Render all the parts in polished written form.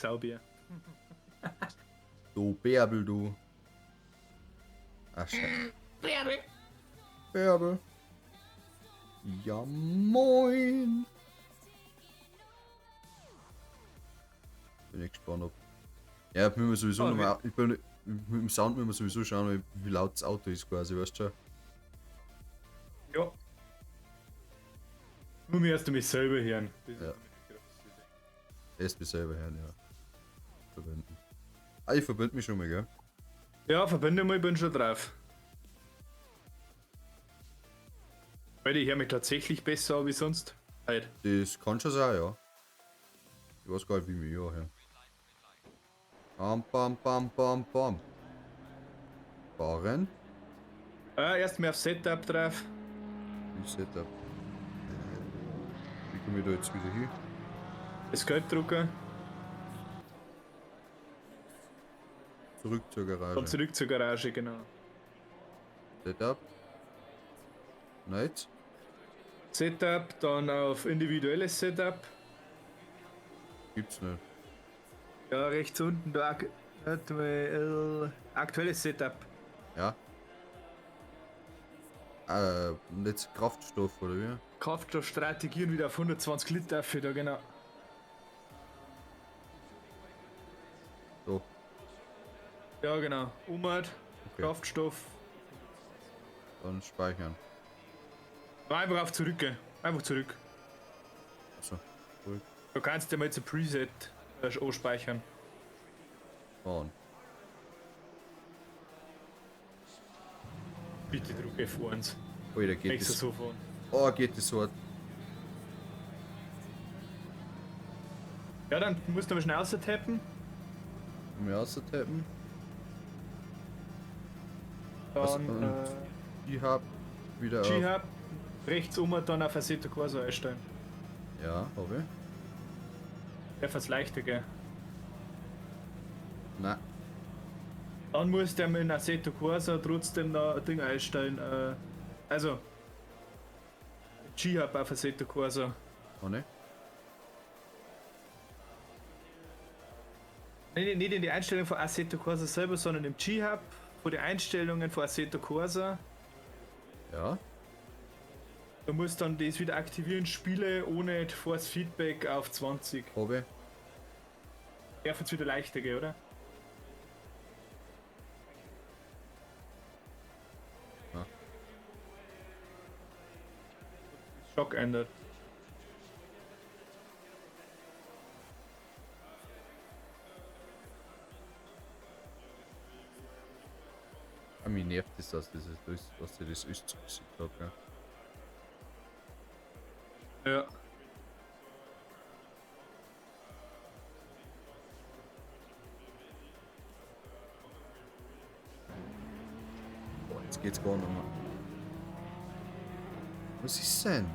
Saubier. Du Bärbel, du. Ach, scheiße. Bärbel. Ja, moin. Bin ich gespannt, ob. Ja, müssen wir sowieso Okay. nochmal. Mit dem Sound müssen wir sowieso schauen, wie laut das Auto ist, quasi, weißt du schon? Ja. Nur mir erst mich selber hören. Das ist Ja. nämlich die große Idee. Erst bis selber hören, ja. Verbinden. Ah, ich verbinde mich schon mal, gell? Ja, verbinde mal, ich bin schon drauf. Weil ich höre mich tatsächlich besser an wie sonst. Halt. Das kann schon sein, ja. Ich weiß gar nicht, wie mir ja her. Bam, bam, bam, bam, bam. Fahren. Erst mal auf Setup drauf. Wie Setup. Wie komme ich da jetzt wieder hin? Das Geld drucken. Zurück zur Dann Garage. zurück zur Garage, genau. Setup. Night. Setup, dann auf individuelles Setup. Gibt's nicht. Ja, rechts unten, da aktuelles Setup. Ja. Nicht Kraftstoff oder wie? Kraftstoffstrategien wieder auf 120 Liter für da, genau. So. Ja, genau. Umwelt, Okay. Kraftstoff. Dann speichern. Einfach auf zurück, gell. Einfach zurück. Achso. Zurück. Du kannst dir mal jetzt ein Preset anspeichern. Fahren. Bitte drück F1. Alter, geht Nächstes das. so fahren. Oh, geht das so. Ja, dann musst du mal schnell austappen. Mir auszutappen. Dann Ich hab wieder auf. G-Hub, rechts um und dann auf Assetto Corsa einstellen. Ja, hab ich. Der fürs Leichte, gell. Nein. Dann musst du in Assetto Corsa trotzdem noch ein Ding einstellen. Also G-Hub auf Assetto Corsa. Oh ne? Nicht in die Einstellung von Assetto Corsa selber, sondern im G-Hub, von den Einstellungen von Assetto Corsa. Ja. Du musst dann das wieder aktivieren, Spiele ohne Force Feedback auf 20. Hab ich. Der wird's wieder leichter, gell, oder? Ja. Schock ändert. Mich nervt das, dass sie das ist zurückgeschickt hat, gell? Ja. Boah, jetzt geht's gar nicht mehr. Was ist denn?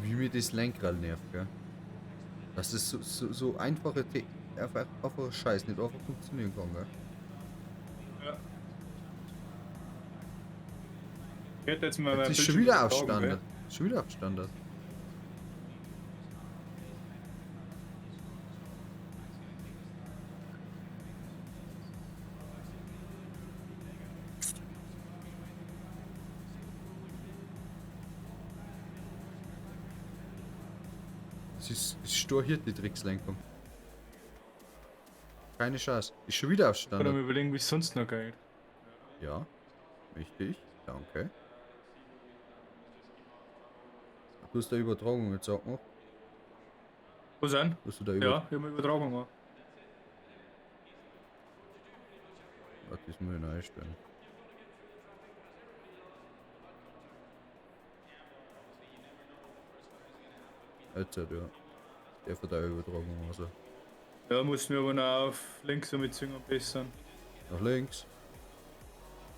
Wie mir das Lenkrad nervt, gell? Dass das so einfache einfacher Scheiß nicht einfach funktionieren kann, gell? Ja. Ich hätte jetzt mal Jetzt ist schon wieder auf Standard. Schon wieder auf Standard. Es storchiert die Trickslenkung. Keine Chance. Ist schon wieder auf Oder Standard. mal überlegen, wie es sonst noch geht. Ja. Richtig. Danke. Du hast eine Übertragung jetzt auch noch. Was an? Hast du da Ja, ich habe eine Übertragung an. Warte, das muss ich noch einstellen. Jetzt ja. Der von der Übertragung also. Ja, muss mir aber noch auf links mit Züngern bessern. Nach links.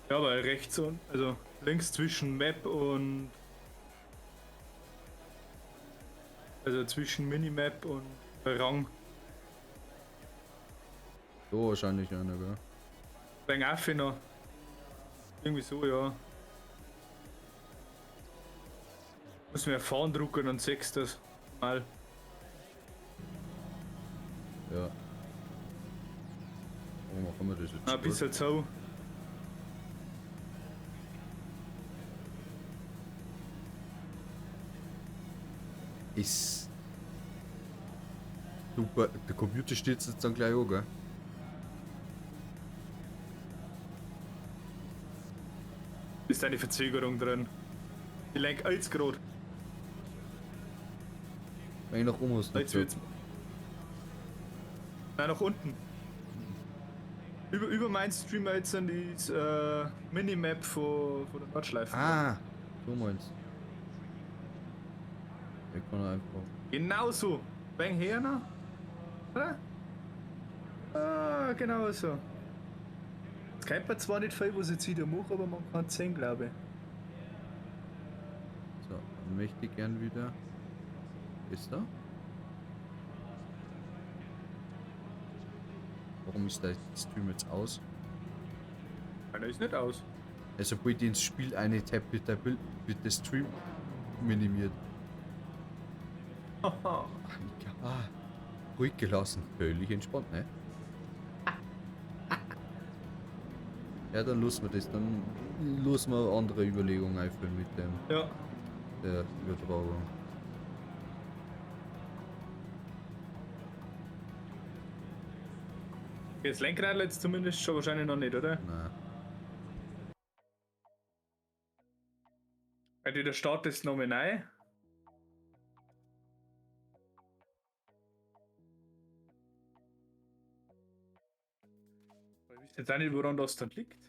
Ja, weil rechts und also links zwischen Map und also zwischen Minimap und Rang. So wahrscheinlich einer, gell? Beim Affe noch. Irgendwie so, ja. Muss mir fahren drucken, dann sechst das mal. Ja. Warum machen wir das jetzt? Ein bisschen so. Ist super. Der Computer steht jetzt dann gleich an, gell? Ist eine Verzögerung drin. Ich lenk als gerade. Wenn ich nach oben hast, Jetzt wird's. Nein, nach unten. Über meinen Stream jetzt sind die Minimap von der Nordschleife. Ah, du meinst. Ich kann einfach. Genau so. Bang her noch. Oder? Ah, genau so. Jetzt kennt man zwar nicht viel, was ich jetzt wieder mache, aber man kann es sehen, glaube ich. So, dann möchte ich gern wieder. Ist da? Warum ist der Stream jetzt aus? Einer ist nicht aus. Also bitte ins Spiel eine Tab mit der Bild wird der Stream minimiert. Haha. Ah, ruhig gelassen, völlig entspannt, ne? Ja, dann lassen wir das, dann lassen wir andere Überlegungen einführen mit dem Ja. der Übertragung. Das Lenkrad jetzt zumindest schon wahrscheinlich noch nicht, oder? Nein. Weil der Start ist noch mal neu. Ich weiß jetzt auch nicht, woran das dann liegt.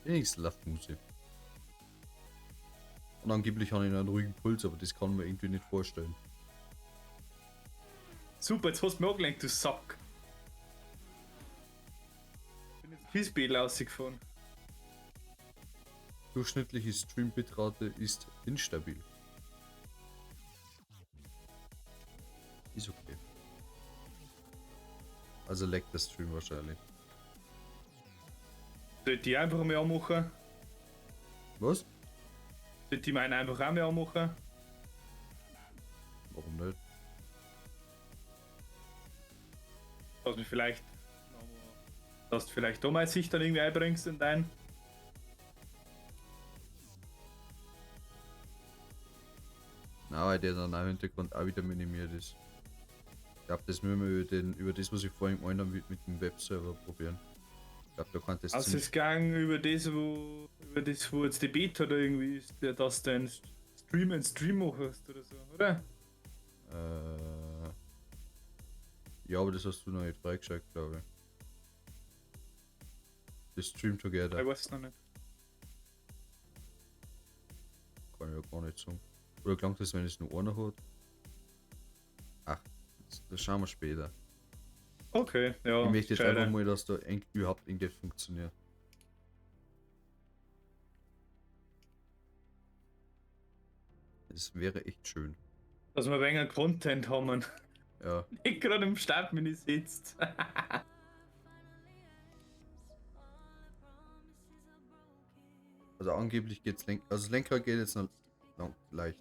Wenigstens läuft Musik. Und angeblich habe ich einen ruhigen Puls, aber das kann man irgendwie nicht vorstellen. Super, jetzt hast du mich angelenkt, du Sack. Ich bin jetzt Kiesbedel rausgefahren. Durchschnittliche Stream-Bitrate ist instabil. Ist okay. Also leckt der Stream wahrscheinlich. Sollte die einfach mal anmachen? Was? Sollte die meinen einfach auch mal anmachen? Warum nicht? Dass du vielleicht da mal Sicht dann irgendwie einbringst in dein. Na, weil der dann auch im Hintergrund auch wieder minimiert ist. Ich glaube, das müssen wir über das, was ich vorhin gemeint habe, mit dem Webserver probieren. Ich glaube, da kann das Also es ging über das, wo jetzt die Beta da irgendwie ist, dass du einen Stream machst oder so, oder? Ja, aber das hast du noch nicht freigeschaltet, glaube ich. Das Stream Together. Ich weiß es noch nicht. Kann ich ja gar nicht sagen. Oder klang das, wenn es nur einer hat? Ach, das schauen wir später. Okay, ja. Ich möchte jetzt gescheiter. einfach mal, dass da überhaupt irgendwas funktioniert. Das wäre echt schön. Dass wir ein wenig Content haben. Ja. Nicht gerade im Startmenü sitzt. Also angeblich geht's also das Lenkrad geht jetzt noch leicht.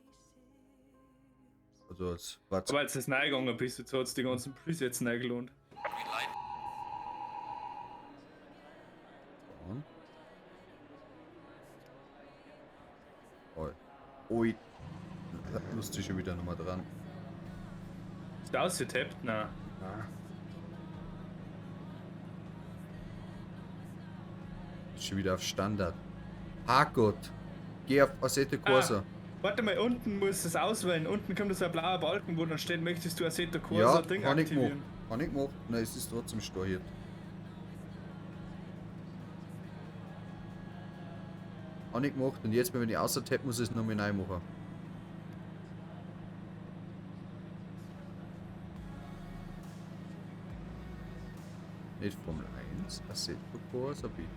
Also als was. Aber als es neu gegangen bist, jetzt hat es die ganzen Presets neu gelohnt. Ui. Lustig schon wieder nochmal dran. Ist der ausgetappt? Nein. Ist schon wieder auf Standard. Gott. Geh auf Assetto Corsa. Warte mal, unten musst du es auswählen. Unten kommt so ein blauer Balken, wo dann steht, möchtest du Assetto Ja, Corsa Ding kann ich aktivieren. gemacht. Kann ich gemacht. Nein, es ist trotzdem steuert. Habe ich gemacht und jetzt, wenn ich außer tapp, muss ich es nochmal neu machen. Nicht Formel 1, Assetto Corsa bitte.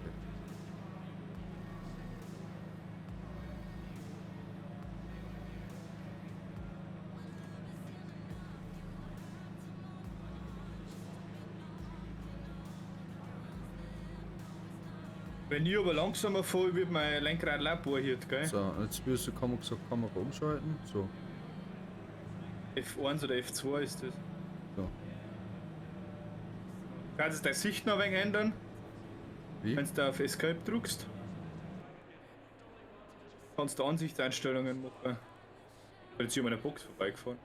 Wenn ich aber langsamer fahre, wird mein Lenkrad laboriert, gell? So, jetzt wirst du Kamera umschalten. So, F1 oder F2 ist das. so. Kannst du deine Sicht noch ein wenig ändern, Wie? wenn du auf Escape drückst? Kannst du Ansichtseinstellungen machen. Jetzt hier an meiner Box vorbeigefahren.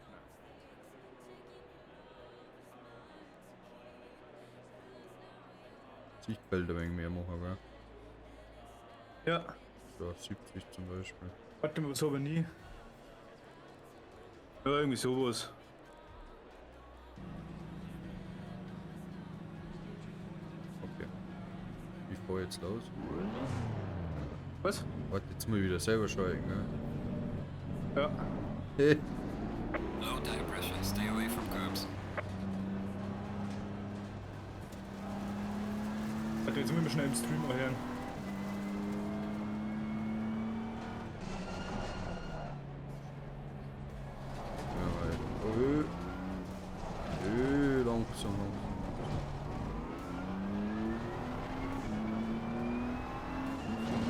Sichtfelder ein wenig mehr machen, gell? Ja, So, 70 zum Beispiel. warte mal, was habe ich nie? Ja, irgendwie sowas. Okay. Ich fahr jetzt los. Was? Warte, jetzt muss ich wieder selber schalten, gell? Ja. Hey. Low tire pressure. Stay away from curbs. Warte, jetzt müssen wir schnell im Stream mal hören. Ja, weit. Langsam.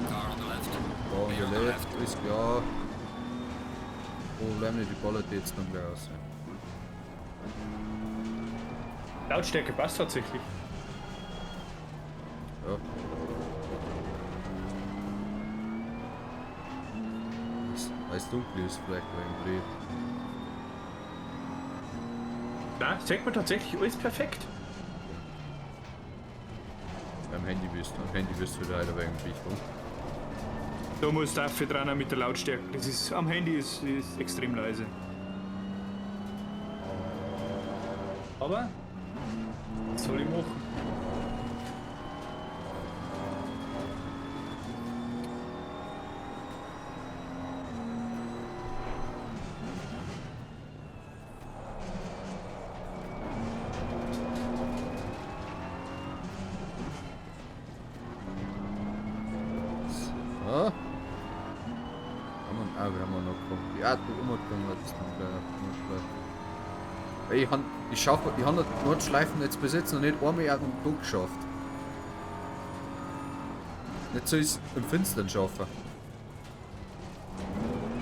Car on the left. Da an der Left ist klar. Problem nicht, die ballert jetzt dann gleich raus. Lautstärke passt tatsächlich. Ja. Weil es dunkel ist, vielleicht ein blöd. Da zeigt man tatsächlich alles perfekt. Am Handy bist du leider wegen Richtung. Da muss dafür dran mit der Lautstärke. Das ist, am Handy ist extrem leise. Aber was soll ich machen? Ja? Wir haben noch gekommen. Ja, du umgekommen hat es noch gleich. Ich habe die Nordschleifen jetzt bis jetzt noch nicht einmal auf den Tag geschafft. Nicht so ist im Finstern schaffen.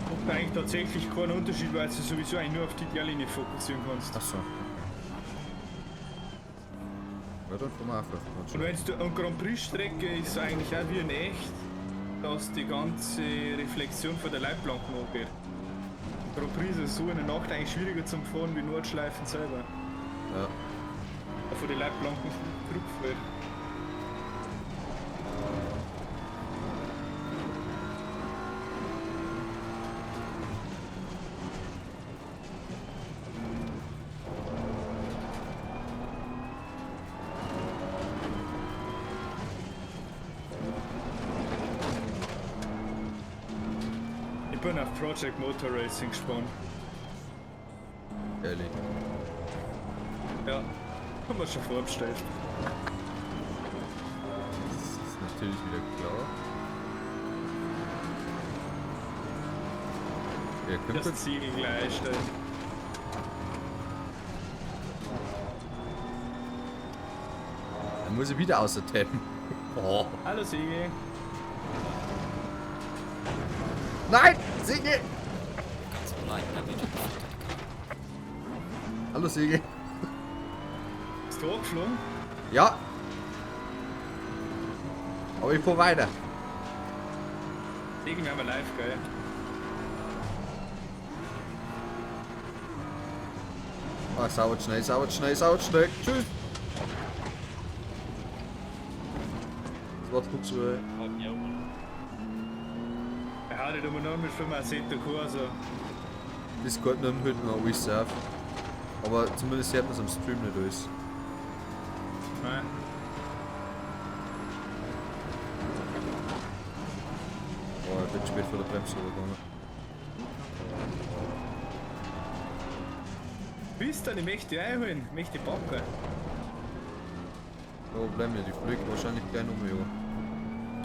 Macht eigentlich tatsächlich keinen Unterschied, weil du sowieso eigentlich nur auf die Ideallinie fokussieren kannst. Achso. Ja, dann fahren wir einfach. Und wenn du eine Grand Prix-Strecke ist eigentlich auch wie in echt, dass die ganze Reflexion von der Leitplanken angeht. Grand Prix ist so in der Nacht eigentlich schwieriger zum Fahren wie Nordschleifen selber. Ja. Von den Leitplanken zurückfällt. Ich bin auf Project Motor Racing gespannt. Ehrlich. Ja, haben wir schon vorbestellt. Das ist natürlich wieder klar. Ja, kommt Das jetzt. Ziel gleich einstellen. Dann muss ich wieder außer tappen. Oh. Hallo Sigi. Nein! Sigi! Got some light damage. Hallo Sigi. Bist du angeflogen? Ja. Aber ich fahr weiter. Sigi, wir haben live, gell? Ah, sauert schnell, sauert schnell, sauert schnell. Tschüss. Das war gut so. Er hat nicht immer noch mit 75 Kurse. Das geht nicht heute noch alles auf. Aber zumindest sieht man es am Stream nicht alles. Nein. Oh, ich bin spät vor der Bremse übergegangen. Bist du, ich möchte die einholen, ich möchte die packen. Ja, bleiben ja, die fliegen wahrscheinlich gleich um, ja.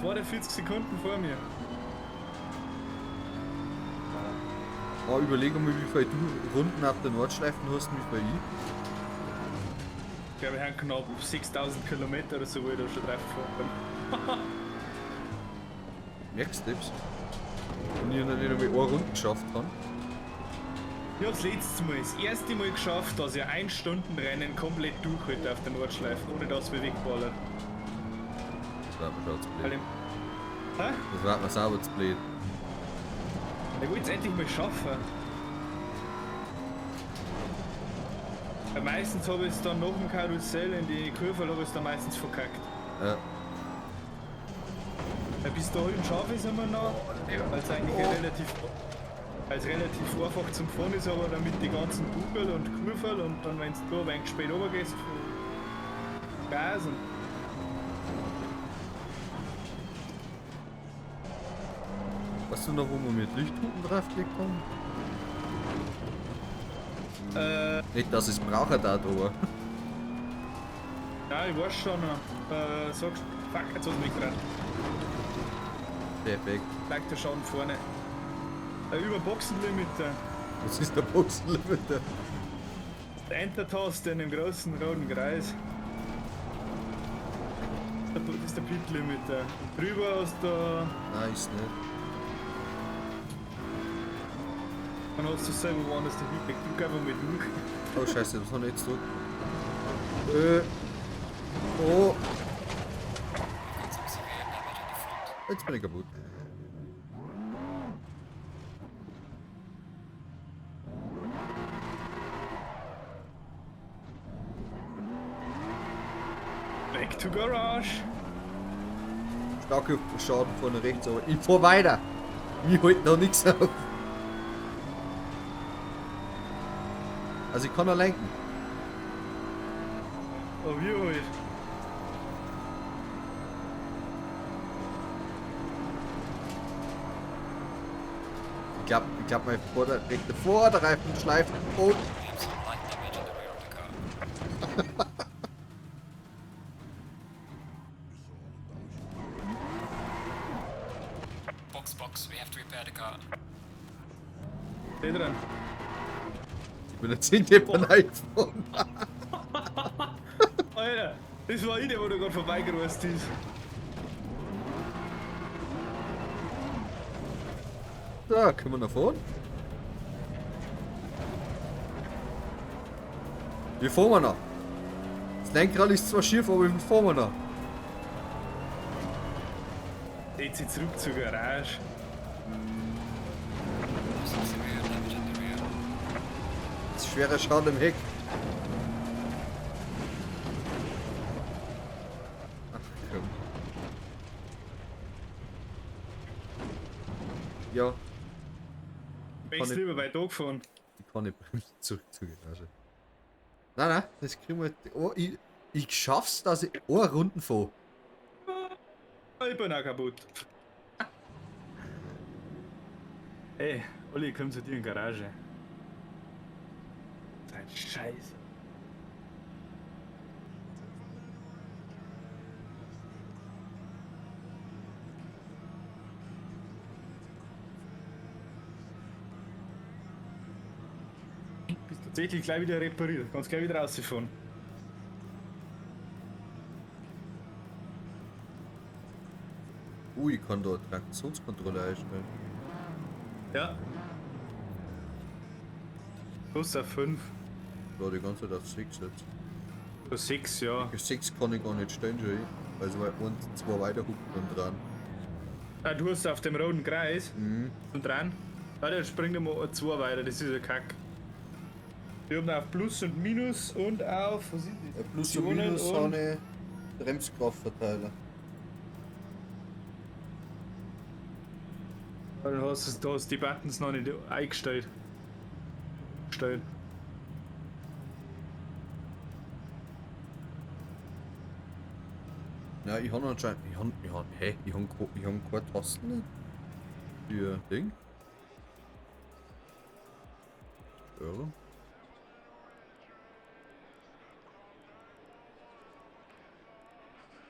42 Sekunden vor mir. Oh, überleg mal, wie viel du Runden auf der Nordschleifen hast und wie viel ich. Ich glaube, wir haben knapp 6000 Kilometer oder so, wo ich da schon drauf gefahren bin. Merkst du das? Und ich noch nicht einmal eine Runde geschafft habe. Ich hab's letztes Mal, das erste Mal geschafft, dass ich 1 Stundenrennen komplett durchhalte auf der Nordschleife, ohne dass wir wegballern. Das war mir schon zu Weil blöd. im- Hä? Das war mir sauber zu blöd. Ich wollte es endlich mal schaffen. Weil meistens habe ich es dann nach dem Karussell in die Kurve, habe ich es dann meistens verkackt. Ja. Weil bis dahin schaffe ich es immer noch, weil es eigentlich relativ einfach zum Fahren ist, aber dann mit die ganzen Bugel und Kurven und dann, wenn du da ein wenig spät runtergehst, von Gas und Weißt du noch, wo wir mit Lichthupen draufgelegt haben? Nicht, dass ich es brauche da drüber. ja, ich weiß schon noch. Sagst, fuck, jetzt hast du mich gerade. Perfekt. Leicht der Schaden vorne. Über Boxenlimiter. Was ist der Boxenlimiter? Der Enter-Taste in dem großen roten Kreis. Das ist der Pit-Limiter. Drüber hast du, Nein, ist nicht. dann hast du selber woanders den Feedback. Drück einfach mal durch. Oh scheiße, das habe ich jetzt so. Oh, Got some severe damage in the front. jetzt bin ich kaputt. Back to Garage. Starke Schaden von rechts, aber ich fahr weiter. Ich halte noch nichts auf. Also ich kann noch lenken. Oh, wie halt. Ich glaub mein rechte Vorderreifen schleift und We have some light damage in the rear of the car. Box, we have to repair the car. Steh dran. ich bin jetzt hinter dem iPhone. Alter, das war ich, der wo da gerade vorbeigerast ist. Da, können wir nach vorne? Wie fahren wir noch? Das Lenkrad ist zwar schief, aber wie fahren wir noch? Jetzt zurück zur Garage. There's some severe damage in the rear. Das ist schwerer Schaden im Heck. Ach komm. Ja. Wärst lieber weit angefahren. Ich kann nicht bremsen, zurück zur Garage. Nein, das kriegen wir. Oh, ich schaff's, dass ich eine Runden fahre. Ich bin auch kaputt. Ey, Olli, komm zu dir in die Garage. Sein Scheiße. Bist tatsächlich gleich wieder repariert. Kannst gleich wieder rausfahren. Ich kann da Traktionskontrolle einstellen. Ja. Plus auf 5. Da die ganze Zeit auf 6 jetzt. Plus 6, ja. Auf 6 kann ich gar nicht stellen, schon. Also weil 1, 2 weiter hucken und dran. Ah, du hast auf dem roten Kreis Mhm. und dran. Ah, dann springt er mal 2 weiter, das ist ein Kack. Wir haben auf Plus und Minus und auf, was ist das? Plus und Optionen Minus und- eine Bremskraftverteiler. Dann hast du die Buttons noch nicht eingestellt. Gestellt. Ja, ich habe anscheinend. Ich hab keine Tasten für Ding. Steuerung.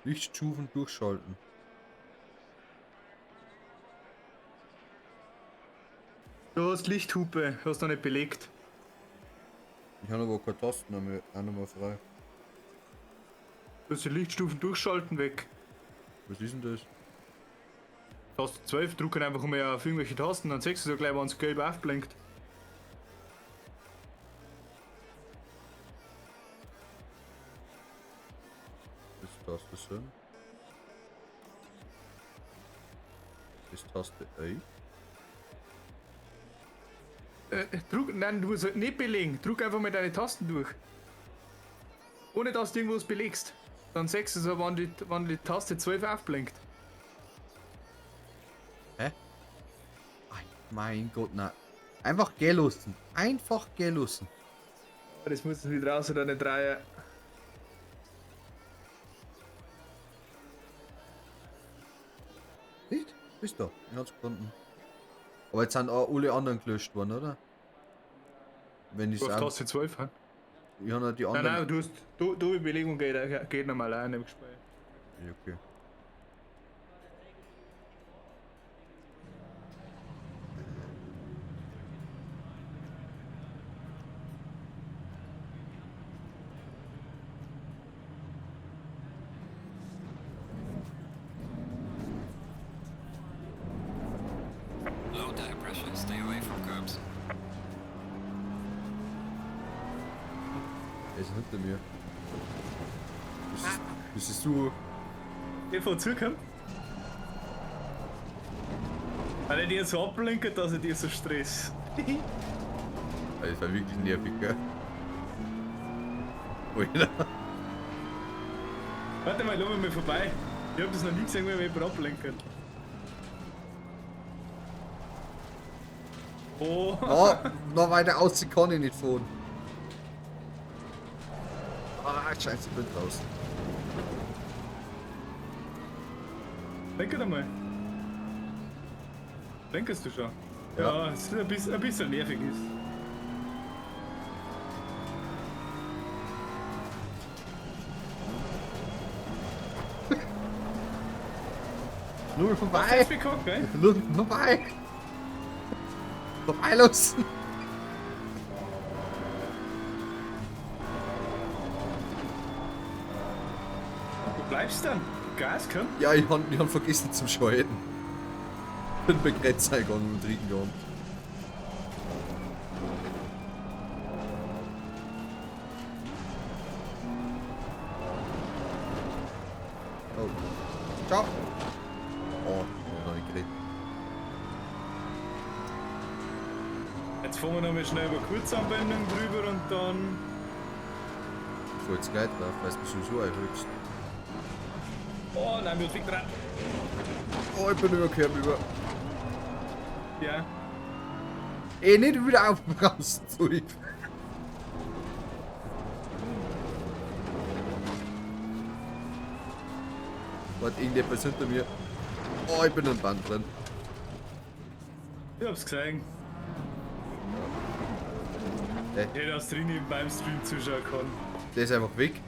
Lichtstufen durchschalten. Du hast Lichthupe, hast noch nicht belegt. Ich habe aber keine Tasten auch noch mal frei. Du hast die Lichtstufen durchschalten weg. Was ist denn das? Taste 12, drücken einfach mal auf irgendwelche Tasten, dann siehst du so gleich, wenn es gelb aufblinkt. Das Taste so. Das Taste A. Druck, nein, du musst halt nicht belegen. Druck einfach mal deine Tasten durch. Ohne dass du irgendwas belegst. Dann siehst du so, wann die Taste 12 aufblinkt. Hä? Ay, mein Gott, nein. Einfach gehen lassen. Einfach gehen lassen. Das muss jetzt wieder raus oder nicht rein. Nicht? Bist du? Ich hab's gefunden. Aber jetzt sind auch alle anderen gelöscht worden, oder? Wenn ich Auf sage, Taste 12, hä? ich habe noch die Nein, anderen. nein, du hast. Die Belegung geht normal auch in dem Gespräch. Ja, okay. Low tire pressure. Stay away from curbs. Er ist hinter mir. Das ist du. Ich vor zukommen. Weil er dir so ablenkt, dass er dir so Stress. Das war wirklich nervig, gell? Alter. Warte mal, lass mich mal vorbei. Ich hab das noch nie gesehen, wie jemand ablenkt. Oh, Oh, noch weiter aussehen kann ich nicht fahren. Ah, scheiße, ich bin draußen. lenk mal. Lenkest du schon? Ja. Ja, es ist ein bisschen nervig ist. Nur Hast du vorbei! jetzt bekommen, gell? Nur vorbei! Vorbei lassen! Du bleibst dann. Gas kommt. Ja, ich hab vergessen zum Schalten. Ich bin bei Grenzeingang im dritten Jahr. Oh. Ciao! Oh, ich hab noch nicht geredet. Jetzt fahren wir nochmal schnell über Kurzanwendung drüber und dann. Ich fahr jetzt gleich drauf, weil es mich sowieso erhöht. Oh nein, wir sind dran. Oh, ich bin übergekehrt über. Ja. Nicht wieder aufbrausen, sorry. Warte, irgendetwas hinter mir. Oh, ich bin im Band drin. Ich hab's gesehen. Ich hätte das drin beim Stream zuschauen können. Der ist einfach weg.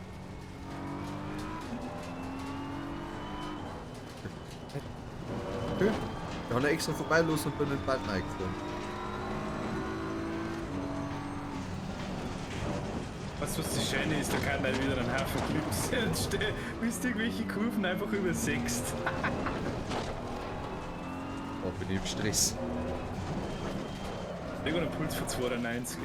Okay. Ich habe extra vorbeilos und bin in den Band reingefahren. Was das Schöne ist, da kann dann wieder ein Haufen Clips entstehen, bis du irgendwelche Kurven einfach übersägst. Oh, bin ich im Stress. Ich habe einen Puls von 92.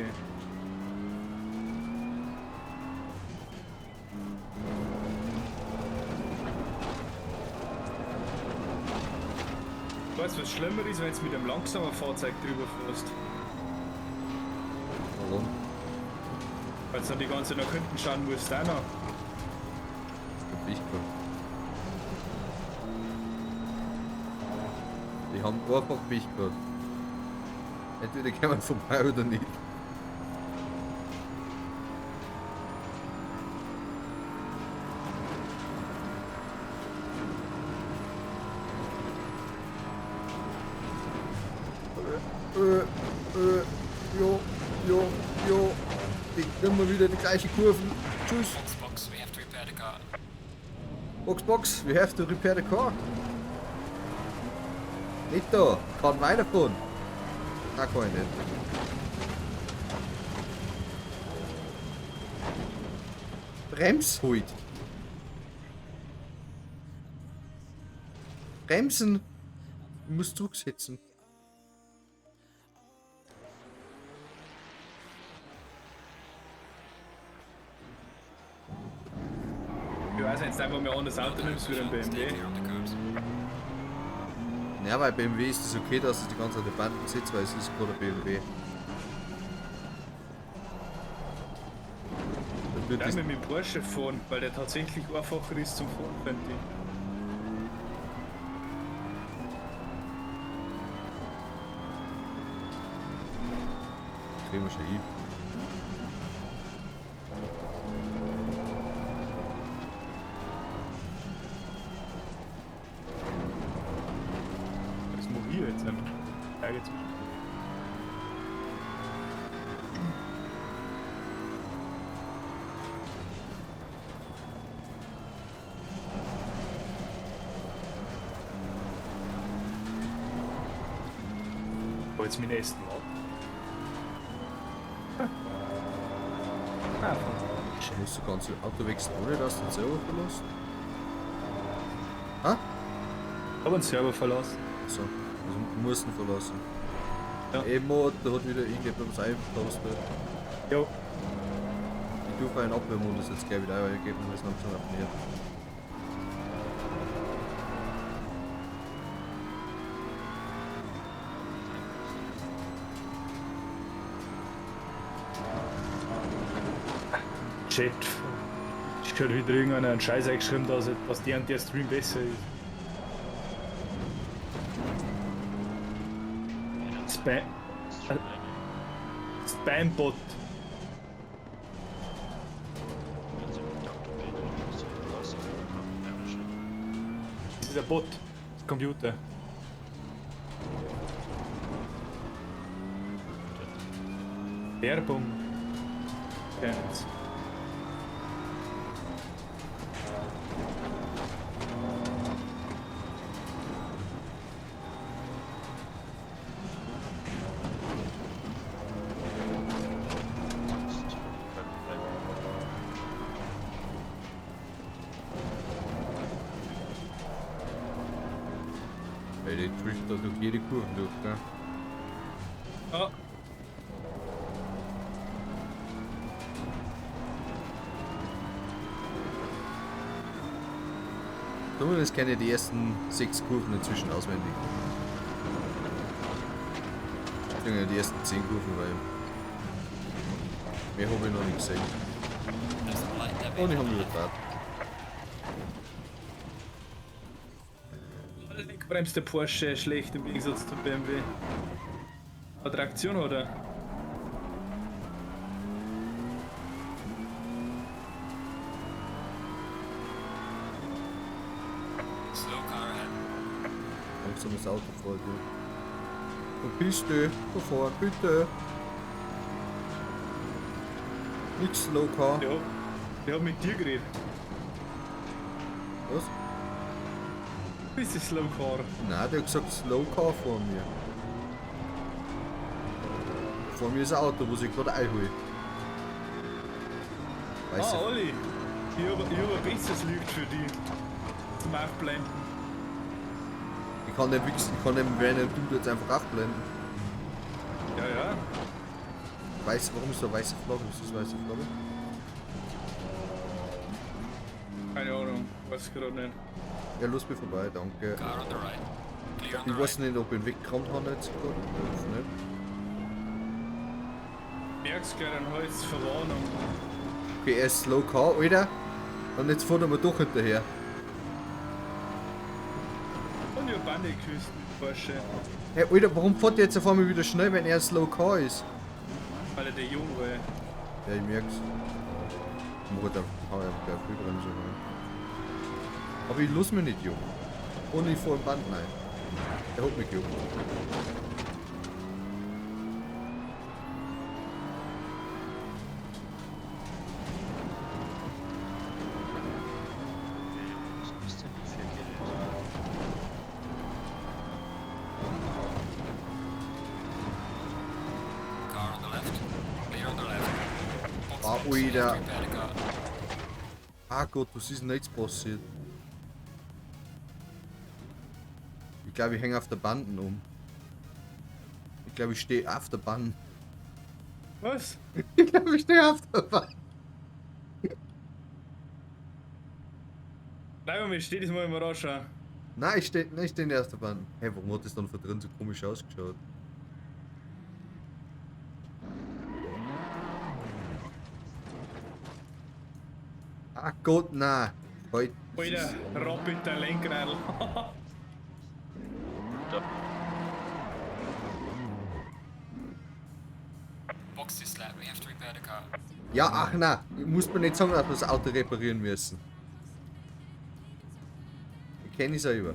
Weißt du, was schlimmer ist, wenn du mit einem langsamen Fahrzeug drüber fährst? Warum? Weil du dann die ganze nach hinten schauen musst, auch noch. Hab ich gehabt. Die haben einfach mich gehabt. Entweder kann man vorbei oder nicht. Jo. Immer wieder die gleichen Kurven. Tschüss. Box, we have to repair the car. Box, we have to repair the car. Nicht da, kann weiterfahren. Da kann ich nicht. Brems halt. Bremsen. muss zurücksetzen. Ich weiß jetzt einfach mal anderes Auto nimmst wie ein BMW. Stay clear on the curbs. Ja, bei BMW ist es okay, dass es die ganze Zeit die Banden sitzt, weil es ist gerade ein BMW. Das wird Ja, das, mit dem Porsche fahren, weil der tatsächlich einfacher ist zum Fahren, finde ich. kriegen wir schon hin. Was mache ich jetzt einfach? Ja, jetzt. Jetzt mein Essen ab. Musst du ganz Auto wechseln, ohne dass du den selber verlässt? Ha? Aber einen Server verlassen. So, also du musst ihn verlassen. Ja. Emo, da hat wieder irgendjemand was eingepostet. Jo. Ich tue einen Abwehrmodus jetzt gleich wieder eingeben, das langsam abonniert. Chat. Ich habe wieder irgendeinen Scheiß eingeschrieben, dass der und der Stream besser ist. Spambot. Das ist ein Bot. Das Computer. Werbung. Fans. Weil die trifft da durch jede Kurve durch, gell? Ah. Zumindest kenne ich die ersten 6 Kurven inzwischen auswendig. Ich die ersten 10 Kurven, weil mehr habe ich noch nicht gesehen. There's a light that Und ich habe übertragen. Bremst der Porsche schlecht im Gegensatz zum BMW. Hat Traktion oder? slow car ahead. Langsames Auto vor dir. Wo bist du? Sofort, bitte. Nix Slow Car. Ja, ich hab mit dir geredet. Was? Bist du Slow Car? Nein, der hat gesagt Slow Car vor mir. Vor mir ist ein Auto, wo ich gerade einhole. Weißt Ah, du? Olli. Ich hab ein besseres Licht für dich. Zum Aufblenden. Ich kann den Wichsen, ich kann den Rennen du jetzt einfach abblenden. Ja, ja. Weißt du, warum ist da weiße Flagge? Ist das weiße Flagge? Keine Ahnung. Weiß gerade nicht. Ja, los mir vorbei, danke. Car on the right. Clear on the Ich weiß right. nicht, ob ich ihn weggerammt habe jetzt gerade. Oder nicht. Merkst gleich an Hals Verwarnung. Okay, er ist Slow Car, Alter. Und jetzt fährt er mir doch hinterher. Und ich hab Bande geküsst mit Porsche. Hey, Alter, warum fährt der jetzt auf einmal wieder schnell, wenn er ein Slow Car ist? Weil er der Jung war. Ja, ich merk's. Ich muss halt einfach gleich Frühbremse rein. Aber ich lass mich nicht jung. Und ich fahr im Band rein. Er hat mich jung. Car on the left. Clear on the left. Ah, Alter. Repair the car. Ah Gott, was ist denn jetzt passiert? Wie glaube, ich hänge auf der Banden um. Ich glaube, ich stehe auf der Band. Was? Ich glaube, ich stehe auf der Band. Bleib mal, steh das mal im Rascher. Nein, ich stehe nicht auf der Band. Hey, warum hat das dann von drin so komisch ausgeschaut? Ach Gott, nein. Heute. Alter, rappelt der Lenkradl. Box this lap. We have to repair the car. Ja, ach nein. Muss man nicht sagen, dass wir das Auto reparieren müssen. Ich kenne es selber.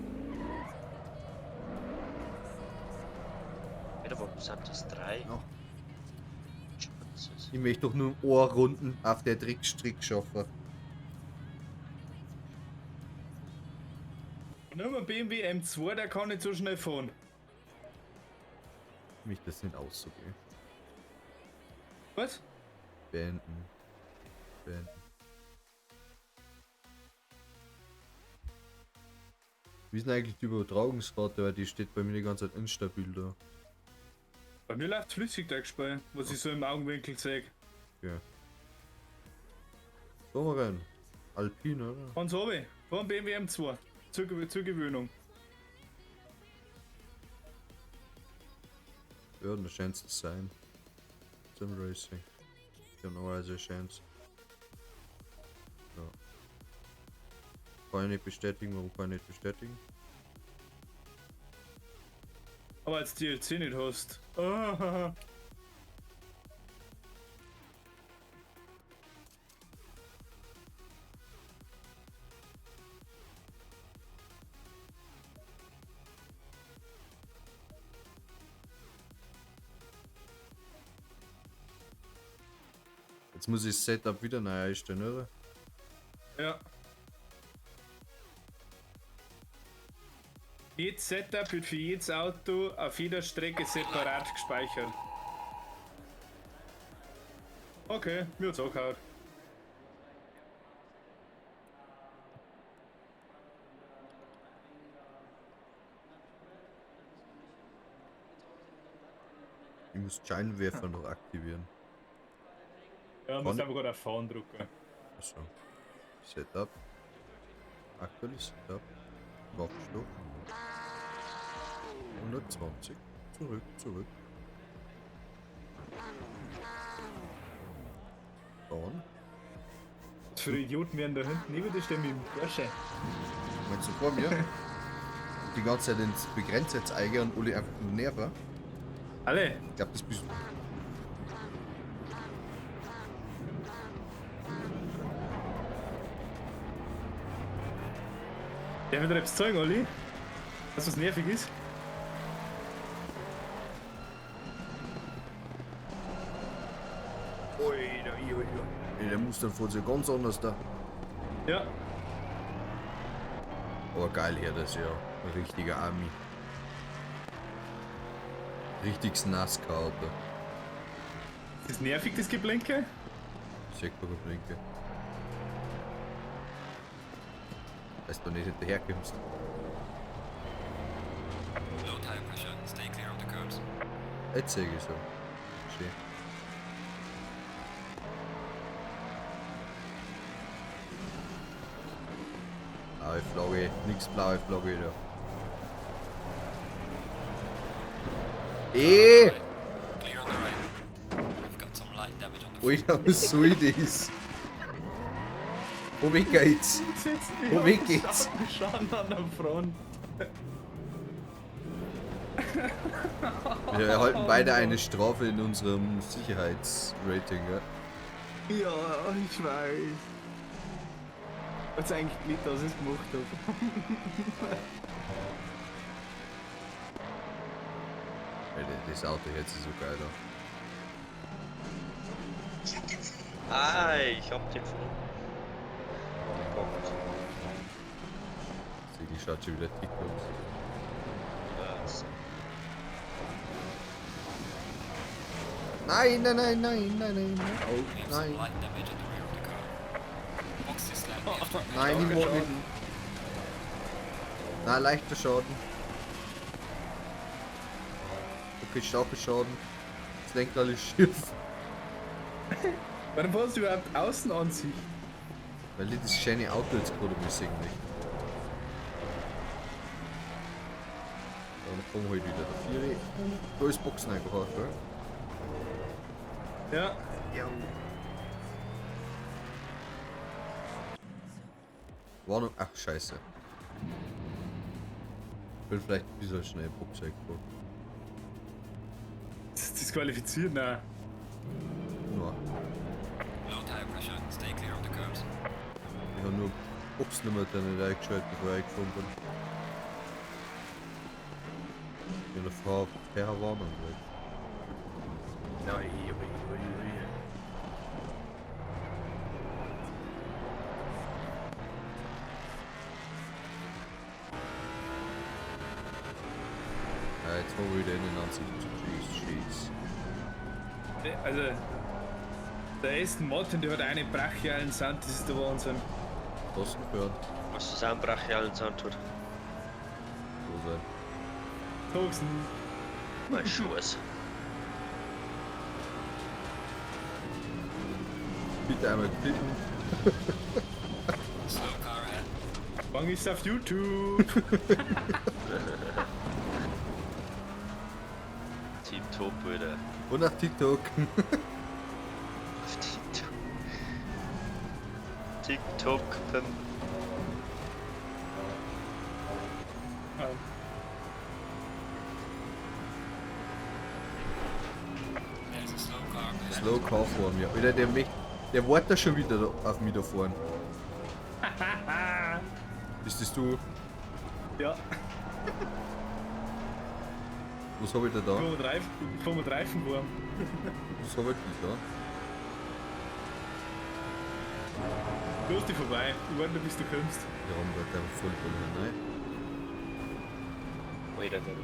Wieder, warum sind das 3? Ja. Ich möchte doch nur Ohrrunden auf der Trickstrick schaffen. Nur ein BMW M2, der kann nicht so schnell fahren. Ich möchte das nicht auszugehen. Was? Beenden. Beenden. Wie ist denn eigentlich die Übertragungsrate? Weil die steht bei mir die ganze Zeit instabil da. Bei mir läuft flüssig der Gespräch, was ich so im Augenwinkel sehe. Ja. So mal rein. Alpine, oder? Hans Obi, fahr ein BMW M2. Zur Gewöhnung. Ja, da scheint es zu sein. Sim Racing. Ja, normalerweise scheint es. Ja. Kann ich nicht bestätigen, warum kann ich nicht bestätigen? Aber als DLC nicht hast. Ah, Jetzt muss ich das Setup wieder neu einstellen, oder? ja. Jedes Setup wird für jedes Auto auf jeder Strecke separat gespeichert. Okay, mir hat's auch gehört. Ich muss Scheinwerfer noch aktivieren. Ja, muss Und? einfach gerade auf Fahren drücken. Achso. Setup. Aktuelles Setup. Wachstoff. 120. Zurück. Dann. Für Idioten werden da hinten neben dir stehen mit dem Porsche. Meinst du vor mir? Die ganze Zeit ins Begrenzer jetzt eigen und Uli einfach nur nerven. Alle! Ich glaube, das bist du. Der wird etwas zeigen, Olli. Dass was nervig ist. Der muss dann vor sich ganz anders da. Ja. Oh geil hier, das ist ja ein richtiger Army. Richtiges NASCAR-Auto. Ist das nervig, das Geblinke? Sektorblinke. Dass du nicht hinterherkommst. Low tire pressure. Stay clear of the curbs. Jetzt sehe ich so. Schön. Blaue Flagge, nix blaue Flagge da. Clear on the right. We've got some light damage on the Ui, was soll das? Wo geht's? Wo geht's? Schauen an der Front. Wir erhalten beide eine Strafe in unserem Sicherheitsrating, ja? Ja, ich weiß. Was eigentlich blöd, dass ich es gemacht habe. Alter, das Auto jetzt ist so geil da. Ah, ich hab den gefunden. Die schaut schon wieder dick aus. Was? Nein. Oh, We have some nein. light damage at the rear of the car. Box this lap. We have to repair Nein, ich mag Schaden. nicht. Nein, leichter Schaden. Okay, Staffelschaden. Das Lenkrad ist schief. Warum hast du überhaupt Außenansicht? Weil ich das schöne Auto jetzt gerade muss irgendwie. Dann kommen halt wieder der Vieri. Da ist Boxen eingebracht, gell? Ja. Ja. Warnung, ach scheiße. Ich will vielleicht ein bisschen schnell Boxen eingebracht. Das ist disqualifiziert, nein. Nur. Low tire pressure. Stay clear of the curbs. Ich habe nur Boxnummer dann nicht eingeschaltet, bevor ich gefahren bin. Ich habe eine Frau per Warnung gleich. Ja, jetzt fahren wir wieder in den Ansicht zu Cheese. Also, der Aston Martin, der hat einen brachialen Sound, das ist der Wahnsinn. Das gehört Was das auch einen brachialen Sound hat. so sein. Sag's nicht. Mein Schuss. Bitte einmal klicken. Slow car ahead. Wann ist auf YouTube? Team Top wieder. Und auf TikTok. Auf TikTok. TikTok. There's a slow car ahead. Slow Car vor mir. Oder der wartet schon wieder auf mich da vorne. Bist das du? Ja, Was hab ich denn da? ich fahr mit Reifenwurm. Was hab ich denn da? Los dich vorbei, ich warte, bis du kommst. Der Raum wird einfach voll voll. Nein. Wait a minute.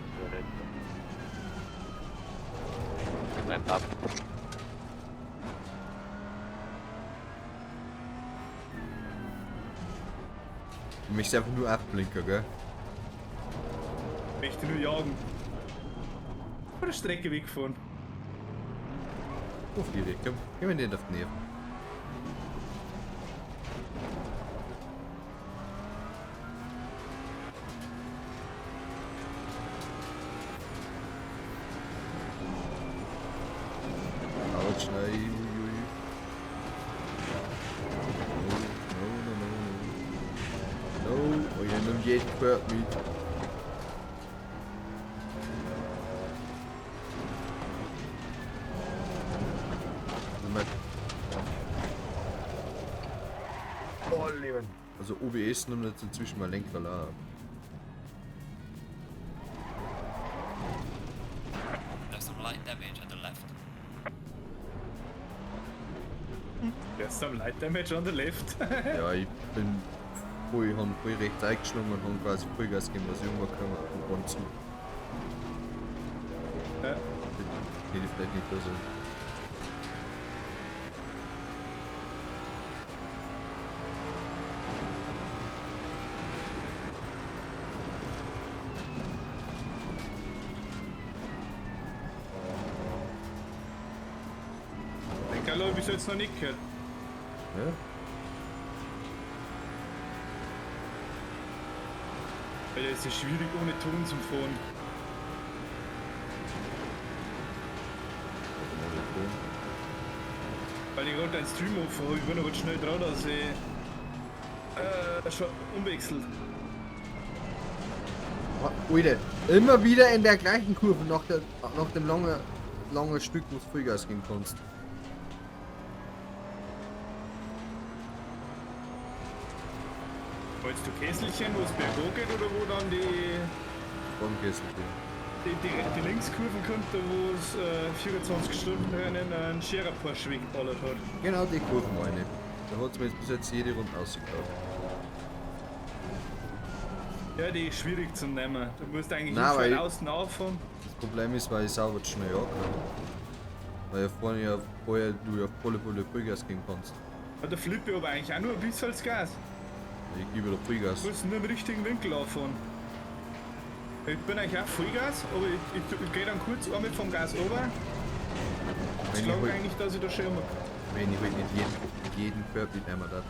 Mein Papa. Du möchtest einfach nur abblinken, gell? Ich möchte nur jagen. Von der Strecke wegfahren. Auf die Weg. Geh mir nicht auf die Nerven. Autsch, nein, uiui. No, oh, je nimmt jeden Quert mit. Oh, Leben. Also OBS nimmt jetzt inzwischen mal Lenkrad ab. There's some light damage at the left. There's some light damage on the left. Ja, ich bin voll rechts eingeschlungen und habe quasi Vollgas gegeben, was ich irgendwann kann und zu. Ja. Hätte ich vielleicht nicht da sein. Den Kerl hab ich bis jetzt noch nicht gehört. Ja? Weil es ist schwierig ohne Ton zum Fahren. Weil ich gerade einen Stream offen habe, ich bin aber schnell dran, dass ich schon umwechselt. Alter, immer wieder in der gleichen Kurve nach dem langen Stück, wo du Vollgas gehen kannst. Wolltest du Kesselchen, wo es berghoch geht oder wo dann die Linkskurven kommt, wo es 24 Stunden einen Scherer Porsche weggeballert hat? Genau die Kurve meine. Da hat es mir jetzt bis jetzt jede Runde ausgebracht. Ja, die ist schwierig zu nehmen. Du musst eigentlich Nein, von weil- außen auffahren. Das Problem ist, weil ich sauber schnell ankomme. Weil ja vorher du ja volle Vollgas gehen kannst. Ja, der Flippe aber eigentlich auch nur ein bisschen als Gas. Ich gebe da Vollgas. Du musst nur im richtigen Winkel auffahren. Ich bin eigentlich auch Vollgas, aber ich gehe dann kurz einmal vom Gas runter. Ich Wenn ich glaube halt- eigentlich, dass ich da schon immer. Wenn ich halt nicht jeden Körper mitnehmen darf.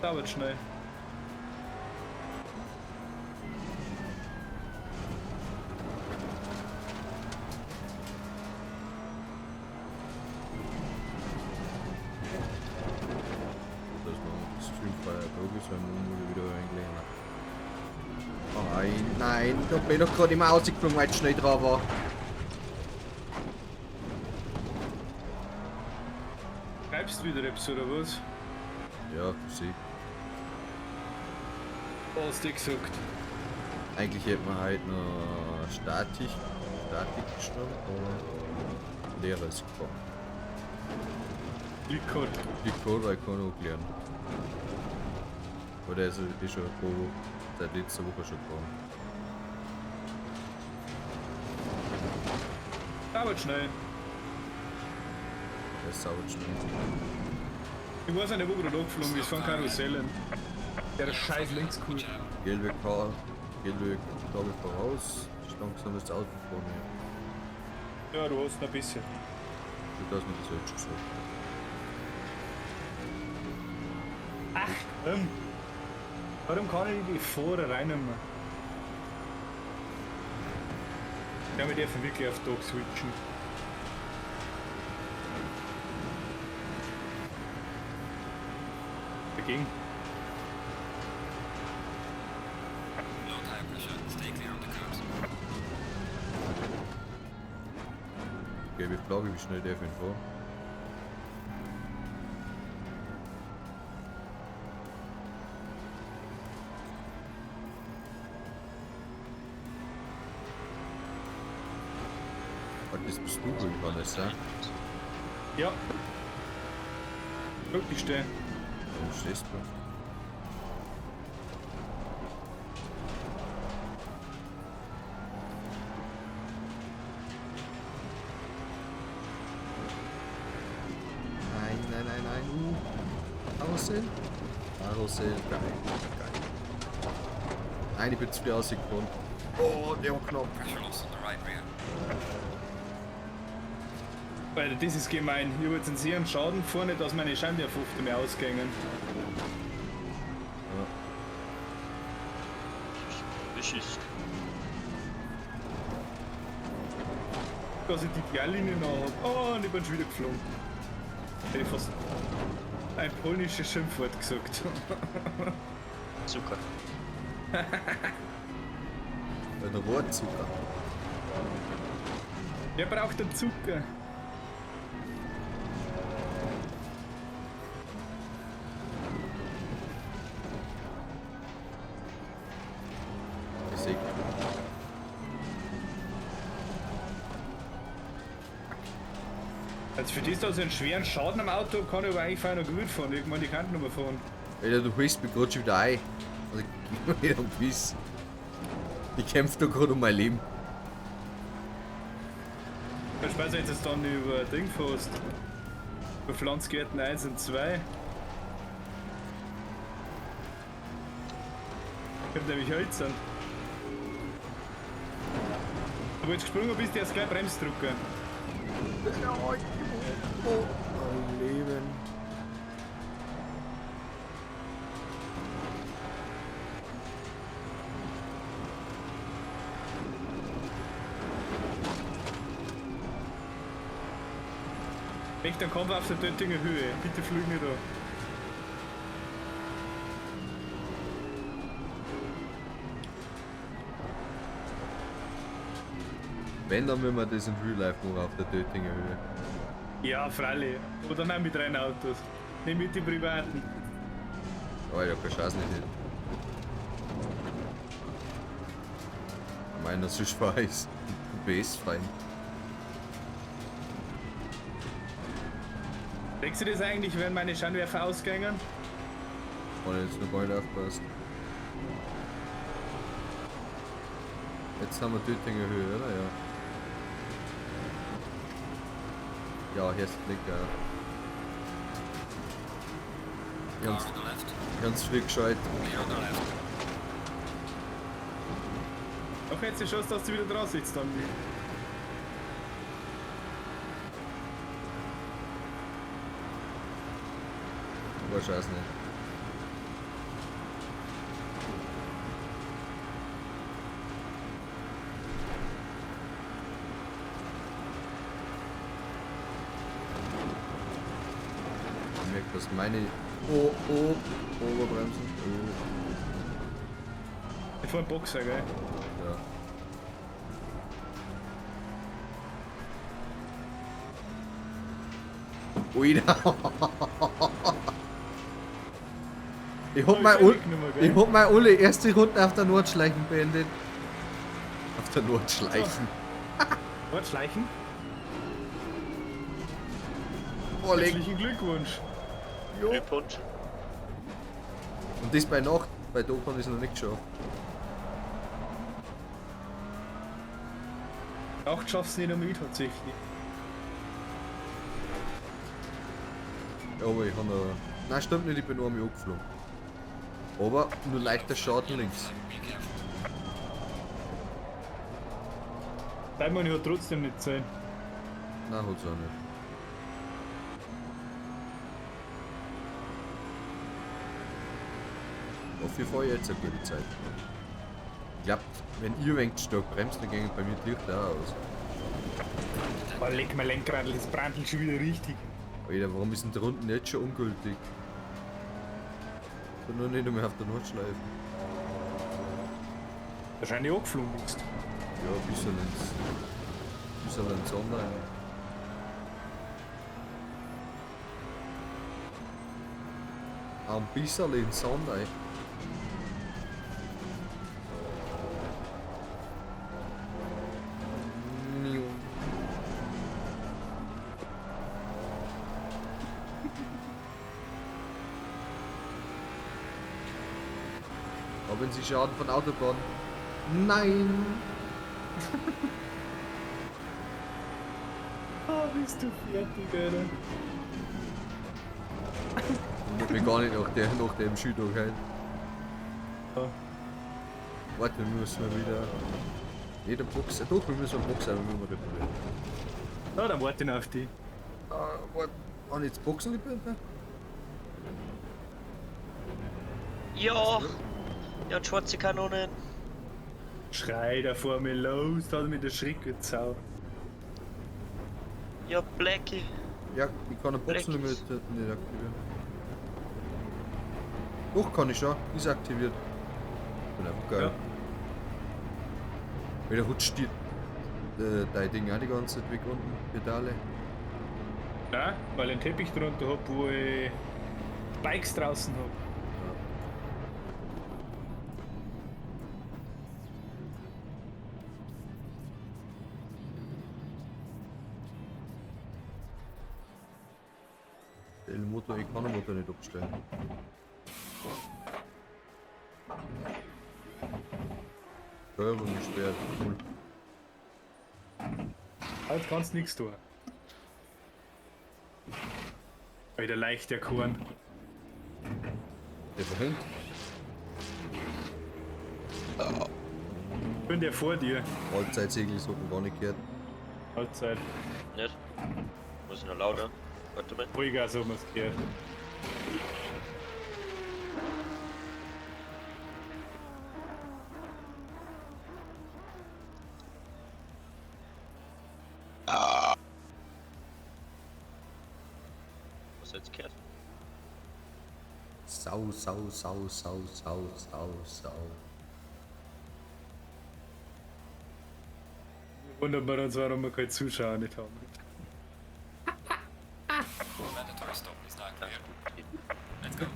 Dauert schnell. Dass man das streamfreier Tag ist, wenn man wieder einlegen. Nein, nein, da bin ich doch gerade immer rausgeflogen, weil es schnell drauf war. Treibst du wieder etwas oder was? Ja, sie. Was hast du gesagt? Eigentlich hätte man halt noch Statik gestorben, aber leeres gekommen. Liegt halt. Die Code kann auch klären. Oder ist schon seit letzter Woche schon gekommen. Dauert schnell. Das ist sauber schnell. Ich weiß nicht, wo gerade angeflogen ist, von Karussellen. Der scheiß Linkskurs. Gelbe Kabel voraus, langsam das Auto vor mir. Ja, du hast noch ein bisschen. Du hast mir das jetzt schon gesagt. Warum kann ich die vorne reinnehmen? Ja, wir dürfen wirklich auf Tag switchen. Dagegen. Low tire pressure. Stay clear of the curbs. Gelbe Flagge, wie schnell darf ich ihn fahren? Das bist du wohl, Vanessa. Ja. Wirklich stehen. Warum stehst du? Nein, nein, nein, nein. Karussell. Karussell, geil. Geil. Nein, ich bin zu viel rausgekommen. Oh, der war knapp. Pressure loss on the right rear. Weil das ist gemein. Ich habe jetzt einen sehr Schaden vorne, dass meine Scheinwerfer mehr ausgängen. Beschissen. Dass ich die Querlinie noch habe. Oh, und ich bin schon wieder geflogen. Hätte ich fast ein polnisches Schimpfwort gesagt. Zucker. Der Rohrzucker. Wer braucht den Zucker? Besiegt. Also für das, dass ich einen schweren Schaden am Auto kann ich aber eigentlich fahren noch gut fahren. Irgendwann die Kanten nochmal fahren. Alter, du holst mich gerade schon wieder ein. Also, gib mir nicht am Biss. Ich kämpfe da gerade um mein Leben. Ich weiß nicht, jetzt dann über Ding fährst. Über Pflanzgärten 1 und 2. Kommt nämlich Hölzern. Du jetzt gesprungen bist, der ist gleich Bremsdrucker. Oh, mein Leben. Echt, dann kommen wir auf der Döttinger Höhe. Bitte flüg nicht da. Wenn, dann müssen wir das in Real Life machen auf der Tötinger Höhe. Ja, freilich. Oder nein, mit Rennautos. Nicht mit den privaten. Alter, keine Chance nicht hin. Ich meine, das ist weiß. Base-fein. Denkst du das eigentlich, wenn meine Scheinwerfer ausgängen? Und jetzt noch bald aufpasst. Jetzt haben wir Tötinger Höhe, oder? Ja. Ja, hier ist der Blick, ja. Car Ganz, on the left. ganz früh gescheit. Clear on the left. Doch jetzt die Chance, dass du wieder dran sitzt dann. Wahrscheinlich nicht. Ich merke, dass meine Oberbremsen. Ich fahr einen Boxer, gell? Ja. Ui, da. Ich hab mein ich hab meine alle erste Runde auf der Nordschleichen beendet. Auf der Nordschleichen. Warte, schleichen. Oh, leg. Herzlichen Glückwunsch. Glückwunsch. Und das bei Nacht, bei Tag habe ich es noch nicht geschafft. Nacht schaffst du nicht mehr mit, tatsächlich. Ja, aber ich habe noch. Nein, stimmt nicht, ich bin nur einmal angeflogen. Aber nur leichter Schaden links. Be careful. Dein Mann hat trotzdem nicht sein. Nein, hat's auch nicht. Auf jeden Fall jetzt eine gute Zeit. Ich glaub, wenn ihr wenig stark bremst, dann gehen bei mir die Lichter auch aus. Oh, leck mein Lenkrad, das brandelt schon wieder richtig. Alter, warum ist denn der unten jetzt schon ungültig? Ich bin noch nicht mehr auf der Nordschleife. Wahrscheinlich angeflogen bist. Ja, ein bisschen ins Sonne. Ein bisschen ins Sonne. Haben Sie Schaden von Autobahn? Nein! Ah, bist du fertig, Alter. Ich mir gar nicht nach dem Schüttung halt. Ja. Warte, wir müssen wieder. Jeder Boxer. Doch, wir müssen einen Boxer, wenn wir reparieren. Ja, dann warte ich noch auf die. Warte, waren jetzt Boxen bitte? Ja. Ja, und schwarze Kanonen. Schrei da vor mir los, da mit der Schrickenzau. Ja, Blackie. Ja, ich kann den Boxen nicht aktivieren. Doch, kann ich schon. Ist aktiviert. Bin einfach geil. Ja. Wieder rutscht dein Ding auch die ganze Zeit weg unten, Pedale. Nein, weil ich einen Teppich drunter hab, wo ich Bikes draußen hab. Den Motor, ich kann den Motor nicht abstellen. Steuerung gesperrt, cool. Halt kannst nichts tun. Wieder leicht der Korn. Der vorhin? Ich bin der vor dir. Allzeitsegel ist oben gar nicht gehört. Halbzeit. Nicht? Muss ich noch lauter? Warte mal. Vollgas haben wir es gehört. Was jetzt gehört? Sau, sau, sau, sau, sau, sau, sau. Wundert wir uns, warum wir keine Zuschauer nicht haben. Mandatory stop is not clear. Let's go.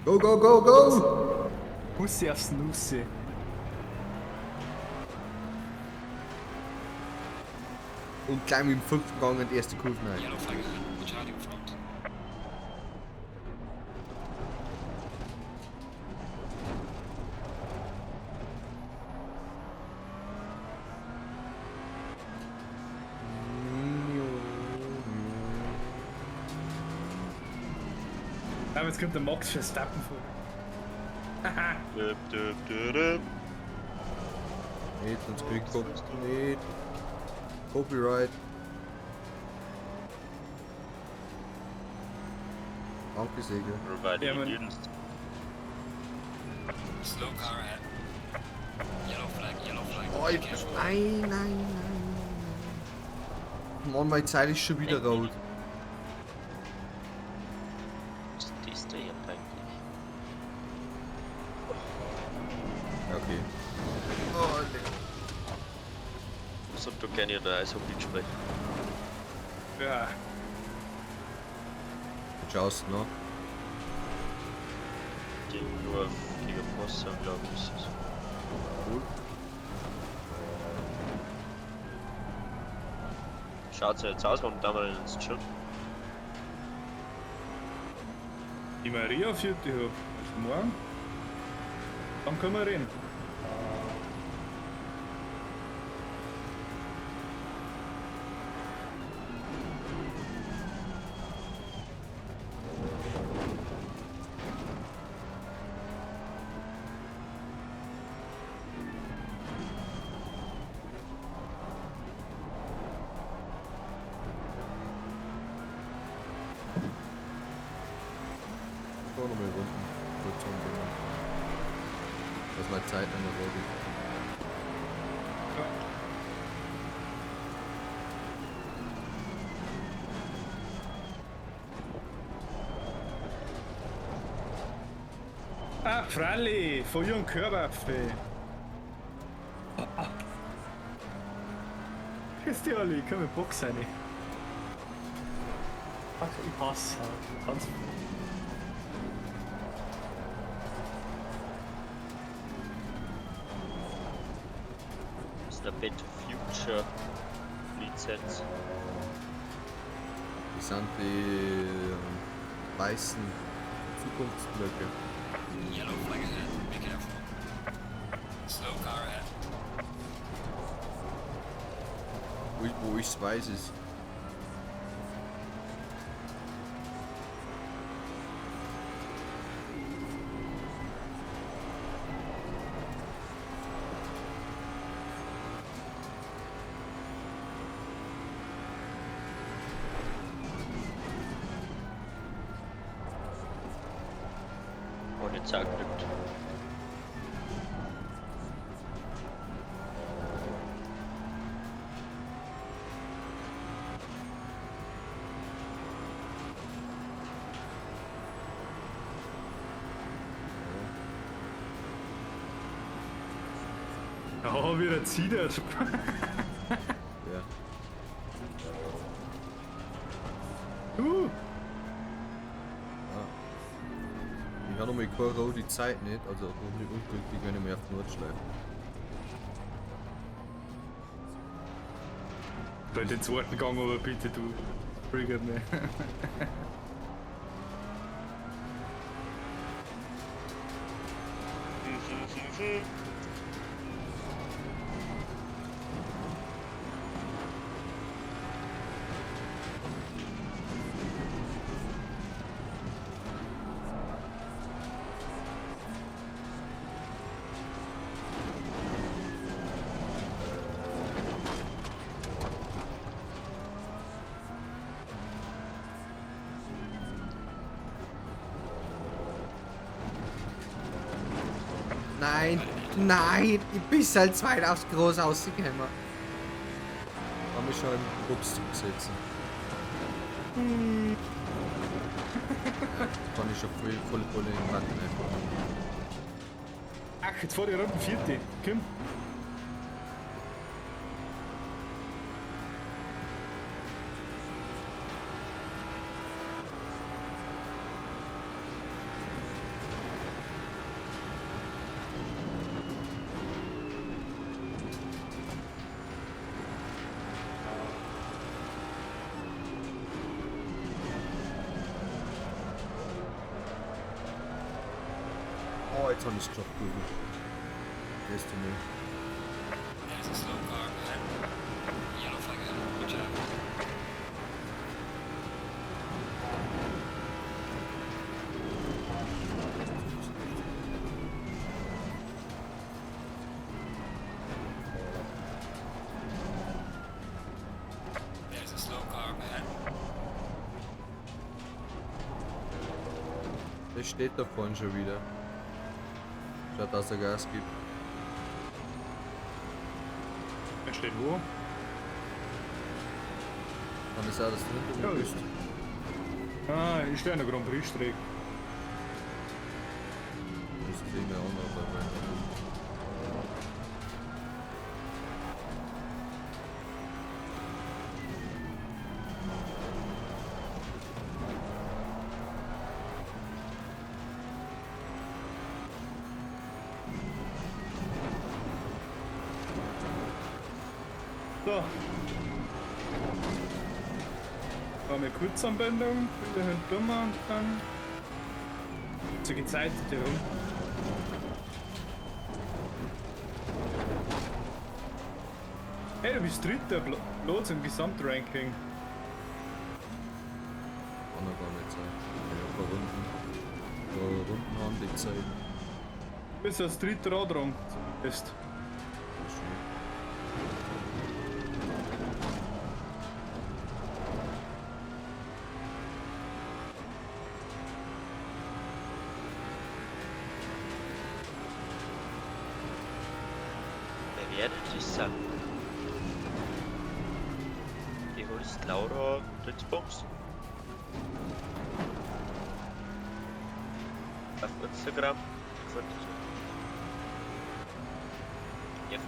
Go, Go, go, go. go, go, go! Nussi aufs Nussi. Und gleich mit dem 5. Gang in die erste Kurve rein. Yellow flag ahead. Watch out in front. Aber jetzt kommt der Max Verstappen vor. Haha. Nicht, sonst krieg ich nicht. Copyright. Danke, Segel. Ja, Mann. Slow car ahead. Yellow flag, yellow flag. Oh, ich... Nein. Mann, meine Zeit ist schon wieder rot. Was ist der hier eigentlich? Okay. Oh, ne. Was ob du gerne in der Eishockey sprechen? Ja. Schaust du noch? Nur gegen Potsdam, glaube ich. Ist das. Cool. Schaut's ja jetzt aus, warum da mal ins Gym? Die Maria führt die hoch. Also morgen. Dann können wir reden. Ich noch mal Runden. Kurz umgehen. Dass meine Zeit an der Rolle. Ah, Fralli, von Jürgen Körwapfel. Grüß dich, Ali, komm in die Box rein. Ach, ich hasse ganz. Das ist der Back to Future Lizenz. Das sind die weißen Zukunftsblöcke. Yellow flag ahead. Be careful. Slow car ahead. Wo ich's weiß ist. Ohne zerglückt. Oh, wie der zieht er. Ja. Ich habe noch mal keine die Zeit nicht, also auch nicht unglücklich, wenn ich mehr auf die Nordschleife. Bei den zweiten Gang aber bitte, du. Triggert mich. Nein, ich bin halt zweit aufs Groß rausgekommen. Kann mich schon im Bubs setzen. Kann ich schon voll in den Rand einfach. Ach, jetzt vor die Runden vierte. Komm. Oh, jetzt habe ich es geschafft, Google. Destiny. There's a slow car ahead. Yellow flag ahead. Watch out. Der steht da vorne schon wieder. Schaut, dass er Gas gibt. Der steht wo? Kann es auch, dass du hinter Ja, mir bist? Ah, ich stehe an der Grand Prix-Strecke. Das sehen wir auch noch dabei. So. War eine Kurzanwendung, wieder hinter mir und dann so gezeitet herum. Hey, du bist dritter Platz im Gesamtranking. Kann er gar nicht sein. Ja, ein paar Runden haben die Zeit. Du bist als dritter Andrang zumindest. Das ist schön. Wer wird das sein? Die holst Laura Blitzbox. Auf Instagram. Ja,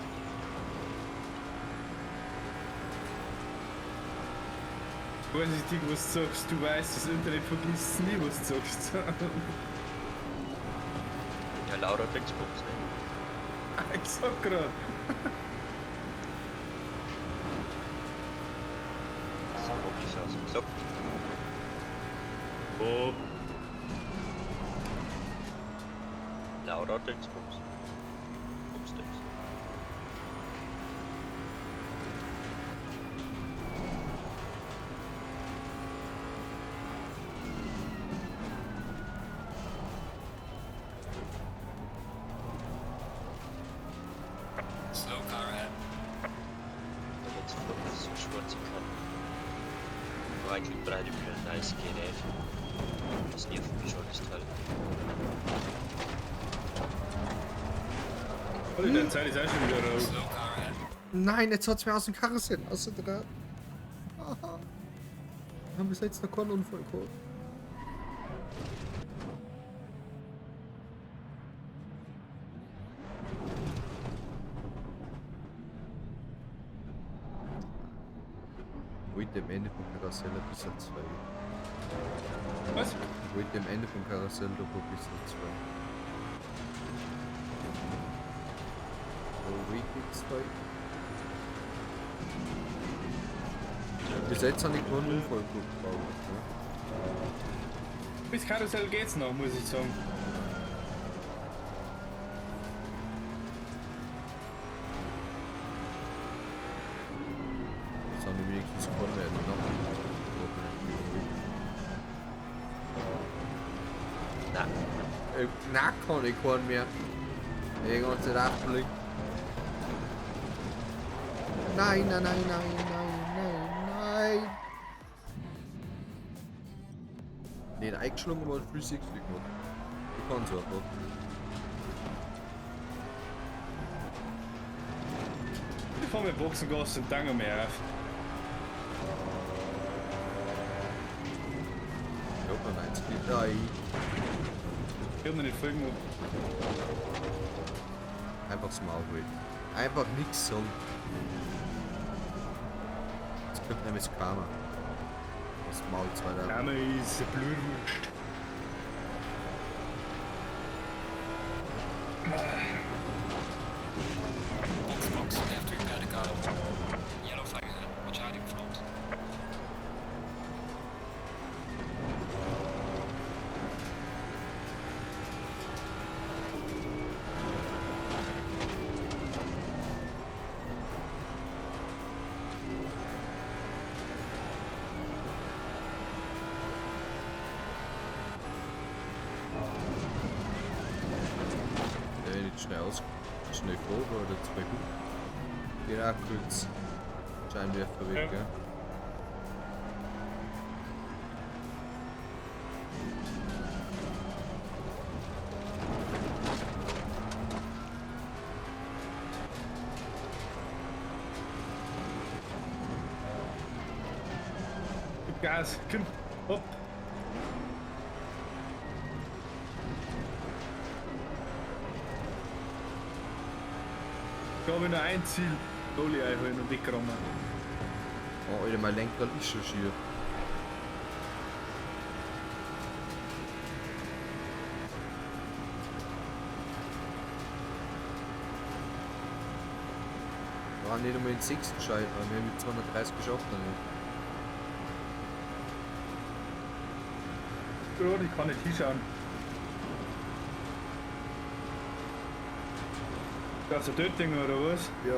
Weiß ich dich, was du sagst, du weißt, das Internet vergisst nie, was du sagst. ja Laura Blitzbox, ne? Ich sag grad. So, ich aus. So. Oh. Laura Blitzbox. Umsticks. Slow car ahead. Damit es so schwarz kann. War eigentlich bereit für ein nice Gerät. Das ist nie für mich schon das Teil. Oh, in der Zeit ist auch schon wieder raus. Slow car ahead. Nein, jetzt hat's mir aus dem Karussell. Außer der. Haha. Haben wir jetzt noch keinen Unfall gehabt. Ich wollte am Ende vom Karussell ein bisschen zwei. Was? Ich wollte am Ende vom Karussell doch ein bisschen zwei. Wo wollte ich zwei? Bis jetzt habe ich keinen Unfall gehabt. Bis Karussell geht's noch, muss ich sagen. Jetzt haben wir wenigstens keinen mehr in der Nacht. Na, kann ich keinen mehr. Die ganze Nacht liegt. Nein, nein, nein, nein, nein, nein, nein. Den eingeschlagen war viel 60 gemacht. Ich kann es einfach. Ich fahr mit Boxengas und Tanger mehr auf. Ich hab noch 90 Liter. Ich hab noch nicht voll gemacht. Einfach das Maul halten. Einfach nichts sagen. Jetzt kommt nämlich das Karma. Das Maul 2 da. Name ist Blutwurst. Box, left rear paddock out. Yellow flag ahead. Watch out in front. Der nicht schnell vor oder 2 gut. Geht auch kurz. Scheinwerfer weg, Ja. gell? Gas, komm, hopp. Ich habe nur ein Ziel. Dolly einholen und wegrammen. Oh, Alter, mein Lenkrad ist schon schier. Wir waren nicht einmal in 6. Scheibe, wir haben mit 230 geschafft. Gerade, ich kann nicht hinschauen. Das ist ein Tötting oder was? Ja.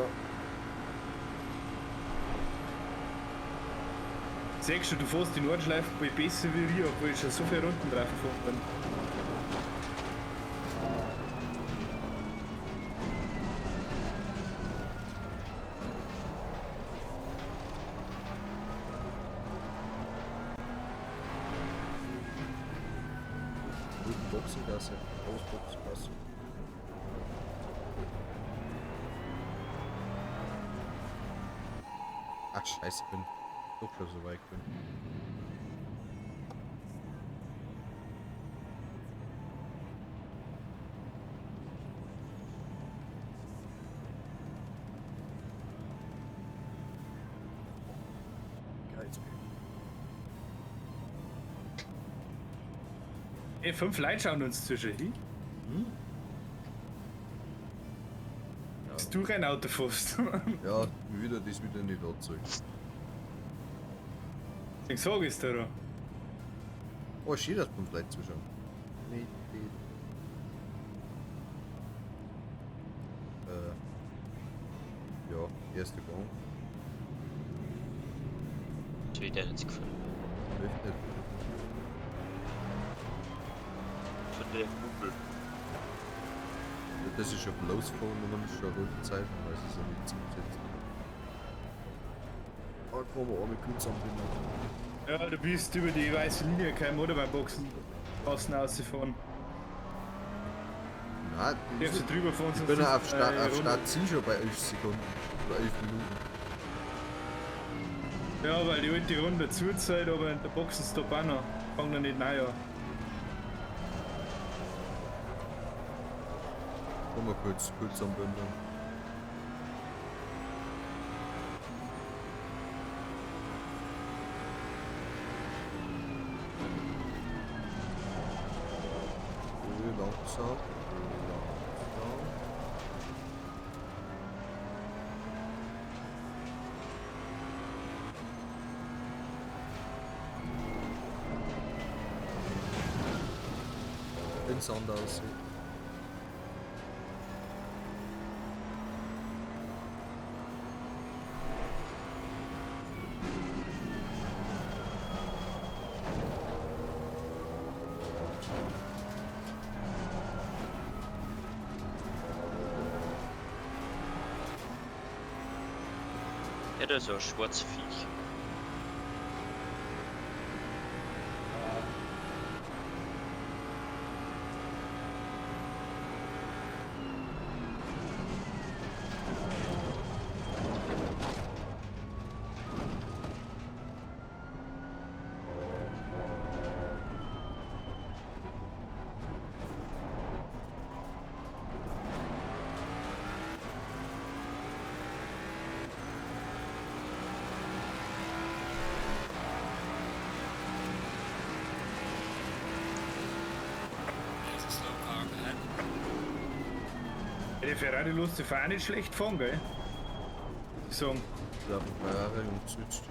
Siehst du, du fährst die Nordschleife besser wie ich, obwohl ich schon so viele Runden drauf gefahren bin. Guten Boxengasse. Großboxengasse. Ach scheiße, ich bin doch schon so weit bin. Ey, 5 Leute schauen uns zwischen hin. Dass du Rennauto fährst. Ja, wieder das wieder nicht anzeigen. Ich sag es dir. Oh, schön, dass 5 Leute zuschauen. Nicht viel. Ja, erste Gang. Ist wieder nicht gefallen. Läuft nicht. Von der Hubbel. Ja, das ist schon losgefahren und man ist schon eine rote Zeit, weil es ist ja nicht zugesetzt. Ah, kann man auch mit Kunst anbinden. Ja, du bist über die weiße Linie kein Motorbike-Boxen außen rausgefahren. Nein, Die hast du drüber fahren ich bin ja auf Start Ziel schon bei 11 Sekunden. Oder 11 Minuten. Ja, weil die alte Runde zuzeit, aber der Boxenstopp auch noch. Fang noch nicht neu an. Komm mal kurz anbinden. Langsam. Den Sound aussieht. Ja, da ist so ein schwarzes Viech. There's a slow car up ahead. Der Ferrari lässt sich auch nicht schlecht fahren, gell? Ich sag. Da haben wir Jahre und switcht.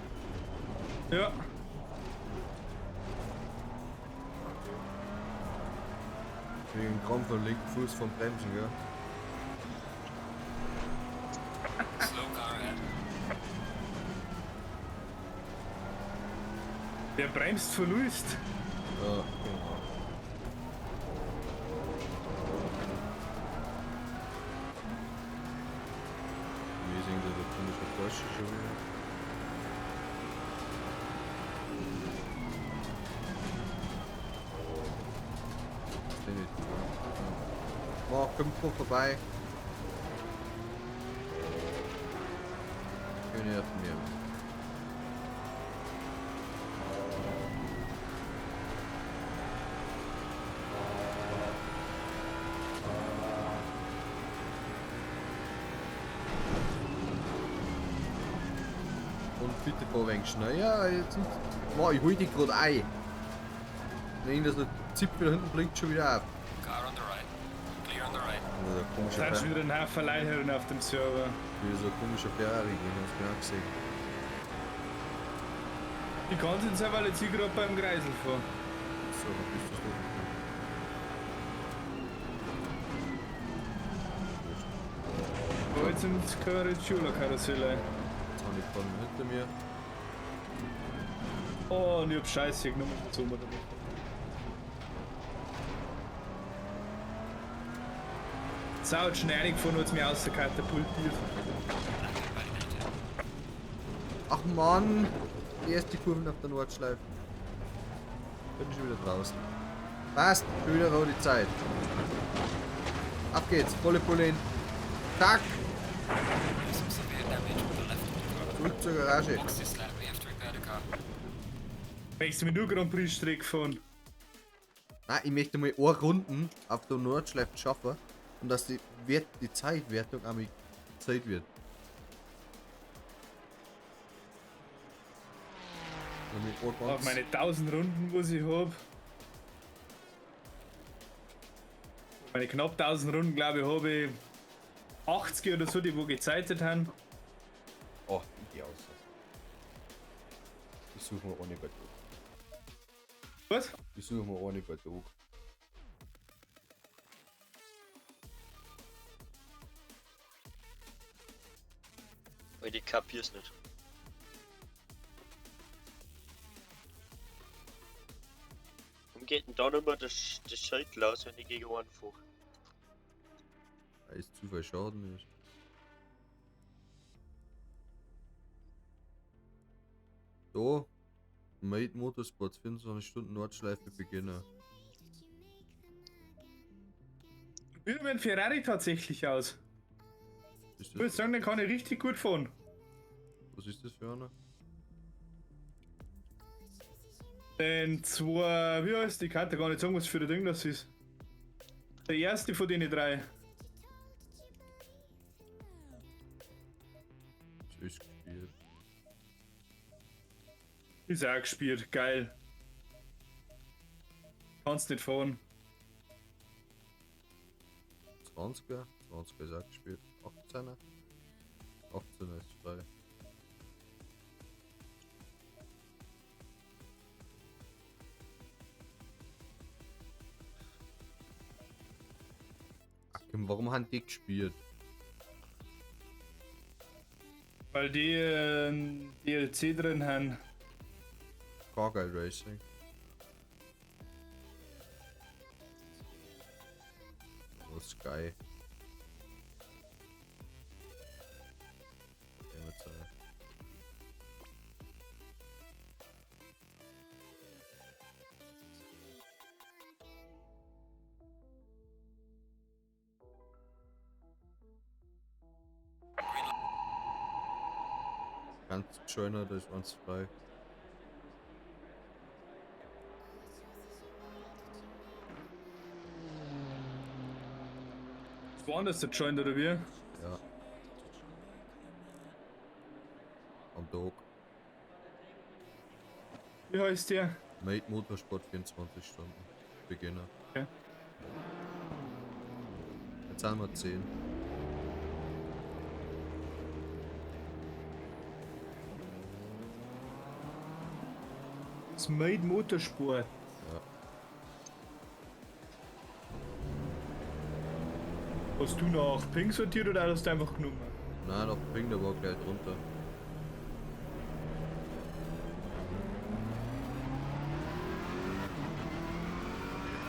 Ja. Wegen Krampf am linken Fuß vom Bremsen, gell? Slow car ahead. Der bremst verlust. Ja, genau. Wie sehen wir der komische Porsche schon wieder? Ist der nicht da? Oh, komm vorbei. Schön hier mir. und bitte fahr ein wenig schnell. Ja, jetzt ich hol dich gerade ein. Nein, das Zipfel da hinten blinkt schon wieder ab. Car on the right. Clear on the right. Also, komischer Da ist Ferrari. wieder ein Haufen Leute herum auf dem Server. So ein komischer Ferrari gehen, hast du genau gesehen. Die ganzen Zeit, weil jetzt hier gerade beim Kreisel fahren. So, dann bist du so. Aber jetzt sind keine Schülerkarusselle. Jetzt habe ich vorne hinter mir. Oh, und ich hab Scheiße genommen. So, mal damit. Sau schnell reingefahren, hat es mich außerkatapultiert. Ach Mann! Die erste Kurve auf der Nordschleife. Bin ich schon wieder draußen. Passt, schon wieder rote Zeit. Ab geht's, volle Pulle hin. Tack! Some severe damage on the left of the car. Zurück zur Garage. Box this lab, we have to repair the car. Möchtest du mir nur Grand Prix Strecke fahren? Nein, ich möchte mal eine Runden auf der Nordschleife schaffen und dass die Zeitwertung einmal gezeigt wird. Auf meine 1000 Runden, was ich hab. Meine knapp 1000 Runden, glaube ich, habe ich 80 oder so, die wo gezeitet haben. Oh, die Aussage. Ich suche mir ohne Gott. Was? Ich suche mir ohne Gott. Weil ich kapier's nicht. Warum geht denn da nicht mehr das Scheitel aus, wenn ich gegen einen fahre? Weil es zu viel Schaden ist. So. Made Motorsports 24 Stunden Nordschleife beginnen. Wie sieht mein Ferrari tatsächlich aus? Ist Ich würde das, sagen, den kann ich richtig gut fahren. was ist das für einer? Den zwei, wie heißt die? Ich kann dir gar nicht sagen, was für ein Ding das ist. Der erste von den drei. Das ist gespielt. Ist auch gespielt, geil. Kannst nicht fahren. 20er. 20er ist auch gespielt. 18er. 18er ist frei. Akim, warum haben die gespielt? Weil die DLC drin haben. Carguy Racing. Oh, Sky. Ganz schöner, das ist uns frei. Woanders der Joint oder wie? Ja. Am Tag. Wie heißt der? Made Motorsport 24 Stunden. Beginner. Okay. Jetzt haben wir 10. Das Made Motorsport. Ja. Hast du nach Ping sortiert oder hast du einfach genommen? Nein, da bringt aber gleich drunter.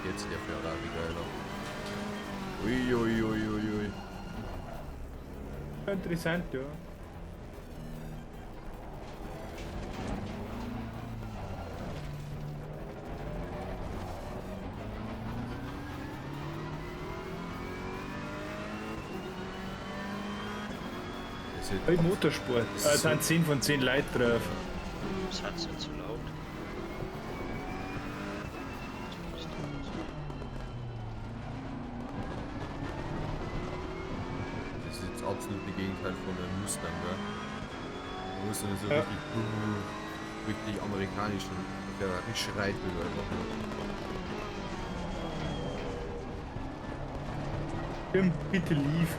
Jetzt der Ferrari geiler. Uiuiuiui. Interessant, ja. Made Motorsport. Das ist Sind 10 von 10 Leute drauf. Das hat's nicht so laut. Das ist jetzt absolut das Gegenteil von einem Mustang, gell? Du musst dann so Ja. richtig amerikanisch und der schreit wieder einfach nur. Tim, bitte leave.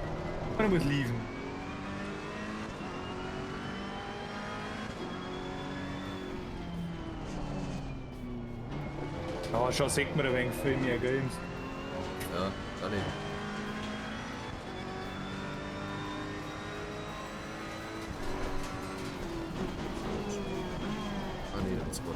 Man muss leaven. Ja, schon sieht man ein wenig viel mehr Games. Ja, kann ich. Ah ne, das war.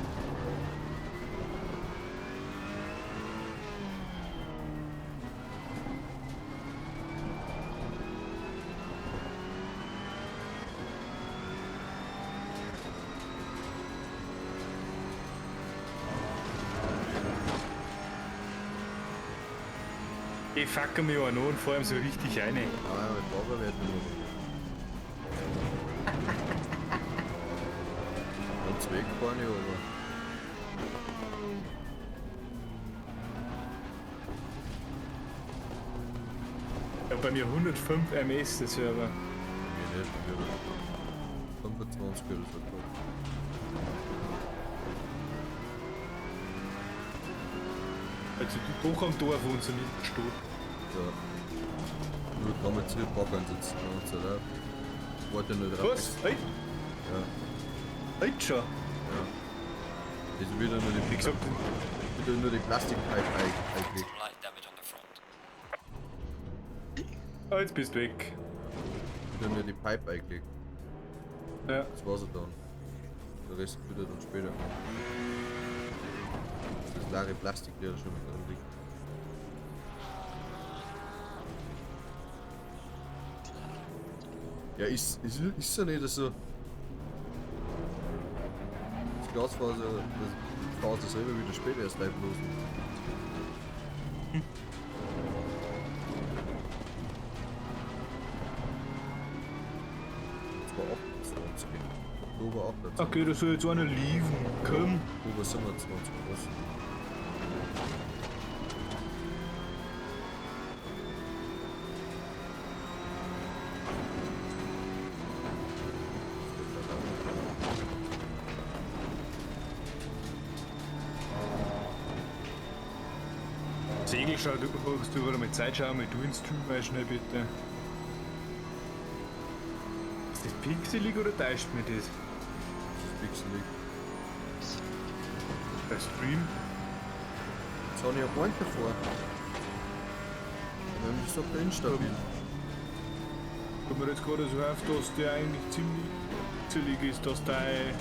Die fucken mich auch noch und vor allem so richtig rein. Ah ja, mit Bauer werden wir noch. Ganz weg war nicht, aber. Ja, bei mir 105 ms der Server. Nee, nicht, wir 25 oder so. Also die doch am Dorf wohnt so nicht steht. Ja. Nur kann man zu Backern sitzen und so, oder? Warte nicht drauf. Was? Heute? Ja, Heute schon? ja. Das ist wieder nur Wie die, gesagt, wieder nur die Plastikpipe eigentlich. Some light damage on the front. jetzt bist du weg. Wieder nur die Pipe eigentlich. Ja. Das war's dann. Der Rest wieder dann später. Das leere Plastik, der da schon mit drin liegt. Ja, ist ja nicht so. Das Glasfaser selber wieder später erst live los. Das war 28. Oktober 28. Okay, das soll jetzt einer lieben. Komm. Oktober 27 was. Segelschau, du brauchst du mal Zeit schauen, mit du ins Stream mal schnell bitte. Ist das pixelig oder täuscht mir das? Das ist pixelig. Der Stream? Jetzt habe ich ein Point davor. Nämlich so instabil. Kommt mir jetzt gerade so auf, dass der eigentlich ziemlich pixelig ist, dass dein.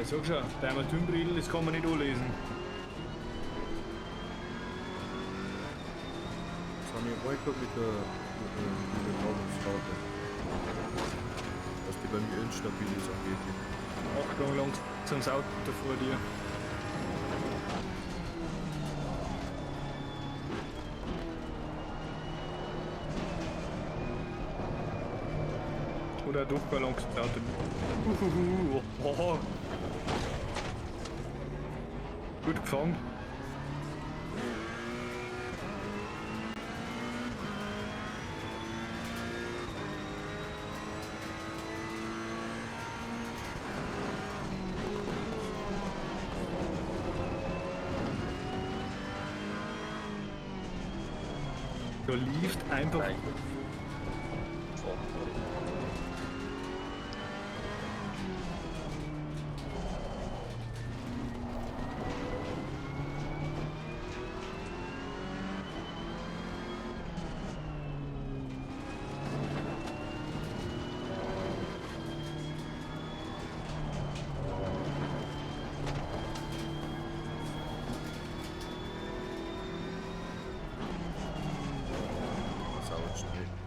Sag schon, dein Armaturenbrill, das kann man nicht anlesen. Jetzt habe ich ein Point gehabt mit der Raumstarter. Dass die bei mir instabil ist angeblich. Achtung, langsam das Auto vor dir. Oder doch gar langsam das Auto. Oh. Gut gefangen. Da lief einfach. Sau schnell.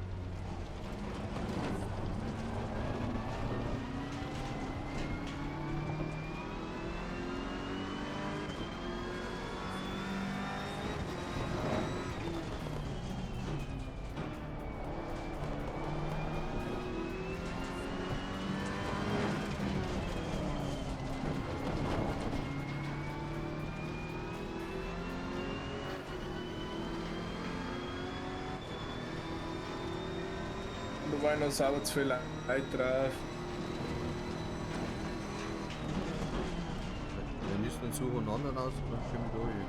war noch sauber zu viel Leute drauf. Wenn ich dann suche einen anderen aus, dann komme ich da hin.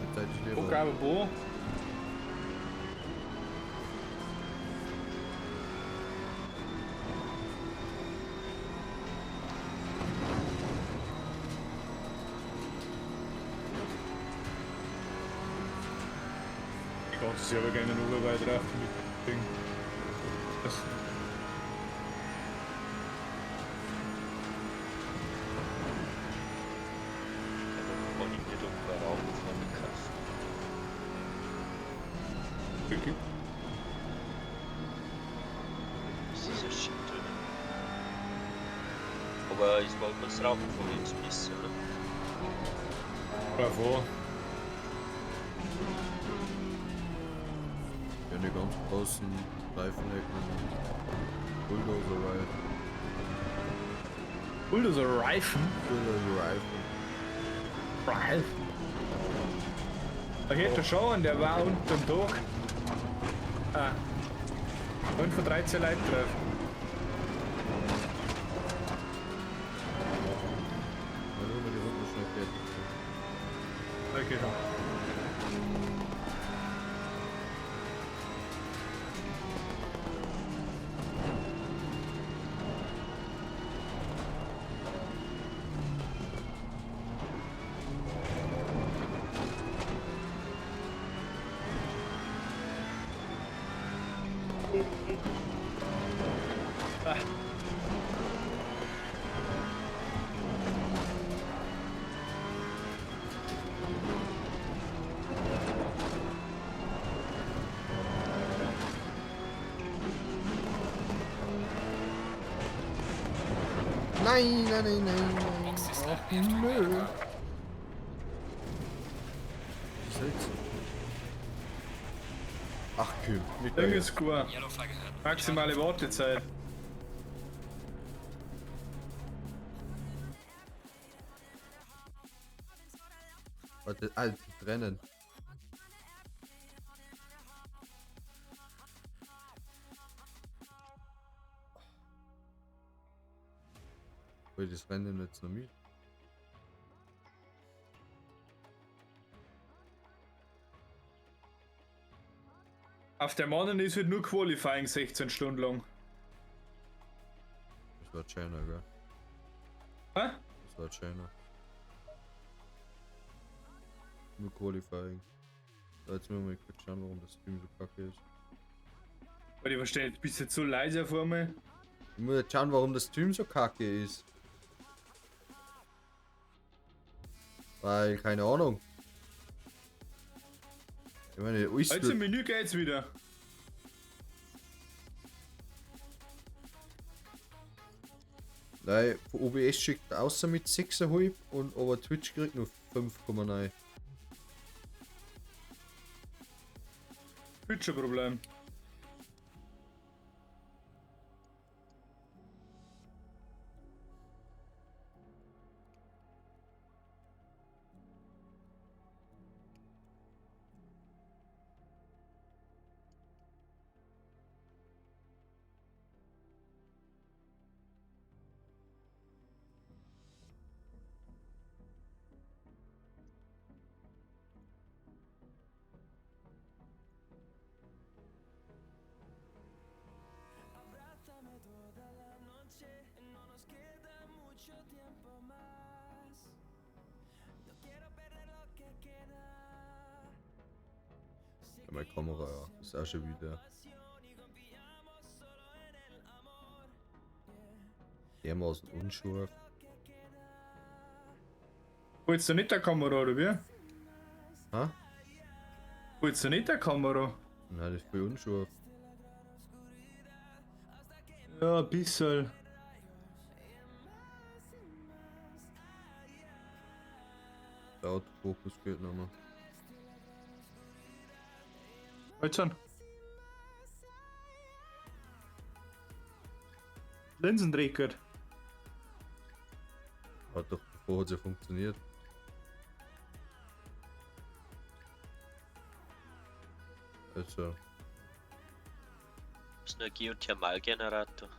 Die Zeit ist Wo leer. aber wo? Ich kann es selber gerne noch weiter drauf mit Ding. Das Kann ich nicht irgendwann auch von der Kasse. wirklich. Das ist ja shit drin. Aber ich wollte das Rauchen von ihm ein bisschen, oder? Bravo. Ja, die ganz großen Reifenhecken. Bulldozer Ride. Bulldozer Reifen. Bulldozer Reifen. Reifen. Da geht der schon, der war unterm Tag. Ah. Und von 13 Leuten drauf. Dann holen wir die Runde schnell fertig. Okay, schon. Ah. Nein, nein, nein, nein, nein. Ach, nö. Was jetzt? Ach, Kühl. Nicht Ding geil. ist gut. Yellow flag ahead. Maximale Wartezeit. Warte, Alter, trennen. Will das Rennen jetzt noch mit? Auf der Mannen ist halt nur Qualifying 16 Stunden lang. Das war China, gell? Hä? Das war China. Nur Qualifying. Da jetzt müssen wir mal kurz schauen, warum das Stream so kacke ist. Weil ich verstehe, du bist jetzt so leise vor mir. Ich muss jetzt schauen, warum das Stream so kacke ist. Weil, keine Ahnung. Ich meine, alles Jetzt im Menü geht's wieder. Nein, von OBS schickt außer mit 6,5 und aber Twitch kriegt nur 5,9. Twitch-Problem. Ja, meine Kamera, ja. Ist auch schon wieder. Dermaßen unscharf. Holst du nicht der Kamera, oder wie? Ha? Holst du nicht der Kamera? Nein, das ist voll unscharf. Ja, ein bisschen. Der Autofokus geht nicht mehr. Halt schon. Linsendreher. Hat doch bevor hat es ja funktioniert. Also. ein Geothermalgenerator.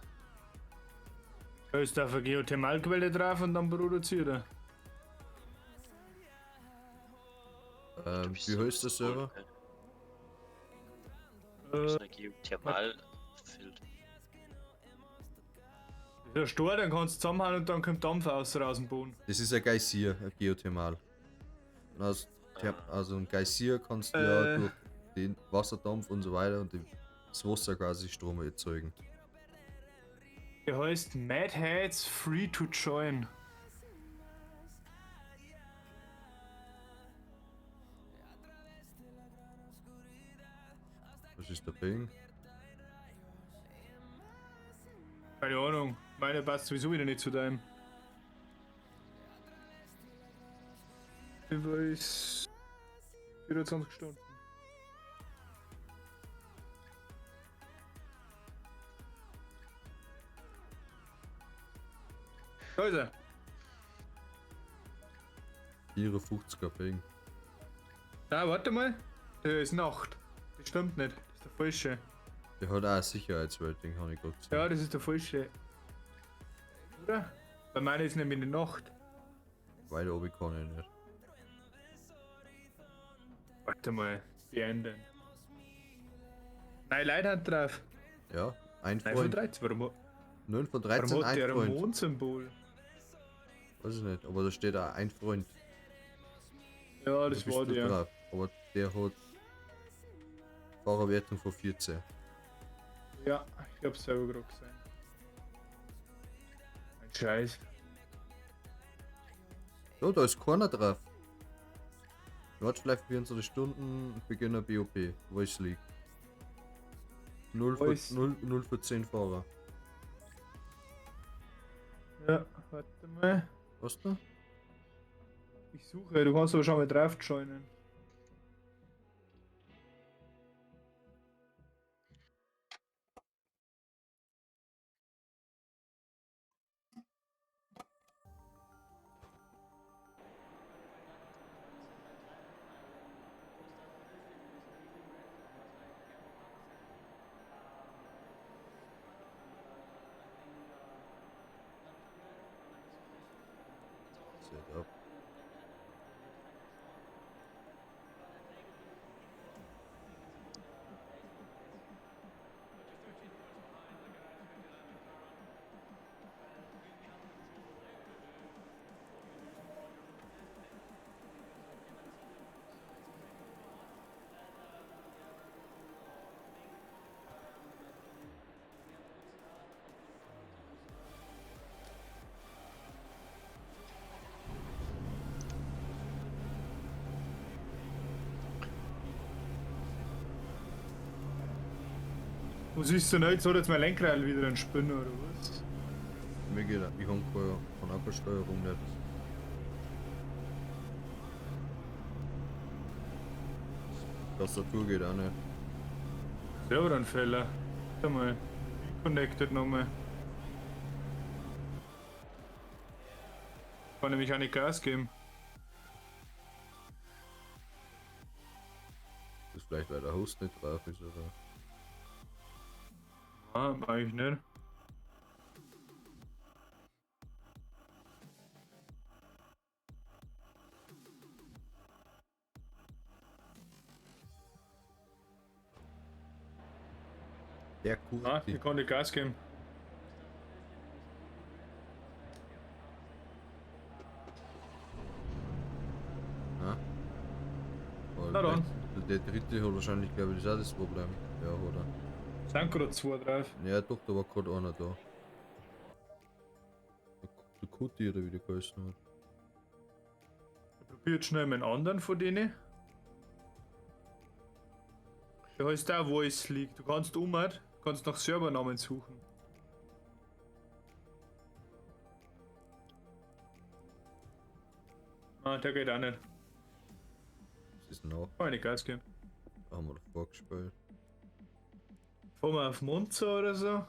Da ist auf eine Geothermalquelle drauf und dann produziert er. Wie heißt der Server? Das ist ein Geothermalfeld. Ist ein Stor, dann kannst du zusammenhauen und dann kommt Dampf aus dem Boden. Das ist ein Geysir, ein Geothermal. Und also ein Geysir kannst du ja durch den Wasserdampf und so weiter und das Wasser quasi Strom erzeugen. Der heißt Mad Heads Free to Join. Was ist der Ping? Keine Ahnung, meine passt sowieso wieder nicht zu deinem. Ich weiß. 24 Stunden. Da ist er. 54er Ping. Na, warte mal. Der ist Nacht. Das stimmt nicht. Das ist der falsche. Der hat auch ein Sicherheitsrating, habe ich gerade gesehen. Ja, das ist der falsche. Oder? Bei meiner ist nämlich eine Nacht. Weiter oben kann ich nicht. Warte mal. Beenden. Nein, Leute hat drauf. Ja, ein 9 von Freund. 13. Warum, 9 von warum 13, hat ein der ein Freund. Mondsymbol? Weiß ich nicht, aber da steht auch ein Freund. Ja, Da das bist war du der. drauf. Aber der hat Fahrerwertung von 14. Ja, ich hab's selber gerade gesehen. Ein Scheiß. So, da ist keiner drauf. Nordschleife 24 Stunden, Beginner BOP, Voice League. 0 Voice. für 10 Fahrer. Ja, warte mal. Was da? Ich suche, du kannst aber schon mal drauf joinen. Setup. Was ist denn jetzt? Hat jetzt mein Lenkrad wieder einen Spinner oder was? Mir geht ich habe keine Akkusteuerung nicht. Tastatur geht auch nicht. Serveranfälle. Warte mal. Connected nochmal. Kann nämlich auch nicht Gas geben. Das ist vielleicht weil der Host nicht drauf ist oder. Ah, eigentlich nicht. Der Ah, Kurti. ich kann nicht Gas geben. Ja. Na dann. Der dritte hat wahrscheinlich, glaube ich, das ist auch das Problem. Ja, oder? Sind gerade 2 drauf. Ja, doch, da war gerade einer da. Der Kuti oder wie der geheißen hat. Ich probiere jetzt schnell meinen anderen von denen. Der heißt auch Voice League. Du kannst kannst nach Servernamen suchen. Ah, der geht auch nicht. Das ist noch, Kann ich nicht Gas geben. da haben wir doch vorgespielt. Fahren wir auf Monza oder so?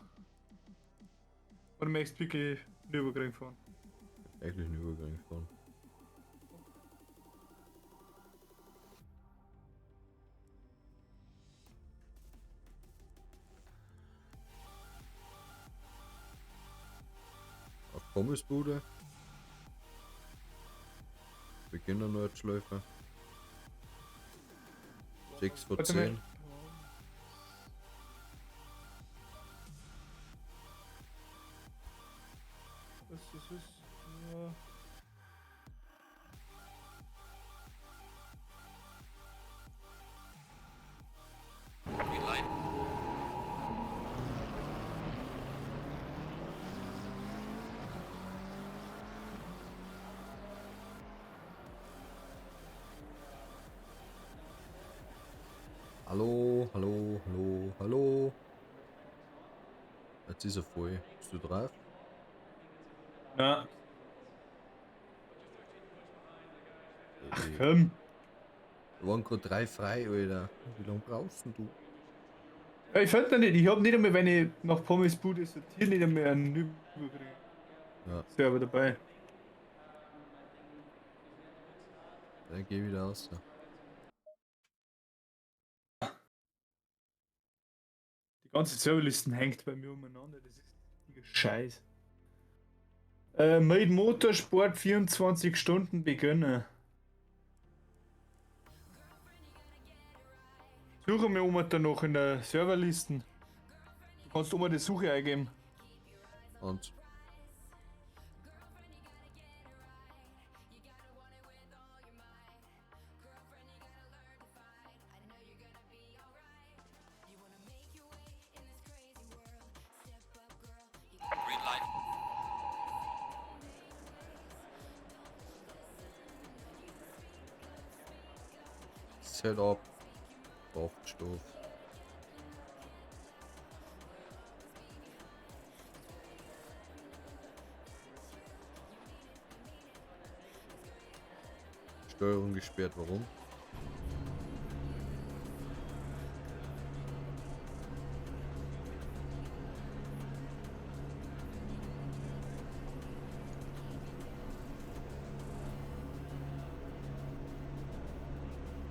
Oder möchtest du wirklich Nürburgring fahren? Eigentlich einen Übergang von. Pommesbude. Beginn der Nordschleife. 6 vor Warte mal. 10. Was ist das? Ja. Green light. Hallo, hallo, hallo, hallo. Jetzt ist er voll. Bist du drauf? Na, Ey, komm. da waren gerade 3 frei, Alter. Wie lange brauchst denn du? Ja, ich fand nicht, ich hab nicht einmal, wenn ich nach Pommesbude sortiere, nicht einmal einen Ja, Server dabei. dann geh wieder raus. Ja. Die ganze Serverlisten hängt bei mir umeinander, das ist Scheiß. Made Motorsport 24 Stunden beginnen. Suche mir um da noch in der Serverlisten. Du kannst um die Suche eingeben. Und Green light. Setup. Kraftstoff. Steuerung gesperrt, warum?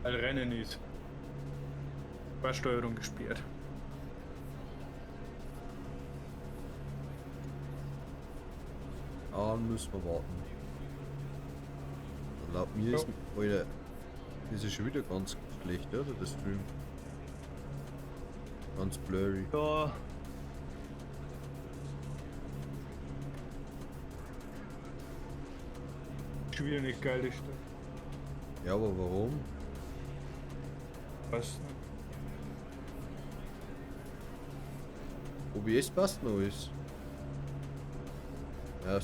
Weil Rennen ist. Fahrsteuerung gesperrt. Dann müssen wir warten. Laut mir ist, Alter, das ist schon wieder ganz schlecht, oder? Das Stream. Ganz blurry. Ja. Schon wieder nicht geil, das Stück. Ja, aber warum? Weiß nicht. OBS passt noch alles. Ja,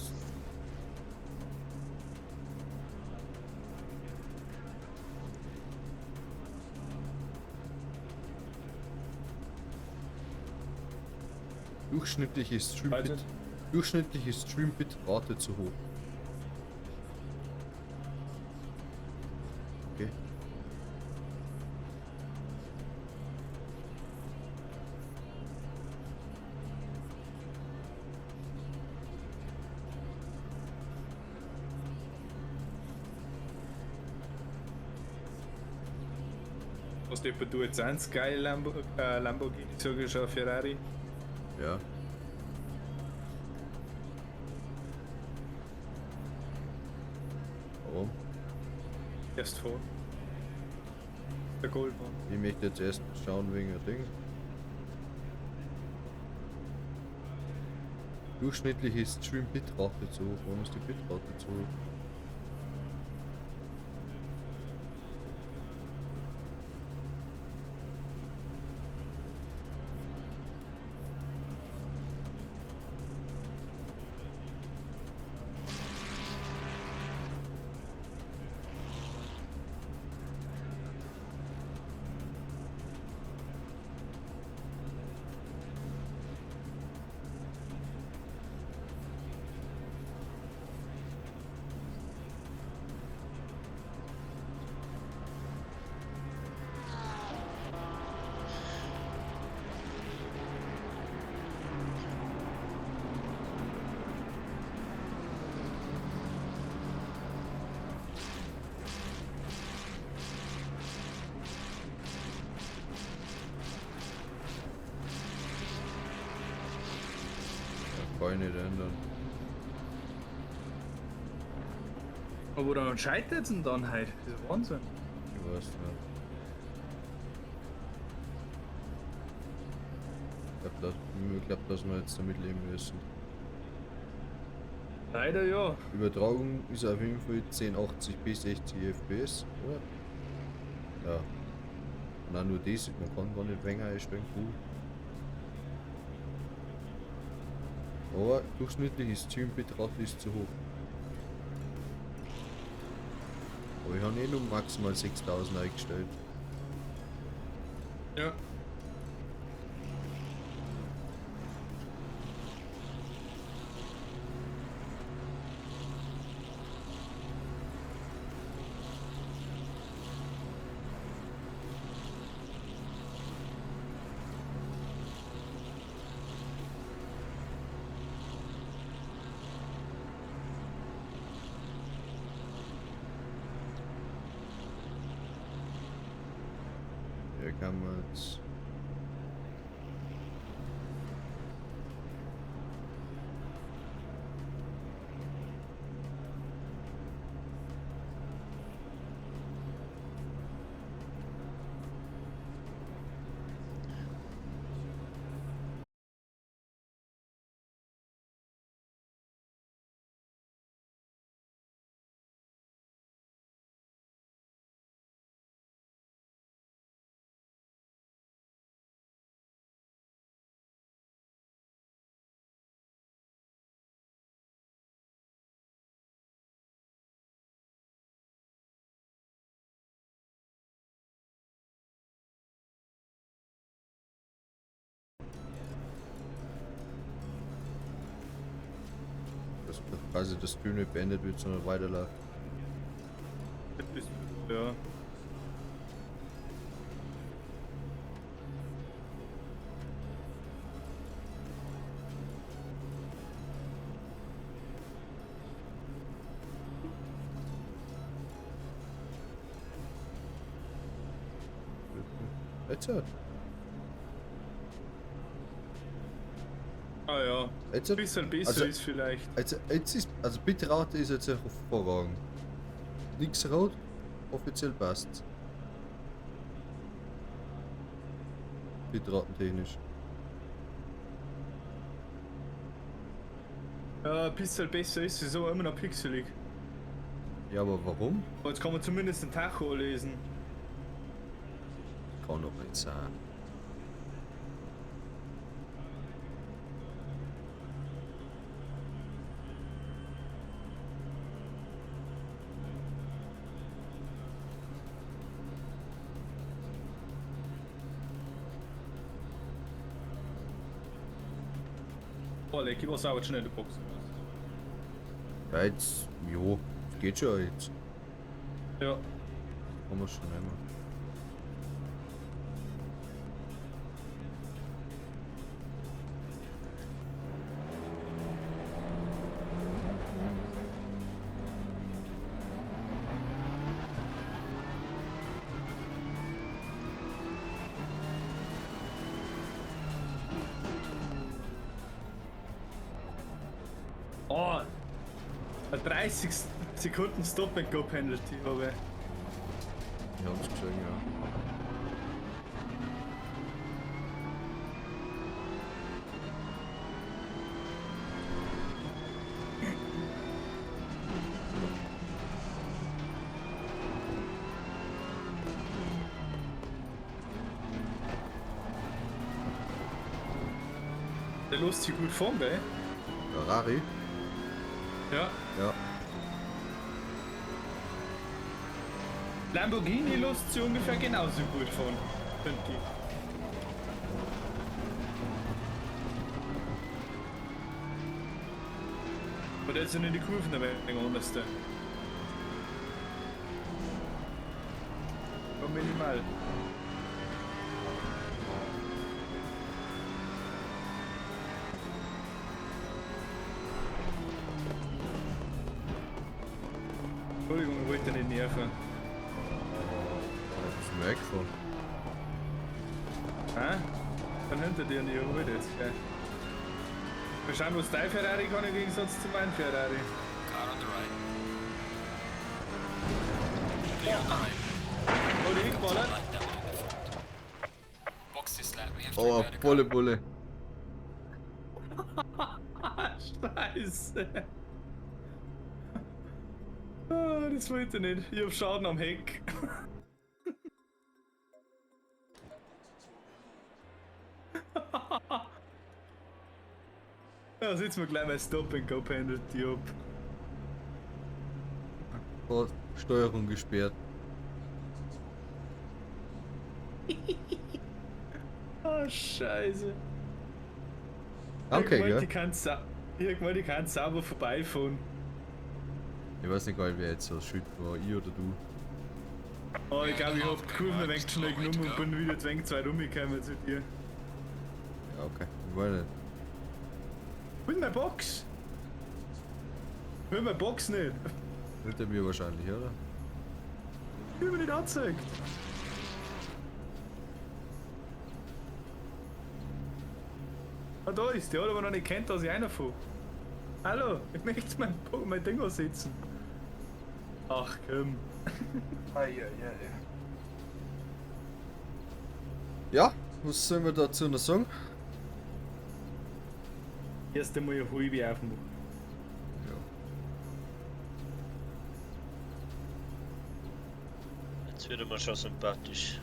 durchschnittliches Weiß Stream-Bitrate zu hoch. Okay. Was du jetzt eins geil Lamborghini, sogar schon Ferrari. Ja. Warum? Erst vor. Der Goldmann. Ich möchte jetzt erst schauen wegen der Ding. Durchschnittliches Stream-Bitrate zu hoch. Warum ist die Bitrate zu hoch? Kann ich nicht ändern. Aber woran scheitert es denn dann halt? Das ist Wahnsinn. Ich weiß nicht. Ich glaube, dass wir jetzt damit leben müssen. Leider ja. Übertragung ist auf jeden Fall 1080 bis 60 FPS, oder? Ja. Und auch nur das, man kann gar nicht länger einstellen. Cool. Aber durchschnittliches Streambitrate ist zu hoch. Aber ich habe eh nur maximal 6000 eingestellt. Ja. Hier kann man jetzt. Dass quasi das Stream nicht beendet wird, sondern weiterläuft. Ja. Jetzt Ah ja. Jetzt Ein bisschen besser also- ist vielleicht. jetzt ist, also Bitrate ist jetzt hervorragend. Nix rot, offiziell passt. Bitratentechnisch. Ja, ein bisschen besser ist es, aber immer noch pixelig. Ja, aber warum? Aber jetzt kann man zumindest den Tacho lesen. Kann doch nicht sein. Oh, leck, ich war sauber schnell in der Box. Ja, jetzt, jo, geht schon jetzt. Ja. Kann man schon nehmen. Oh! Ein 30 Sekunden Stop and Go Penalty, aber. Ich hab's gesehen, ja. Der lässt sich gut fahren, gell? Ferrari? Ja. Ja. Lamborghini lässt sich ungefähr genauso gut fahren, finde ich. Aber der ist ja in die Kurven ein wenig anders. Da. Nur minimal. Entschuldigung, ich wollte nicht nerven. Das ist mir weggefahren. Hä? Dann hinter dir nicht überholt jetzt, gell? Mal schauen, was dein Ferrari kann im Gegensatz zu meinem Ferrari. Car on the right. Clear on the right. Oh, die Wegballer. Light damage in the front. Box this lap. We have to Oh, repair the car. volle Bulle. Scheiße. Ah, das wollte ich nicht. Ich hab Schaden am Heck. Ja, setzen wir gleich mal Stop and Go Penalty ab. Oh, Steuerung gesperrt. Ah, Scheiße. Danke, Ich gell? kann sauber vorbeifahren. Ich weiß nicht gar nicht, wer jetzt so schuld war, ich oder du. Oh, ich glaube, ich hab die Kurven ein wenig schnell genommen und bin wieder ein wenig zu weit rumgekommen zu dir. Ja, okay. Ich weiß nicht. Wo ist meine Box? Ich will meine Box nicht. Hinter mir wahrscheinlich, oder? Ich hab mich nicht angezeigt. Ah, da ist der, aber noch nicht kennt, dass ich einer von. Hallo, ich möchte mein Ding aussetzen. Ach komm. Ja, was sollen wir dazu noch sagen? Erst einmal eine halbe aufmachen. Ja. Jetzt wird er mir schon sympathisch.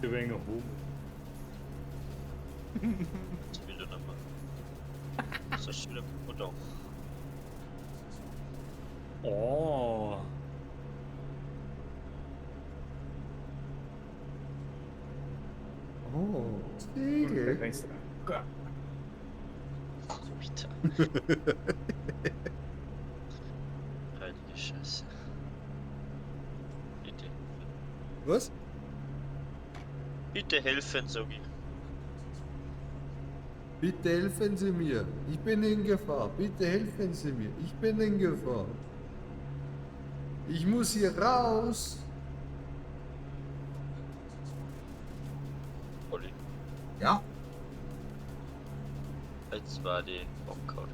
Ich will noch oben. Jetzt will er nicht mehr. Das ist wieder Butter. Oh. Oh, Bitte. Bitte. Heilige Scheiße. Bitte. Was? Bitte helfen, sag ich. Bitte helfen Sie mir. Ich bin in Gefahr. Bitte helfen Sie mir. Ich bin in Gefahr. Ich muss hier raus. Olli. Ja. Jetzt war die Bockhaut.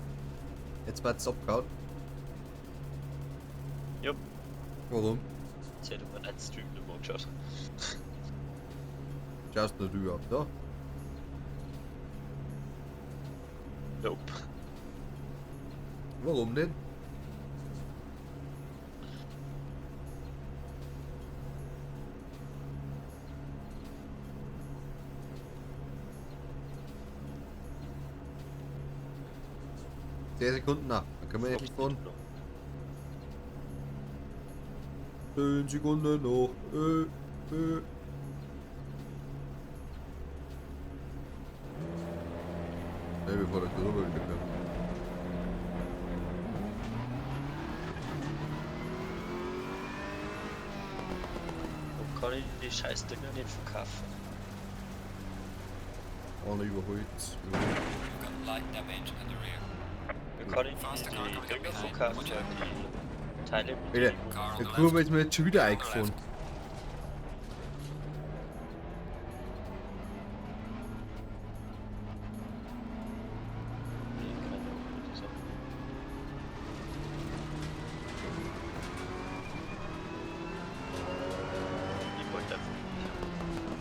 Jetzt wird's abgehauen. Jupp. Warum? Jetzt hätte man einen Stream nicht mehr angeschaut. Schaust du überhaupt da? Nope. Warum nicht? Zehn Sekunden nach. Dann können wir endlich fahren. 10 Sekunden noch. Hey, bevor der Kurve wieder kommt. Warum kann ich die Scheißdinger nicht verkaufen? Ohne überholt. We've got light damage in the rear. Wie kann ich die Dinger verkaufen? Die Teile mit Alter, Car on der the Kurve left. ist mir jetzt schon wieder Car on the eingefahren. left. Ich wollte einfach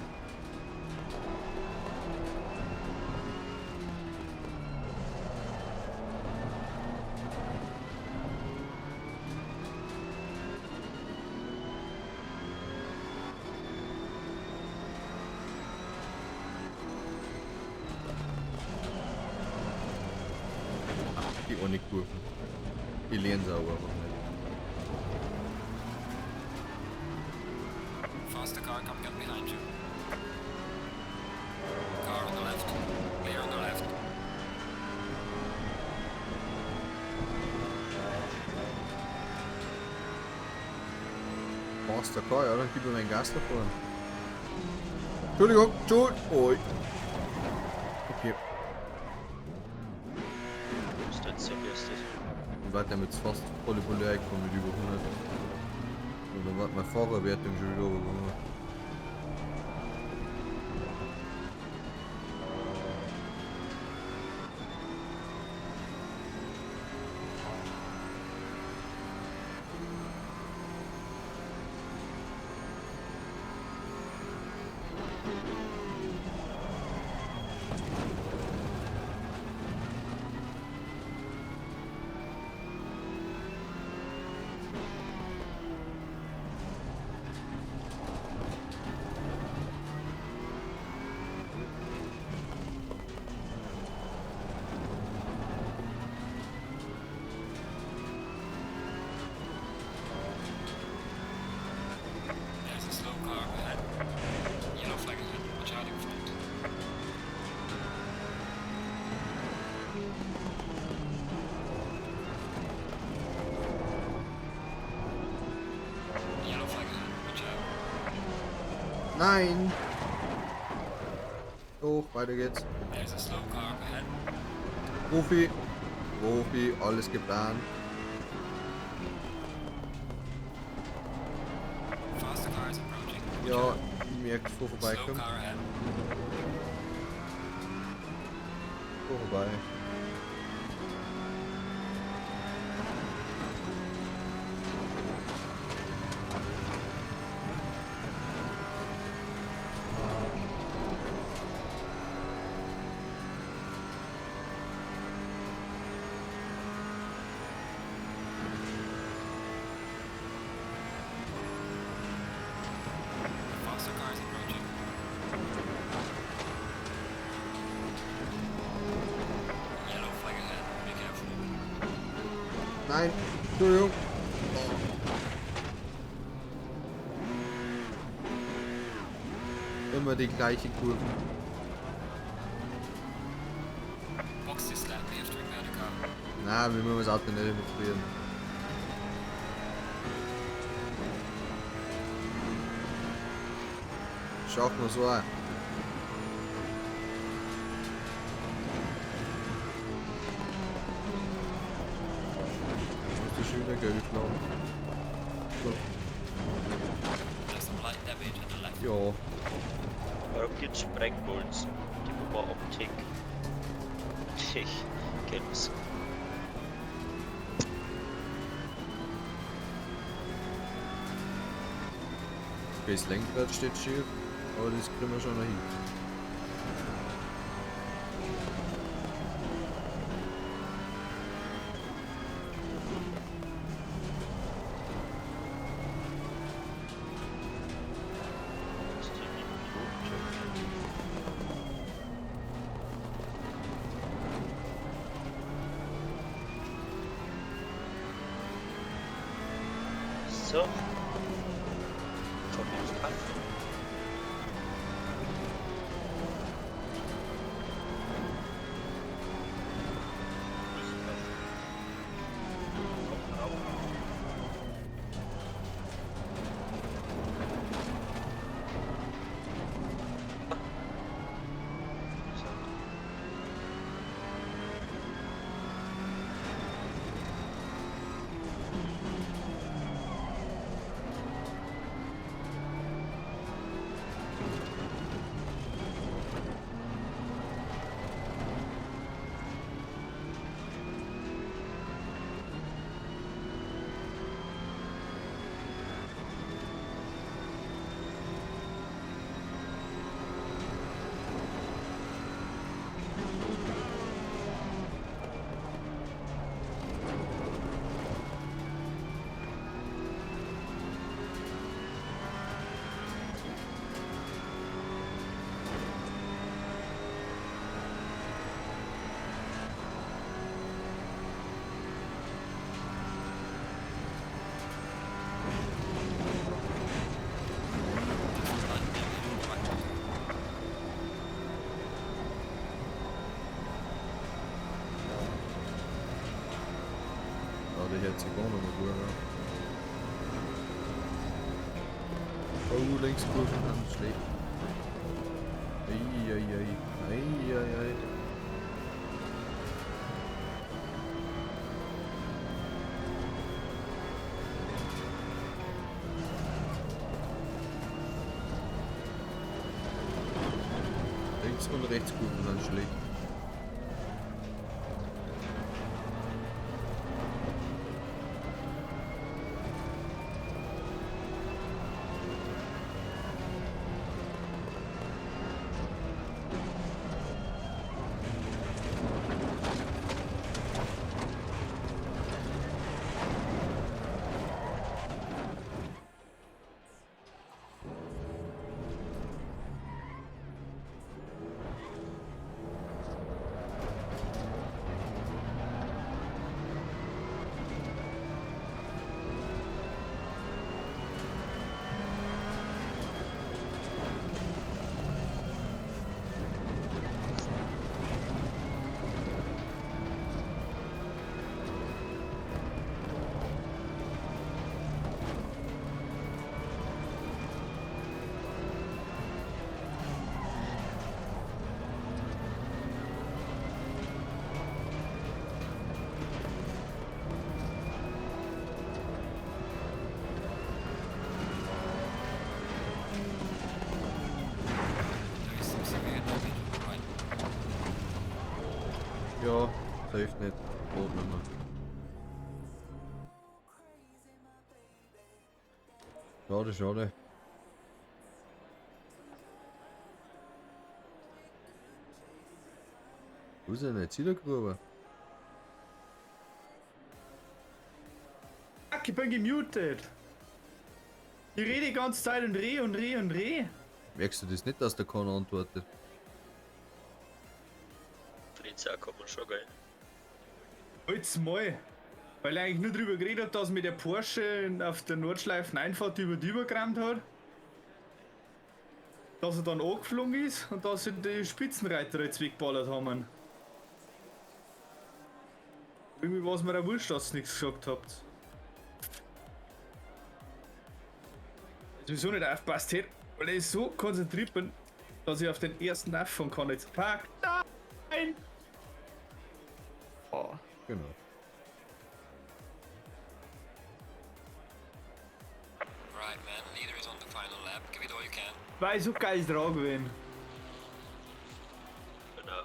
Die ohne Kurven. Die lernen sie aber einfach nicht. Faster car, come get behind you. Car on the left. Clear on the left. Brauchst du Car, ja? Dann gib mir meinen Gas da vorne. Entschuldigung, Oi. Okay, Ist jetzt so wie es ist. und weiter haben jetzt fast volle Bulle eingekommen mit über 100. Und dann war meine Fahrerwertung schon wieder über 100. Nein! Hoch, weiter geht's. There's a slow car up ahead. Profi, Profi, alles geplant. Faster cars approaching. Ja, ich merke, wo Slow vorbeikommt. car ahead. Wo vorbei. Faster cars approaching. Yellow flag ahead. Be careful. Nein, Entschuldigung. Immer die gleiche Kurve. Box this lap. We have to repair the car. Na, wir müssen das Auto nicht demonstrieren. Schaffen wir so auch. Muss die Schüler gelb schlagen. So, There's some light damage at the left. ja. Warum gibt's Sprengbolzen? Die Oberoptik. Ich kenn's. Okay, das Lenkrad steht schief, aber das kriegen wir schon noch hin. Ist die Piloten? So. Schon jetzt dran. Die hätte sich auch noch mal gut, ne? Oh, Linkskurven haben schlecht. Eieiei. Eieiei. Links- und Rechtskurven sind schlecht. Ja, safe nicht. Brot nicht mehr. Schade, schade. Wo ist denn jetzt wieder Grube? Fuck, ich bin gemutet. Ich rede die ganze Zeit und reh und reh und reh. Merkst du das nicht, dass der keiner antwortet? Fritz auch kommt man schon, gell? Halt's mal. Weil er eigentlich nur drüber geredet hat, dass mir der Porsche auf der Nordschleifen-Einfahrt über die übergerammt hat. Dass er dann angeflogen ist und dass sie die Spitzenreiter jetzt weggeballert haben. Irgendwie war es mir auch wurscht, dass ihr nichts gesagt habt. Sowieso nicht aufpasst hätte, weil ich so konzentriert bin, dass ich auf den ersten auffahren kann. Jetzt fuck, nein! Oh. Genau. Right, man. Leader is on the final lap. Give it all you can. Weil ich so geil dran gewesen. Genau.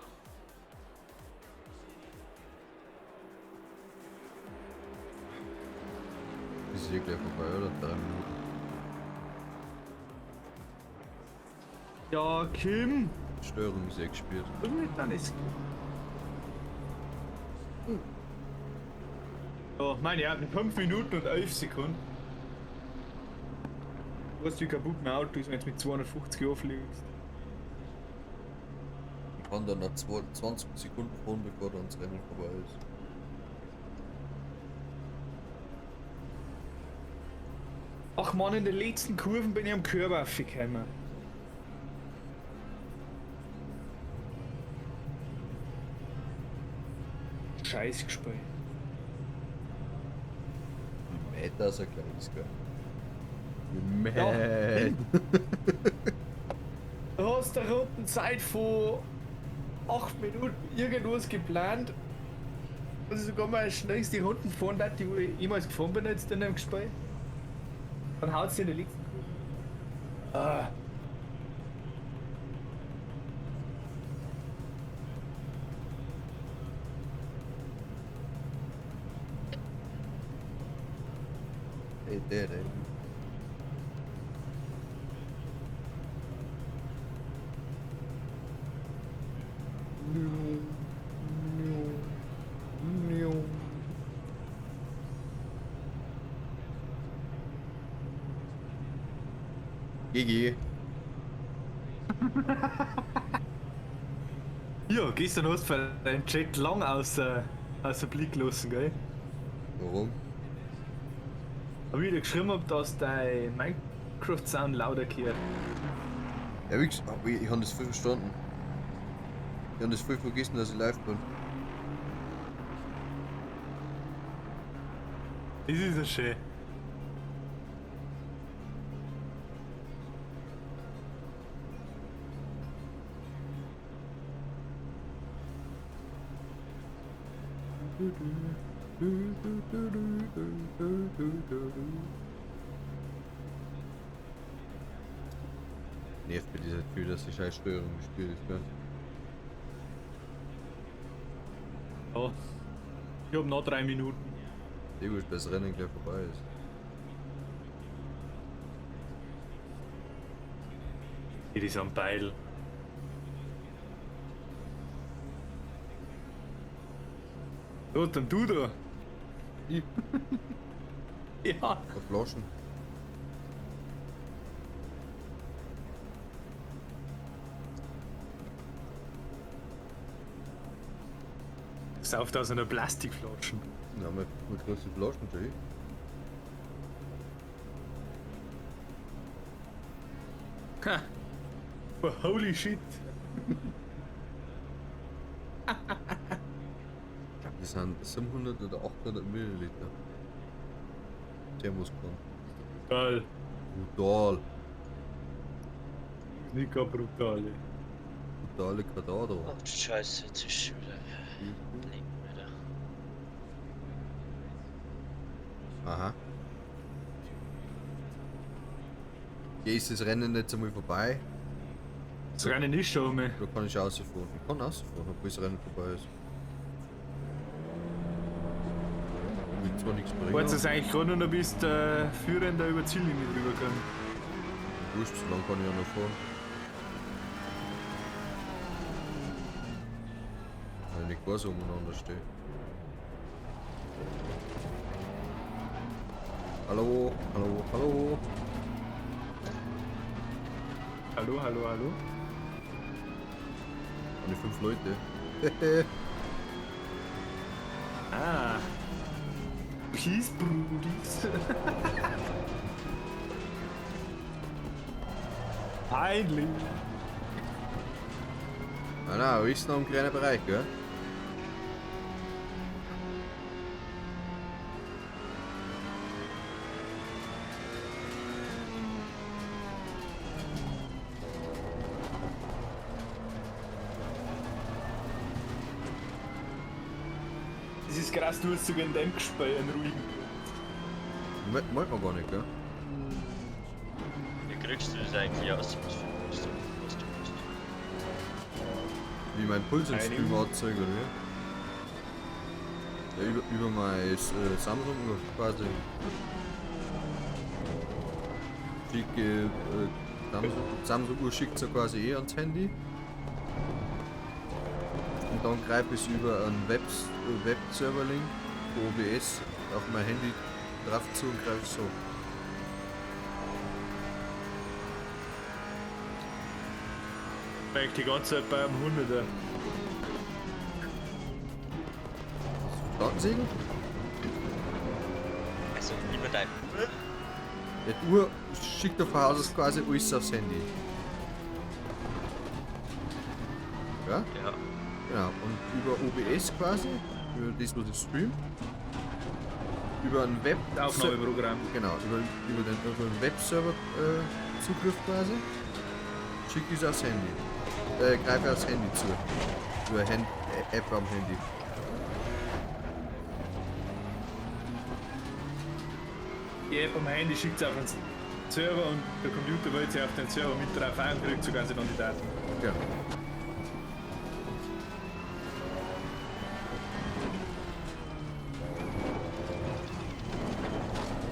Ist hier gleich vorbei, oder? 3 Minuten. Ja, Kim! Störung ist gespielt. Dann ist. Ja, meine Herren, 5 Minuten und 11 Sekunden. Du hast wie kaputt ein Auto ist, wenn du mit 250 auflegst. Ich kann dann noch 20 Sekunden fahren, bevor dann das Rennen vorbei ist. Ach man, in den letzten Kurven bin ich am Körper aufgekommen. Scheiß gespielt. Meter ist ein kleines, gell? Ja. Man. Du hast eine Rundenzeit von 8 Minuten irgendwas geplant. Also sogar mal das schnellste Runden fahren, die wo ich jemals gefahren bin jetzt in dem Gespräch. Dann haut sie in die letzten Kurven. Ah. Hey, der. GG. Ja, gestern hast du deinen Chat lang außer Blick gelassen, gell? Warum? Hab ich dir geschrieben, hab, dass dein Minecraft-Sound lauter gehört. Ja, wie gesagt, aber ich habe das voll verstanden. Ich habe das voll vergessen, dass ich live bin. Das ist ja schön. Nervt mir dieser Gefühl, dass die scheiß Steuerung gespielt ist, gell? Ja. Ich hab noch 3 Minuten. Sehr gut, bis das Rennen gleich vorbei ist. Hier ist am Beil. So, dann du da. Ich? Ja. Auf Flaschen. Sauft aus einer Plastikflasche. Ja, mit großen Flaschen natürlich. Ha. Oh, holy shit. Das sind 700 oder 800 Milliliter. Thermoskanne. Geil. Brutal. Nicht gar brutal. Ey. Brutale Quadrado. Ach du Scheiße, jetzt ist schon wieder Leben wieder. Aha. Hier ist das Rennen jetzt einmal vorbei. Das Rennen ist schon mal. Da kann ich rausfahren. Ich kann rausfahren, obwohl das Rennen vorbei ist. wird zwar nichts bringen. Jetzt ist eigentlich gerade noch, bis der Führende über die Ziellinie drüber kann. Wurscht, so lang kann ich ja noch fahren. Weil ich nicht gar so umeinander stehe. Hallo, hallo, hallo. Hallo, hallo, hallo. Und die 5 Leute. Ah. Peace, Brudis. Peinlich. Ah na, ist noch im kleinen Bereich, gell? Das ist krass, du hast sogar in dem Gespräch einen ruhigen. Meint man gar nicht, gell? Wie kriegst du das eigentlich aus? Was du musst. Wie mein Puls ins Einigen. Stream anzeigt, oder wie? Ja, über mein Samsung quasi. Schicke, Samsung Uhr schickt so quasi eh ans Handy. Und dann greife ich über einen Web-Server-Link, OBS, auf mein Handy drauf zu und greife so. Vielleicht die ganze Zeit bei einem 100er. Datensägen? Also über dein Uhr? Die Uhr schickt auf Haus aus quasi alles aufs Handy. Ja? Ja. Genau. Und über OBS quasi, über das, was ich stream, über einen Aufnahmeprogramm. Genau, über den Webserver Zugriff quasi, schicke ich es aufs Handy. Greife aufs Handy zu. Über App am Handy. Die App am Handy schickt es auf den Server und der Computer wollte sie auf den Server mit drauf ein und kriegt sogar dann die Daten. Ja.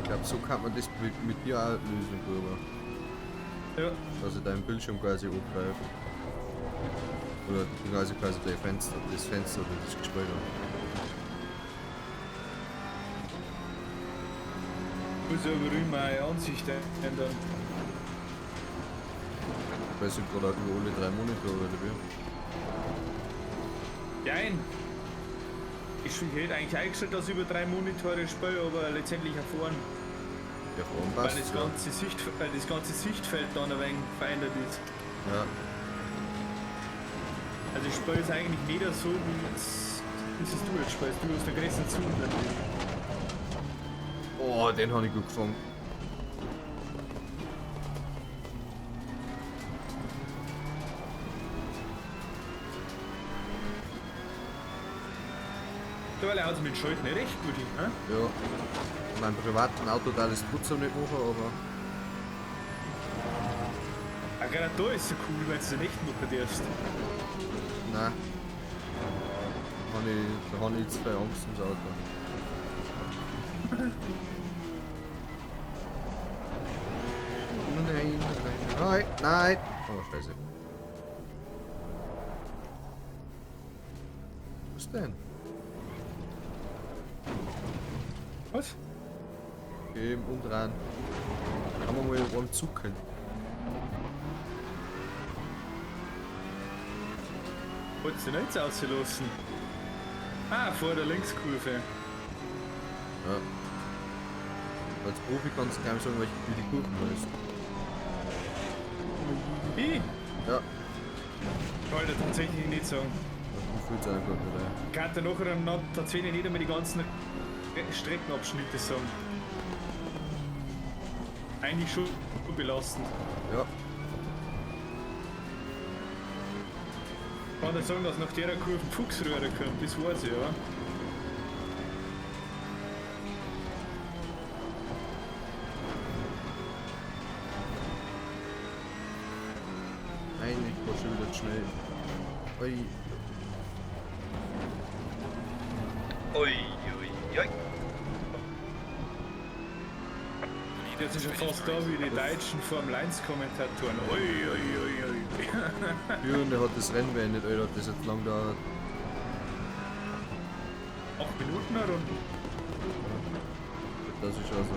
Ich glaube, so kann man das mit dir auch lösen, drüber. Ja. Dass er deinen Bildschirm quasi angreift. Oder quasi das Fenster oder das Gespräch. Ich muss aber immer meine Ansicht ändern. Weil sie gerade über alle 3 Monitore oder wie? Nein. Ich hätte eigentlich eingestellt, dass ich über 3 Monitore spiele, aber letztendlich erfahren, Ja, warum weil passt das ganze Sichtfeld dann ein wenig verändert ist. Ja. Also ich spiele es eigentlich nicht so, wie es du jetzt spielst. Du hast den größten Zoom natürlich. Oh, den habe ich gut gefangen. Mittlerweile haut es mit dem Schalten nicht recht gut hin, ne? Ja. Mein privaten Auto da das trotzdem nicht machen, aber. Ah, gerade da ist es so cool, wenn du es nicht machen darfst. Nein. Da habe ich jetzt viel Angst ums Auto. Nein. Nein. Oh, scheiße. Was denn? Was? Geh im Umdrehen. Kann man mal am zucken. Wolltest du nicht auslassen? Ah, vor der Linkskurve. Ja. Als Profi kannst du gar nicht sagen, wie die Kurven ist. Ich? Ja. Wollte tatsächlich nicht sagen. Das fühlt sich einfach wieder. Ich kann dir nachher noch tatsächlich nicht einmal die ganzen Streckenabschnitte sagen. Eigentlich schon belastend. Ja. Ich kann dir sagen, dass nach der Kurve ein Fuchsröhre kommt, das weiß ich, ja. Nein, ich war schon wieder zu schnell. Ui. Ui, ui, ui. Jetzt ist ja fast da wie die deutschen Formel 1 Kommentatoren. Ui, ui, ui, ui. Führende hat das Rennen beendet, Alter, hat das jetzt lang dauert. 8 Minuten eine Runde. Das ist also.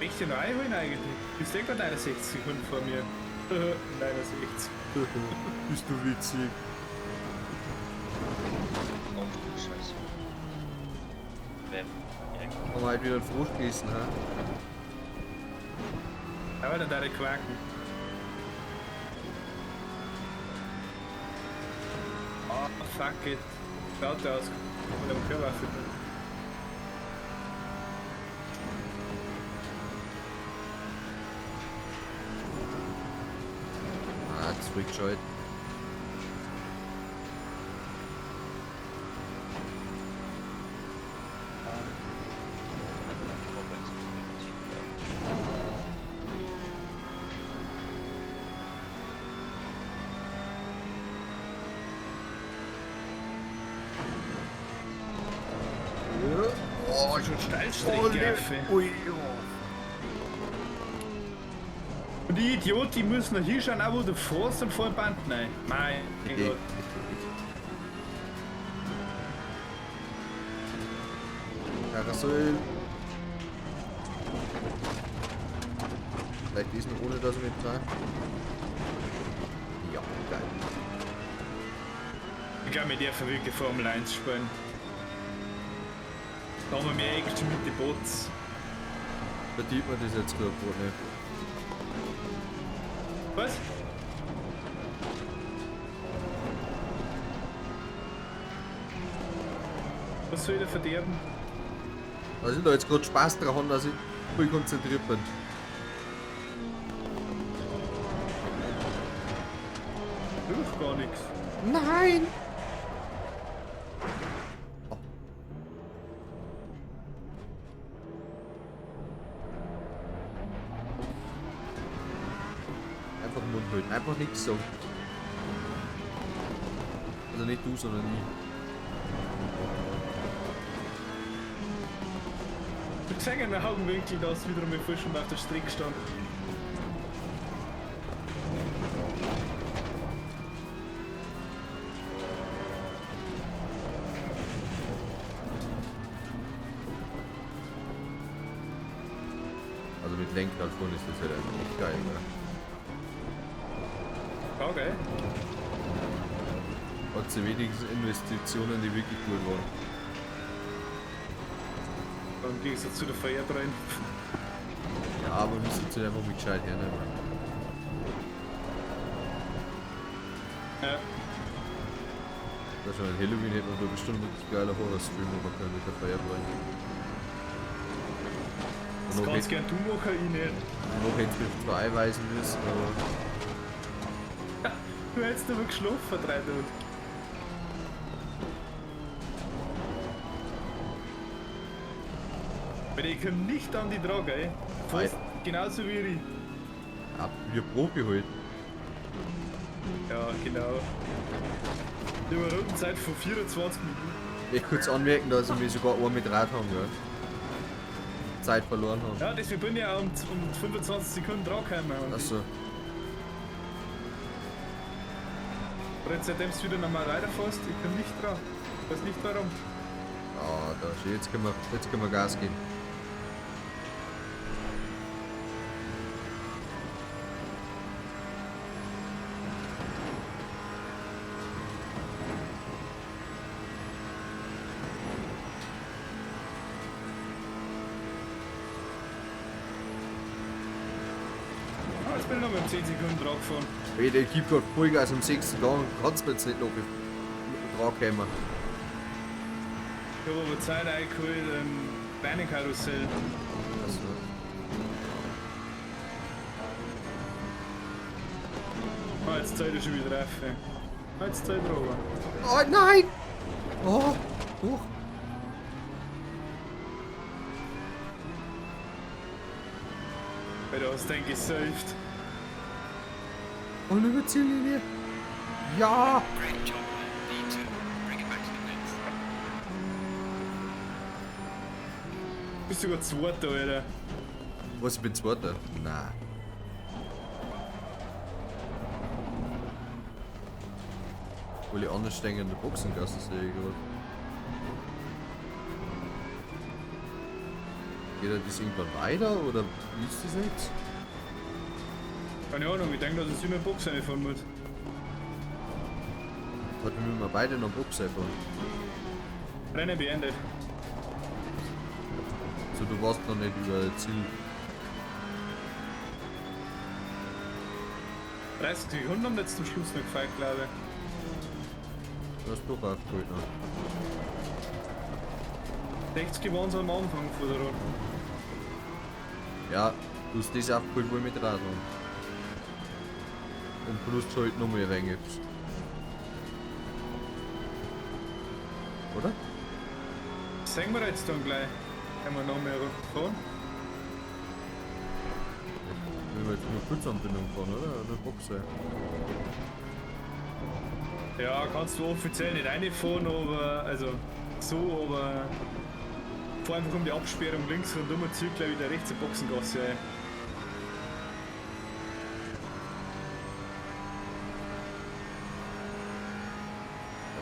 Möchte ich noch einholen eigentlich? Bist du gerade 61 Sekunden vor mir? 69. Bist du witzig. Oh, Scheiße. Wem? Ja, Haben wir halt wieder einen Frosch gegessen, ha? Aber dann deine Quaken. Oh, fuck it. Schaut aus. Von dem Körperwaffe. Ah, das freakt schon halt. Oh, schon Steilstrecke. Ui, Und die Idioten, die müssen noch hinschauen, auch wo du fährst und vor dem Band rein. Mein Gott. Karussell. Vielleicht diesen ohne dass ich mit dran. Ja, geil. Ich glaube, mit der verwirkte Formel 1 spielen. Da haben wir mehr Action mit den Bots. Verdient man das jetzt gerade nicht. Was? Was soll ich da verderben? Also ich da jetzt gerade Spaß daran haben, dass ich voll konzentriert bin. Durch gar nichts. Nein! Einfach den Mund halten, einfach nichts sagen. Also nicht du, sondern ich. Ich zeige in den Augenwinkel, dass wieder mit Frischem auf der Strecke stand. Also mit Lenkrad vorne ist das halt einfach echt geil, ne? Okay. Hat sie wenigstens Investitionen, die wirklich gut waren. Im Gegensatz zu der Feuerbrenn. Ja, aber müssen sie einfach mit gescheit hernehmen. Ja. Da schon ein Halloween hätte man da bestimmt wirklich geiler Horror-Stream machen können mit der Feuerbrenn. Das kannst gern du machen, ich nicht. Noch hätte ich mit 2 weisen müssen, aber. Du hättest aber geschlafen, 3 Minuten. Weil ich komme nicht an die Trage, ey. Fast genauso wie ich. Ja, wir Profi halt. Ja, genau. Die Rundenzeit von 24 Minuten. Ich kurz anmerken, dass ich mich sogar auch mit Rad haben, ja. Zeit verloren haben. Ja, deswegen bin ich auch um 25 Sekunden dran gekommen. Achso. Aber jetzt seitdem es wieder normal weiterfährst, ich komme nicht dran. Ich weiß nicht warum. Ah, da steht. Jetzt können wir Gas geben. Ah, jetzt bin ich noch mit 10 Sekunden dran gefahren. Ey, der gibt gerade Vollgas am 6. Gang, kannst du jetzt nicht noch dran kommen. Ich habe aber Zeit eingeholt im Beinekarussell. Achso. Ah, jetzt Zeit ist schon wieder treffen. Ah, jetzt Zeit drüber. Oh nein! Oh! Huch! Weil du hast den gesaved. Und über Ziellinie! Ja! Great job, man. Need to bring it back to the pits. Bist sogar Zweiter, Alter. Was, ich bin Zweiter? Nein. Weil ich anders stehen in der Boxengasse sehe ich gerade. Geht er das irgendwann weiter oder wie ist das jetzt? Keine Ahnung, ich denke, dass es immer Box reinfahren muss. Warte, müssen wir beide noch Box fahren. Rennen beendet. Also du warst noch nicht über Ziel. 30 Sekunden haben jetzt zum Schluss noch gefeiert, glaube ich. Du hast doch aufgeholt noch. 60 waren sie am Anfang von der Runde. Ja, du hast das aufgeholt, wo ich mit Rad habe. Und plus halt noch mehr reingibst. Oder? Das sehen wir jetzt dann gleich. Können wir noch mehr fahren? Wenn wir jetzt nur Putzanbindung fahren, oder? Oder Boxer. Ja, kannst du offiziell nicht reinfahren, aber also so, aber fahr einfach um die Absperrung links und um zieht gleich wieder rechts in Boxengasse ein.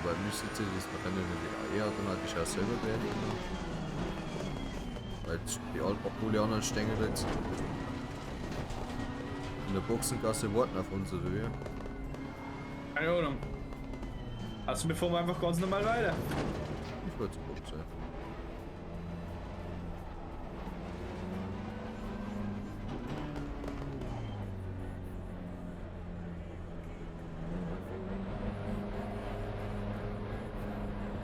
Aber müsste jetzt das Rennen nicht eher automatisch auch selber beenden. Weil jetzt die Altpapulianer stehen jetzt in der Boxengasse warten auf unsere Höhe. Keine Ahnung. Also wir fahren einfach ganz normal weiter. Ich wollte zur Boxe.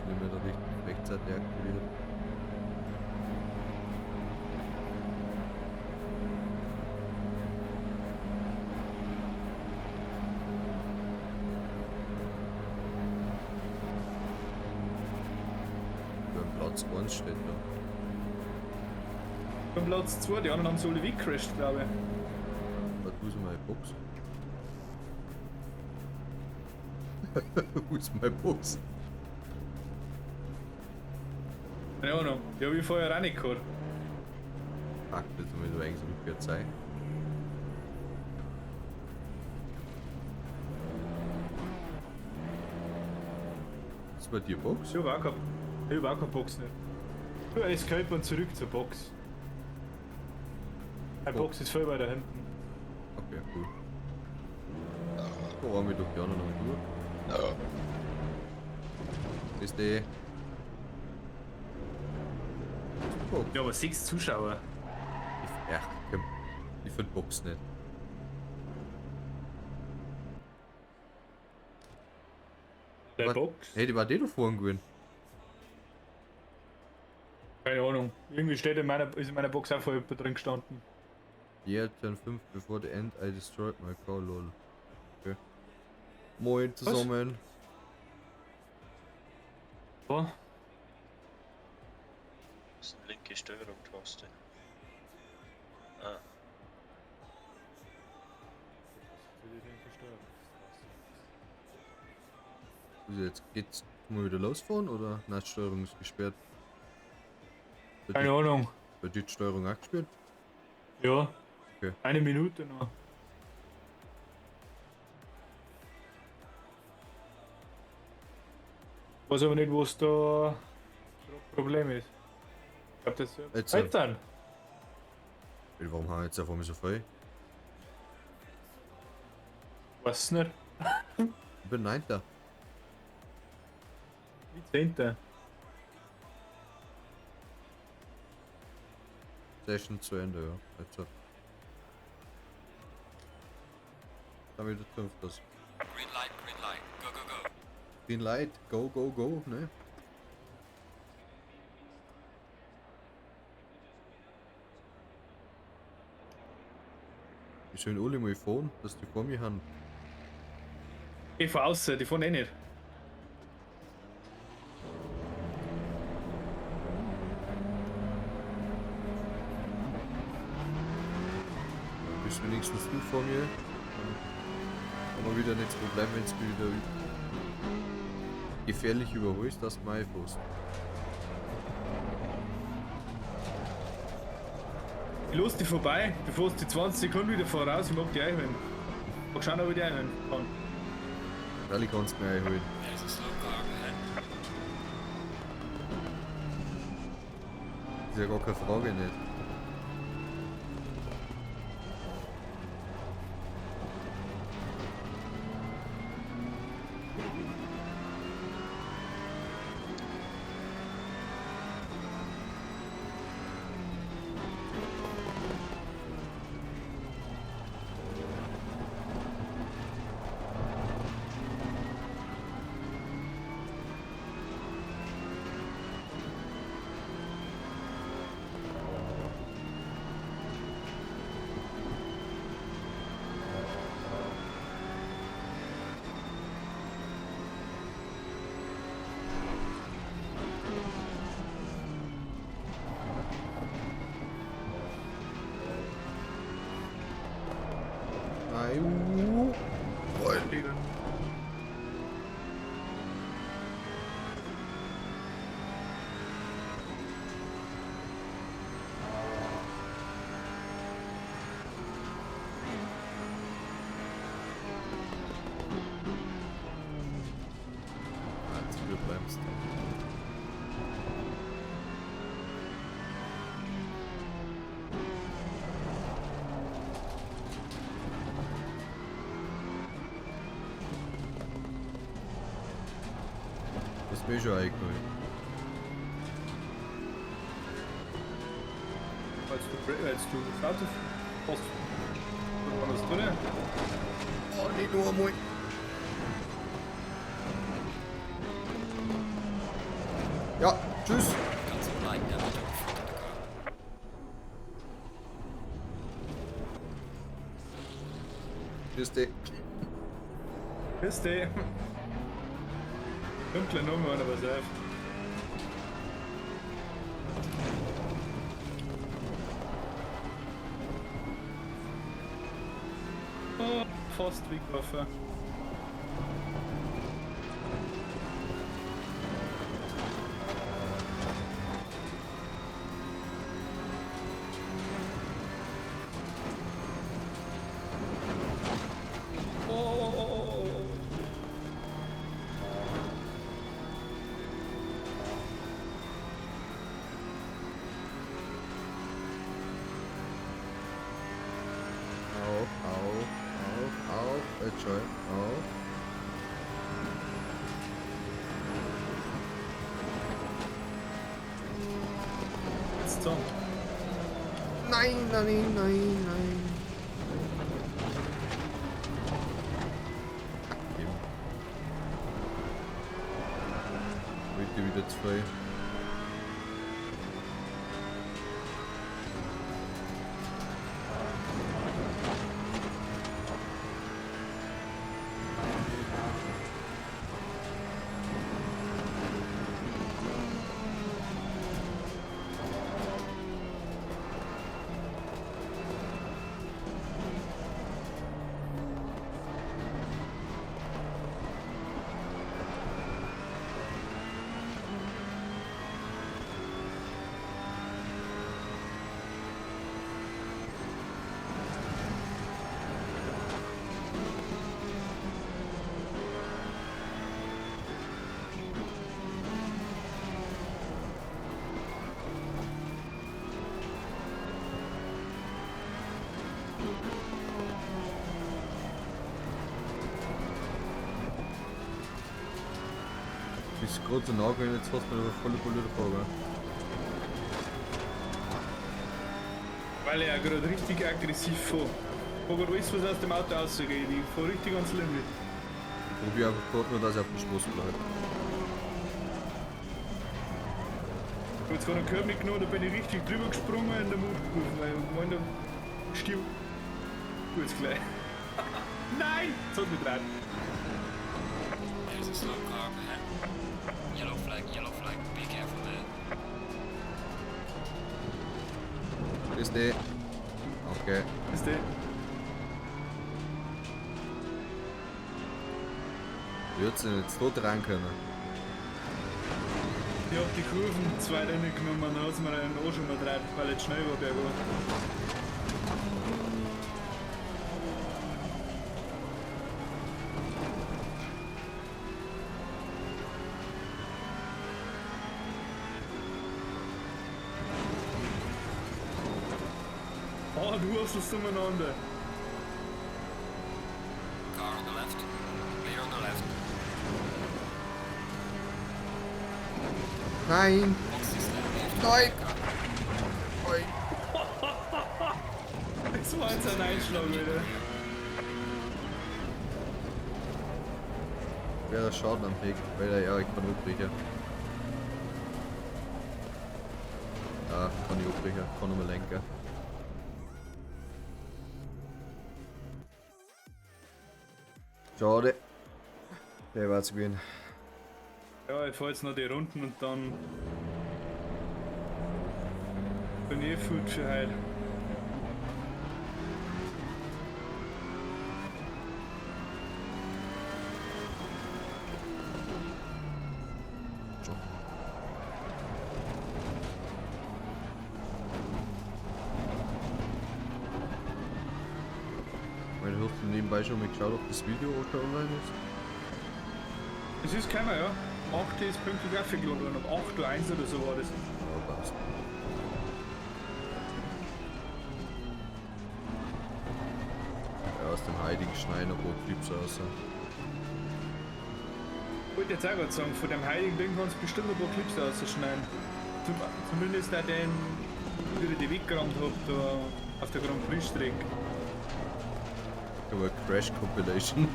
Nehmen wir da richtig rechtzeitig aktiviert. Platz 1 steht da. Beim Platz 2, die anderen haben so alle weggecrashed, glaube ich. Warte, wo ist meine Box? Wo ist meine Box? Keine Ahnung, die habe ich vorher auch nicht gehabt. Fuck, das muss doch eigentlich umgekehrt sein. Das war die Box? Ich habe auch gehabt. Ich habe auch keine Box nicht. Du, Escape und zurück zur Box. Die Box ist voll weiter hinten. Okay, cool. Da waren wir doch gerne noch durch. Ist die. Box. Ja, aber 6 Zuschauer. Ja, komm. Ich finde Box nicht. Der Box? Hey, die war die da vorhin gewesen. Keine Ahnung. Irgendwie steht ist in meiner Box auch voll drin gestanden. Yeah, turn 5 before the end I destroyed my car, lol. Okay. Moin zusammen. Was? Das ist eine linke Steuerung-Taste. Ah, Also jetzt geht's mal wieder losfahren oder? Nein, die Steuerung ist gesperrt. Keine Ahnung. Wird die Steuerung auch gesperrt? Ja. Okay. Eine Minute noch. Ich weiß aber nicht, was da das Problem ist. Ich glaube, das Jetzt, ist dann. Warum haben wir jetzt auf einmal so viel? Weiß nicht. Ich bin 9. Wie 10. Session zu Ende, ja. Jetzt. Dann wieder 5. Green light, go, go, go. Green Light, go, go, go, ne? Die sollen alle mal fahren, dass die vor mir haben. Ich fahr raus, die fahren eh nicht. Bist wenigstens du vor mir. Aber wieder nicht das Problem, wenn es wieder gefährlich überholst, dass du mal fährst. Ich los die vorbei, du fährst die 20 Sekunden wieder voraus, ich mag die einholen. Mag schauen, ob ich die einholen kann. Rallye kannst du mir einholen. There's a slow car ahead. Das ist ja gar keine Frage nicht. Digga. Zu viel bremst. Das bin ich schon eingeholt. Als du Auto fährst, war das drin? Oh, nicht nur einmal. Ja, tschüss. Ganz so bleiben, der wird geführt, der Car. Tschüss, dich. Bis die. Dunkle Nummer, aber selbst. Oh, fast weggeworfen. Auf, jetzt schon, auf. Jetzt so. Nein, nein, nein, nein. Heute wieder zwei. Ist gerade so nah gewesen, jetzt fährst du mir volle Pulle davor, gell? Weil ich ja gerade richtig aggressiv fahre. Ich habe alles, was aus dem Auto rausgeht. Ich fahre richtig ans Limit. Ich probiere einfach gerade nur, dass ich auf der Straße bleibe. Ich habe jetzt gerade einen Körb nicht genommen, da bin ich richtig drüber gesprungen in der Mutkurve, weil ich meine, da stirbt. Gut, gleich. Nein! Das hat mich dran. There's a slow car ahead. Yellow flag, be careful there. Ist die. Okay. Ist der? Wird sie jetzt dort rein können? Ich hab die Kurven 2 Rennen genommen, dann hat's mir einen Arsch schon mal gedreht, weil jetzt schnell war bergab. Oh, du hast es umeinander. Car on the left. Clear on the left. Nein! Box is left. Nein! Nein! Das war jetzt ein Einschlag wieder. Wäre Schaden am Weg, weil er ja, ich kann abbrechen. Ja, kann ich abbrechen, kann nur lenken. Schade. Der war zu gewinnen. Ja, ich fahr jetzt noch die Runden und dann bin ich gut für heute. Weil du hast nebenbei schon mal geschaut, ob das Video auch schon online ist. Es ist keiner, ja. 8 ist pünktlich aufgeladen worden, um 8:01 Uhr oder so war das. Ja, passt. Ja, aus dem heiligen Schneiden noch Clips raus. Ich wollte jetzt auch gerade sagen, von dem heiligen Ding kannst du bestimmt ein paar Clips rausschneiden. Zumindest auch den, wie ich die weggerammt habe, da auf der Grand Prix Strecke. Aber Crash Compilation.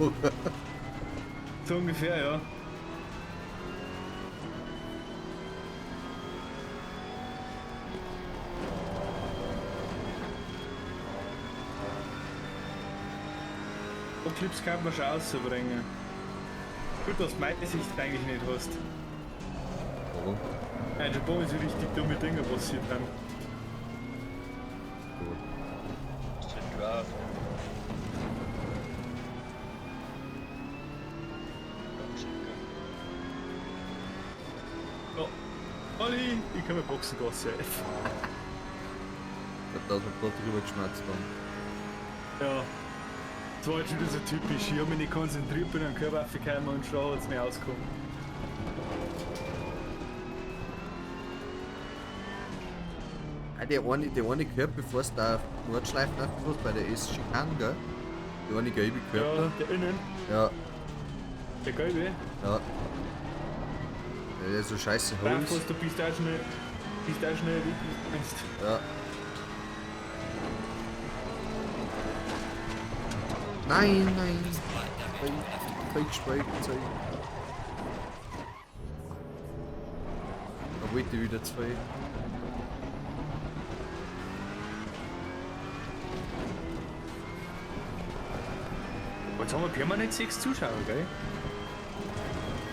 So ungefähr, ja. So Clips kann man schon rausbringen. Gut, dass du meine Sicht eigentlich nicht hast. Warum? Ja, in Japan ist so richtig dumme Dinge passiert dann. Gut. Ist denn drauf? Ja. Olli, ich kann mir Boxengasse helfen. Da hat man gerade drüber geschmatzt dann. Ja. Das war jetzt wieder so typisch. Ich habe mich nicht konzentriert, bin an den Körper aufgekommen und schon hat es mir ausgekommen. Ah, der eine gehört, bevor es da Nordschleifen aufgeführt bei der SG Kanga. Der eine gelbe Ja, gehört der innen, da. Ja, der gelbe. ja. Der ist so scheiße Brav, Holz. du bist auch schnell weg, wie du meinst. Ja. Nein, nein. Fake zeigen. Da wollte ich wieder 2. Jetzt haben wir permanent 6 Zuschauer, gell?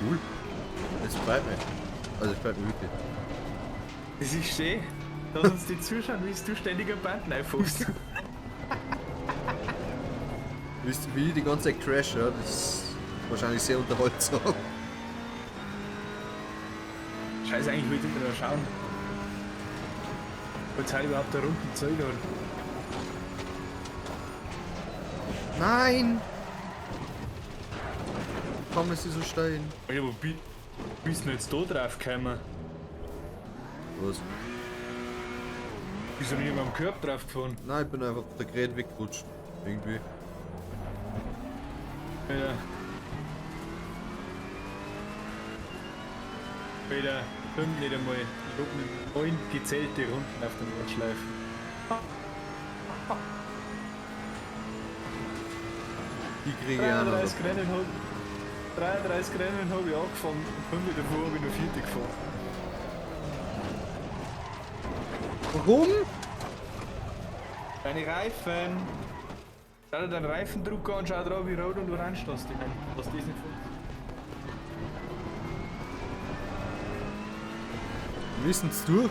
Cool. Das freut mich. Also, das freut mich wirklich. Das ist schön. Lass uns die zuschauen, wie du ständig am Band reinfährst. Wisst ihr, wie ich die ganze Zeit crash, ja? Das ist wahrscheinlich sehr unterhaltsam. Scheiße, eigentlich wollte ich mal schauen. Was halt überhaupt der runden Zeug hat. Nein! Kann man sie so stellen? Ja, wo bist du jetzt da drauf gekommen? Was? Bist du nicht mehr am Körper drauf gefahren? Nein, ich bin einfach der Gerät weggerutscht. Irgendwie. Ja. Wieder, stimmt nicht einmal. Ich hab mit 9 gezählte Runden auf der Nordschleife. Die kriege ich auch noch. 33 Rennen habe ich angefangen und 5 davor habe ich noch 4 gefahren. Warum? Deine Reifen. Schau dir deinen Reifendruck an und schau drauf, wie rot und orange das ist. Lass das nicht funktioniert. Wir müssen es durch.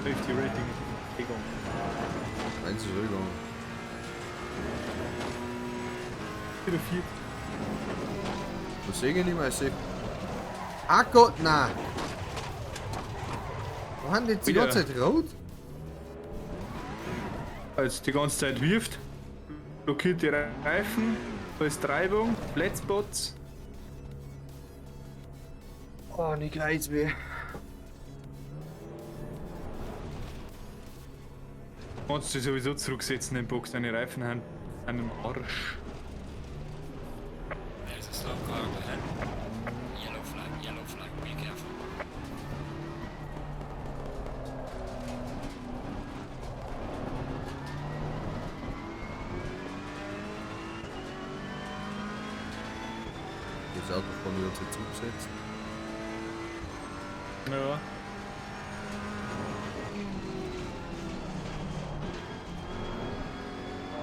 Safety Rating ist egal. Eins ist Wieder 4. Das sehe ich nicht mehr. Ah Gott, nein! Wo haben die jetzt die Wieder. ganze Zeit rot? Als die ganze Zeit wirft, blockiert die Reifen, da ist Treibung, Blitzbots. Oh, nicht gleich weh. Kannst du sowieso zurücksetzen, den Box, deine Reifen haben einen Arsch. There's a slow car up ahead. Yellow flag, be careful. Das Auto von mir uns jetzt zugesetzt. Ja.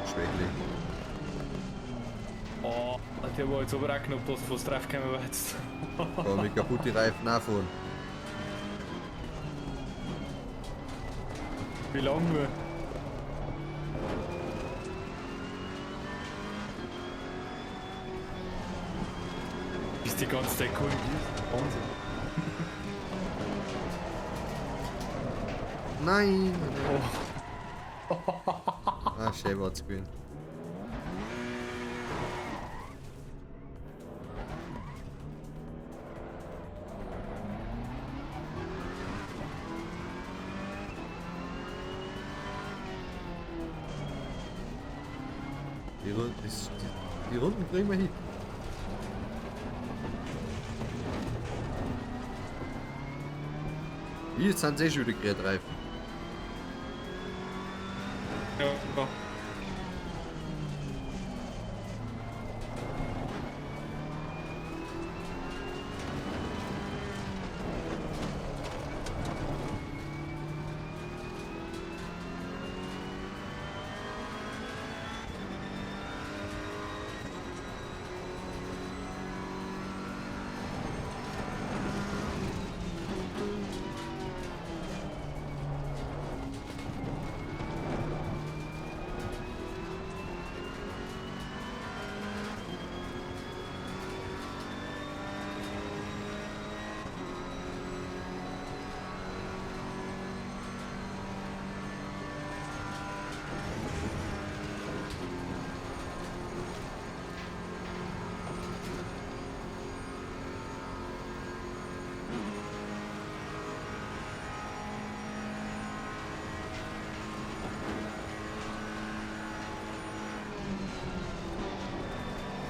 Schwäglich. Oh, der war jetzt aber auch knapp, dass du fast draufgekommen warst. Da mit kaputte Reifen nachfahren. Wie lange nur? Ist die ganze Zeit korrigiert? Wahnsinn. Nein! Ah, schön war's gewesen. Die Runden kriegen wir hin. Jetzt sind sie schon wieder gerade Reifen. Ja, ja.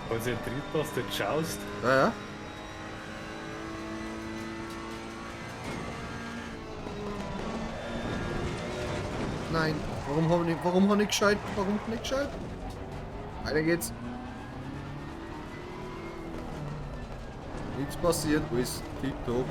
Konzentriert, dass du jetzt schaust. Ja, ja. Nein, warum hab ich gescheit? Warum nicht gescheit? Weiter geht's. Nichts passiert, alles tipptopp.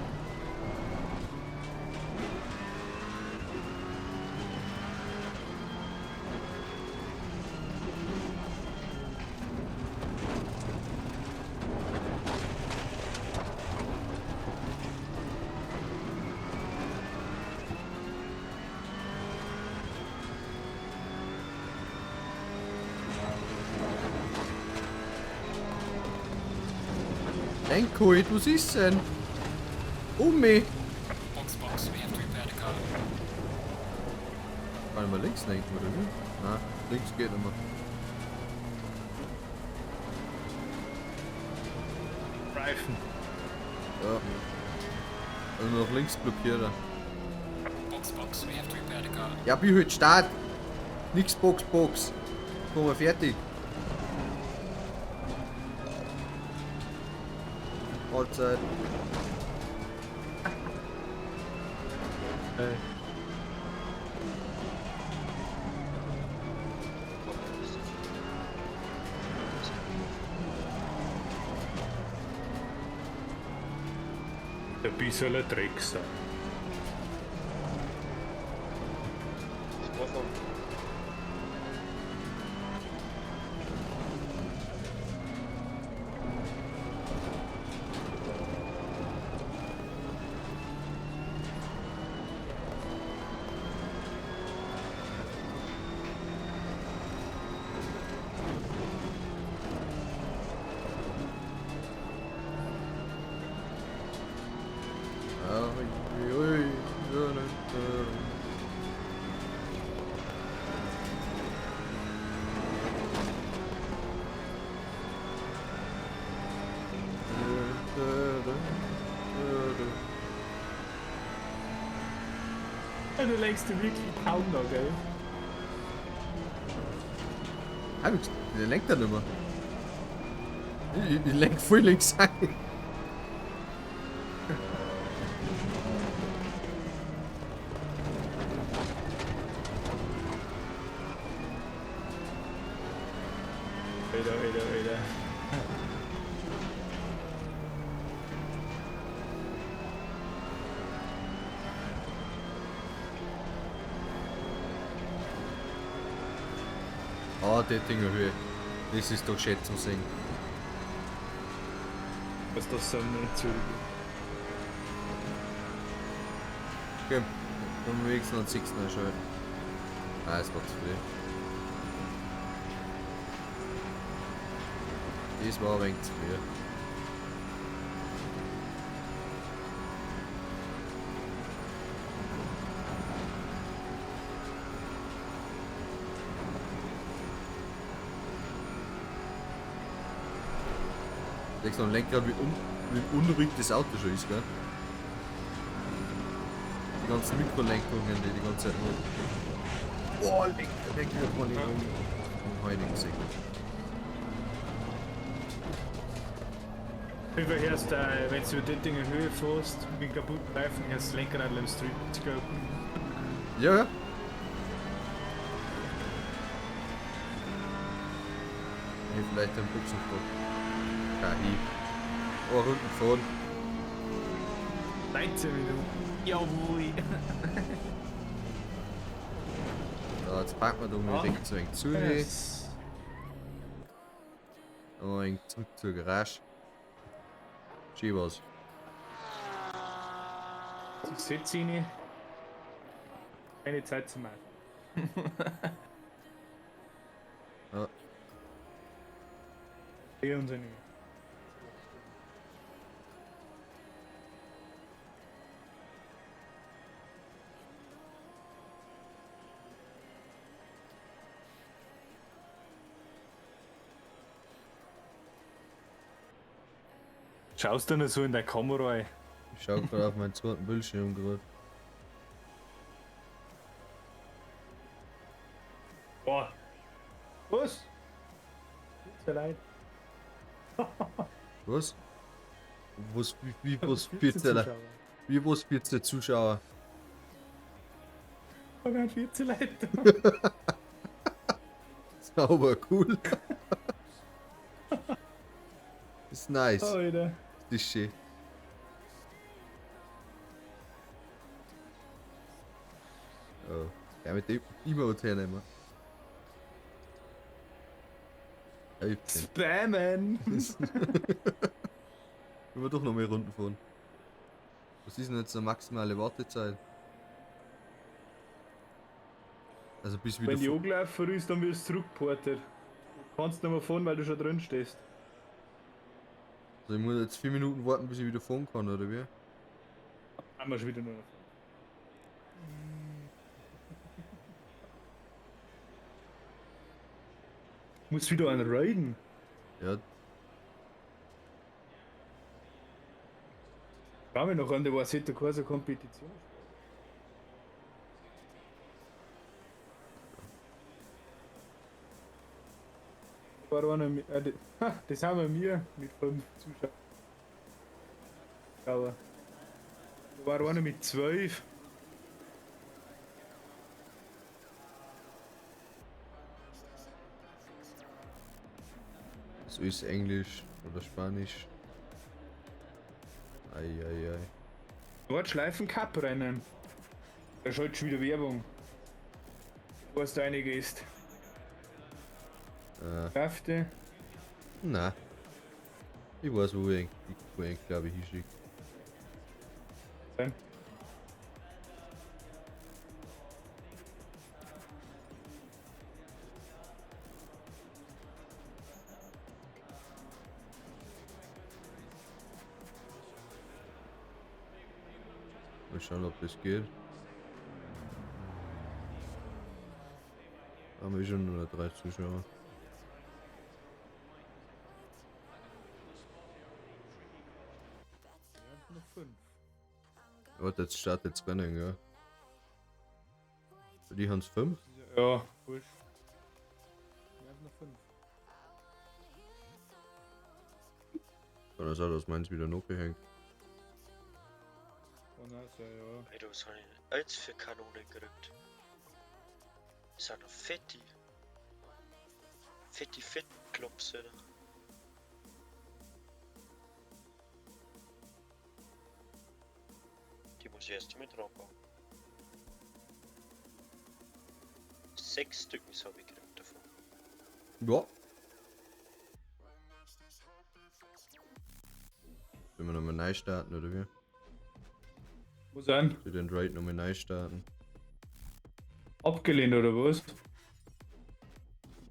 Enko, was ist denn? Mich! Box, we have to repair the car. Kann ich mal links lenken, oder wie? Nein, links geht nicht mehr. Reifen. Ja. Also nach links blockieren. Box, we have to repair the car. Ja, bin halt Start. Nix Box. Komm mal fertig. Mahlzeit. Ein bisschen ein Drecksack. Ui. Ja, du lenkst du wirklich kaum noch, gell? Der lenkt da nicht mehr. Ich lenk voll links ein. Wieder. Ah, die Dinger Höhe. Das ist doch Schätzungsing. Was das so nicht zu. Okay, dann bewegst du noch 6 einschalten. Ah, es war zu viel. Das war ein wenig zu viel. Legst noch ein Lenkrad, wie unruhig das Auto schon ist, gell? Die ganzen Mikrolenkungen, die ganze Zeit nur. Oh, Lenkrad wird man nicht um heute gesehen. Überhörst, wenn du die Dinge in Höhe fährst, mit kaputten Reifen, erst das Lenkrad im Street zu gehen. Ja, ja. Hier vielleicht ein Buchsenstock. Kahi. Oh, Runden fahren. 19 Minuten. Jawohl. So, jetzt packen wir da mal rechts ein wenig zu. Yes. Dann ein wenig zurück zur Garage. Schön was. Ich setze ihn. Keine Zeit zu machen. Ja. Hier und so nicht. Schaust du nicht so in der Kamera ein? Ich schau gerade auf meinen zweiten Bildschirm gerade. Boah. Was? Tut mir leid. Was? Was 14? Wie was 14 Zuschauer? Wir haben 14 Leute. Sauber, cool. Ist nice. Alter. Das ist schön. Oh. Ja, mit dem Emote hernehmen. 11. Spammen. Können wir doch noch mehr Runden fahren. Was ist denn jetzt die maximale Wartezeit? Also bis wieder Wenn die angelaufen ist, dann wirst du zurückporter. Du kannst nicht mehr fahren, weil du schon drin stehst. Also ich muss jetzt 4 Minuten warten, bis ich wieder fahren kann, oder wie? Haben wir schon wieder nur noch. Muss wieder einen riden. Ja, Schau mich noch an, der war seit keine Kompetition. War einer mit, das haben wir mit 5 Zuschauern. Da war einer mit 12. das ist Englisch oder Spanisch. Eieiei. Dort Schleifen Cup rennen. Da schaut schon wieder Werbung. Was da eine gehst. Kräfte. Na. Ich weiß, wo ich glaube ich hinschicke. Sein. Mal schauen, ob das geht. Haben wir schon nur 3 Zuschauer. Ja, noch 5. Warte, jetzt startet das Rennen, gell? Die haben es 5. Ja, wurscht. Wir haben noch 5. Oder so, dass meins wieder noch gehängt. Und also, ja. Alter, was habe ich jetzt für Kanone gerückt? Das sind noch fette. Fette Clubs, oder? Die muss ich erst mit ranbauen. 6 Stücken habe ich gekriegt davon. Ja. Sollen wir nochmal neu starten, oder wie? Wo sind? Für den Raid nochmal neu starten. Abgelehnt oder was?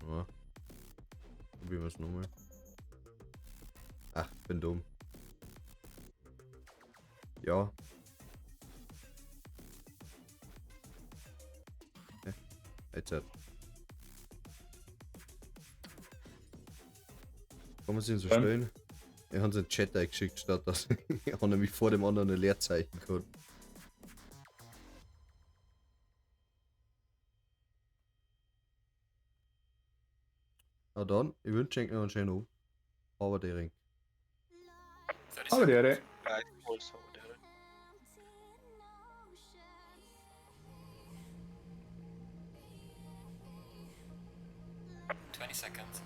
Ja. Probieren wir es nochmal. Ach, bin dumm. Ja. Jetzt hat. Kann man sich so Dann. stellen? Er hat einen Chat eingeschickt, statt dass er nämlich vor dem anderen ein Leerzeichen gehabt. Na dann, ich wünsche euch noch einen schönen Abend. Aber der Ring. 30 Aber der, seconds. Ja, ich wollte es aber der. 20 seconds.